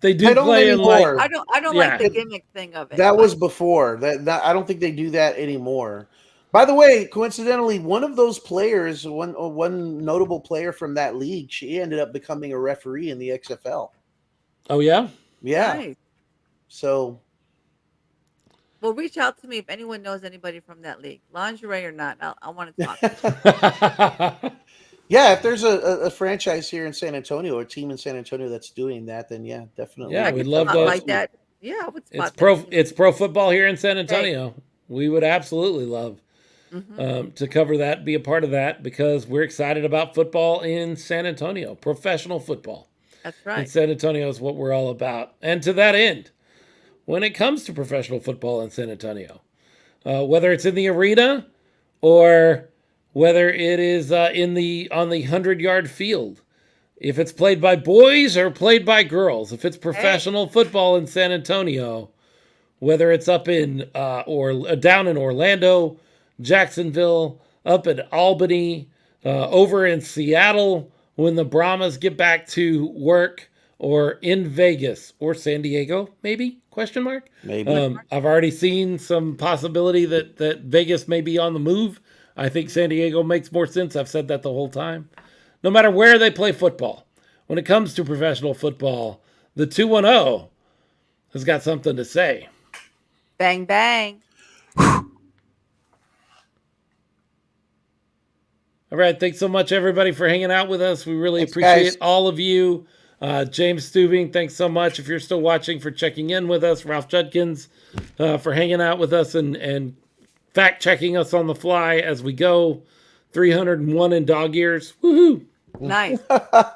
They do I don't play in like anymore. I don't Yeah. like the gimmick thing of it. That but was before. That I don't think they do that anymore. By the way, coincidentally, one of those players, one notable player from that league, she ended up becoming a referee in the XFL. Oh yeah. Yeah. nice. So Well, reach out to me if anyone knows anybody from that league, lingerie or not. I want to talk. yeah, if there's a franchise here in San Antonio, or a team in San Antonio that's doing that, then yeah, definitely. Yeah, I we'd could love to- spotlight that. Yeah, I would It's spot pro. that. It's pro football here in San Antonio. We would absolutely love Mhm. to cover that, be a part of that, because we're excited about football in San Antonio. Professional football That's in right. San Antonio is what we're all about. And to that end, when it comes to professional football in San Antonio, whether it's in the arena or whether it is on the 100-yard field, if it's played by boys or played by girls, if it's professional football in San Antonio, whether it's up in or down in Orlando, Jacksonville, up in Albany, over in Seattle when the Brahmas get back to work, or in Vegas or San Diego, maybe? Question mark. Maybe. I've already seen some possibility that Vegas may be on the move. I think San Diego makes more sense. I've said that the whole time. No matter where they play football, when it comes to professional football, the 210 has got something to say. Bang bang. All right. Thanks so much, everybody, for hanging out with us. We really Thanks, appreciate guys. all of you. James Steubing, thanks so much. If you're still watching, for checking in with us. Ralph Judkins, for hanging out with us and fact checking us on the fly as we go. 301 in dog years. Woohoo. Nice.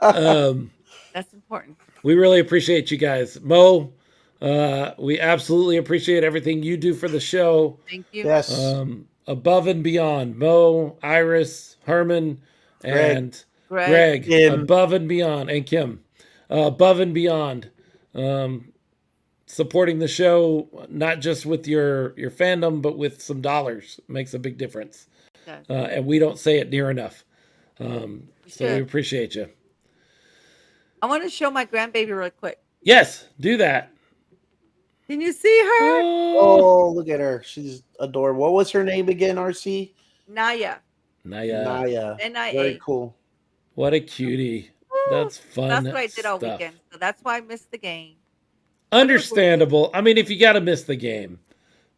Um, That's important. we really appreciate you guys. Mo, we absolutely appreciate everything you do for the show. Thank you. Yes. Above and beyond. Mo, Iris, Herman, and Greg. Kim. Above and beyond. And Kim. Above and beyond. Supporting the show, not just with your fandom, but with some dollars. Makes a big difference. It does. And we don't say it near enough. So we should. appreciate you. I want to show my grandbaby real quick. Yes, do that. Can you see her? Oh, look at her. She's adorable. What was her name again, RC? Naya. Naya. Naya. N-I-A. Very cool. What a cutie. Woo. That's fun. That's what I did all stuff. weekend. So that's why I missed the game. Understandable. I mean, if you got to miss the game,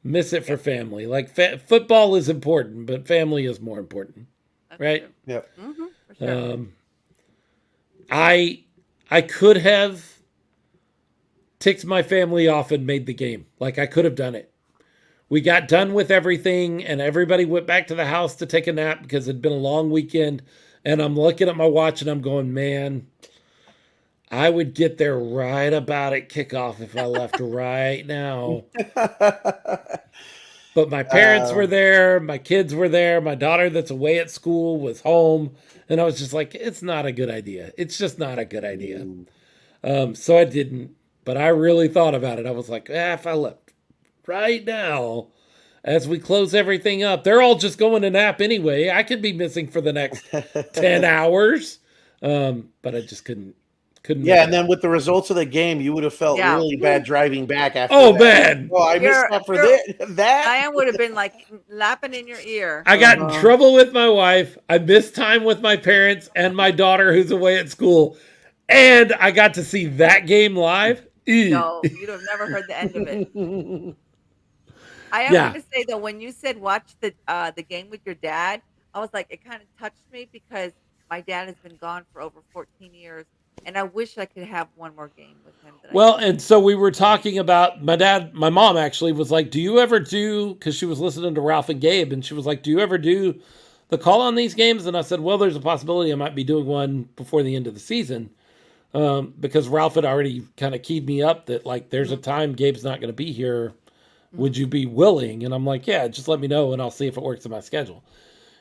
miss it for family. Like football is important, but family is more important, That's right? true. Yep. For sure. I could have ticked my family off and made the game. Like I could have done it. We got done with everything and everybody went back to the house to take a nap because it'd been a long weekend. And I'm looking at my watch and I'm going, man, I would get there right about at kickoff if I left right now. But my parents were there, my kids were there, my daughter that's away at school was home, and I was just like, it's not a good idea. It's just not a good idea. So I didn't, but I really thought about it. I was like, if I left right now, as we close everything up, they're all just going to nap anyway. I could be missing for the next 10 hours, but I just couldn't. Yeah, and then with the results of the game, you would have felt Yeah. really bad driving back after Oh, that. man. Oh, I missed that for that. Diane would have been like lapping in your ear. I got in trouble with my wife. I missed time with my parents and my daughter who's away at school. And I got to see that game live. No, you'd have never heard the end of it. I am going to say though, when you said watch the game with your dad, I was like, it kind of touched me because my dad has been gone for over 14 years. And I wish I could have one more game with him. And so we were talking about my mom actually was like, do you ever do, because she was listening to Ralph and Gabe, and she was like, do you ever do the call on these games? And I said, well, there's a possibility I might be doing one before the end of the season. because Ralph had already kind of keyed me up that like there's a time Gabe's not going to be here. Would you be willing? And I'm like, yeah, just let me know and I'll see if it works in my schedule.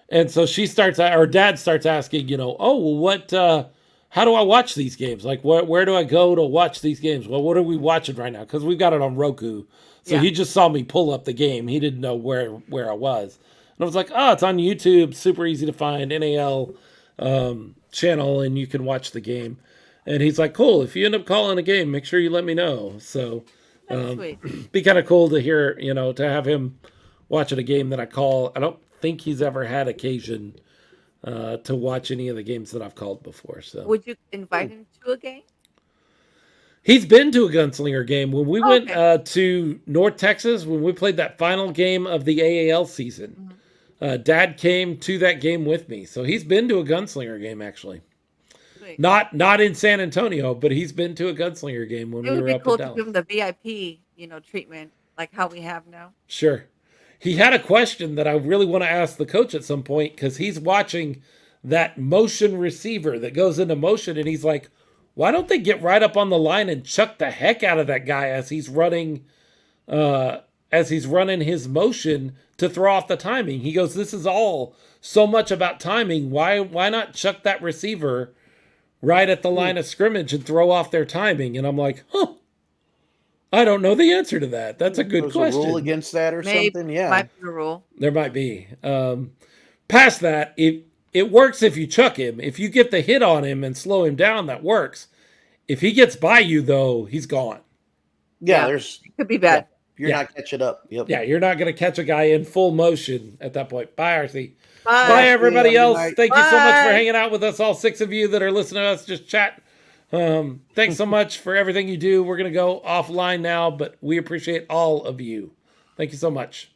And so Dad starts asking, oh, well, how do I watch these games? Like, where do I go to watch these games? Well, what are we watching right now? Because we've got it on Roku. So he just saw me pull up the game. He didn't know where I was. And I was like, oh, it's on YouTube. Super easy to find. NAL channel, and you can watch the game. And he's like, cool. If you end up calling a game, make sure you let me know. So be kind of cool to hear, to have him watching a game that I call. I don't think he's ever had occasion to watch any of the games that I've called before. So would you invite him to a game? He's been to a Gunslinger game. When we went to North Texas, when we played that final game of the AAL season, Dad came to that game with me. So he's been to a Gunslinger game, actually. Sweet. Not in San Antonio, but he's been to a Gunslinger game when we were up in Dallas. It would be cool to give him the VIP, treatment like how we have now. Sure. He had a question that I really want to ask the coach at some point because he's watching that motion receiver that goes into motion, and he's like, why don't they get right up on the line and chuck the heck out of that guy as he's running his motion to throw off the timing? He goes, this is all so much about timing. Why not chuck that receiver right at the line of scrimmage and throw off their timing? And I'm like, I don't know the answer to that. That's a good question. A rule against that or something? Yeah. Might be a rule. There might be. Past that, it works if you chuck him. If you get the hit on him and slow him down, that works. If he gets by you, though, he's gone. Yeah, it could be bad. You're not catching up. Yep. Yeah, you're not going to catch a guy in full motion at that point. Bye, RC. Bye everybody else. Thank you so much for Bye. hanging out with us, all 6 of you that are listening to us just chat. Thanks so much for everything you do. We're going to go offline now, but we appreciate all of you. Thank you so much.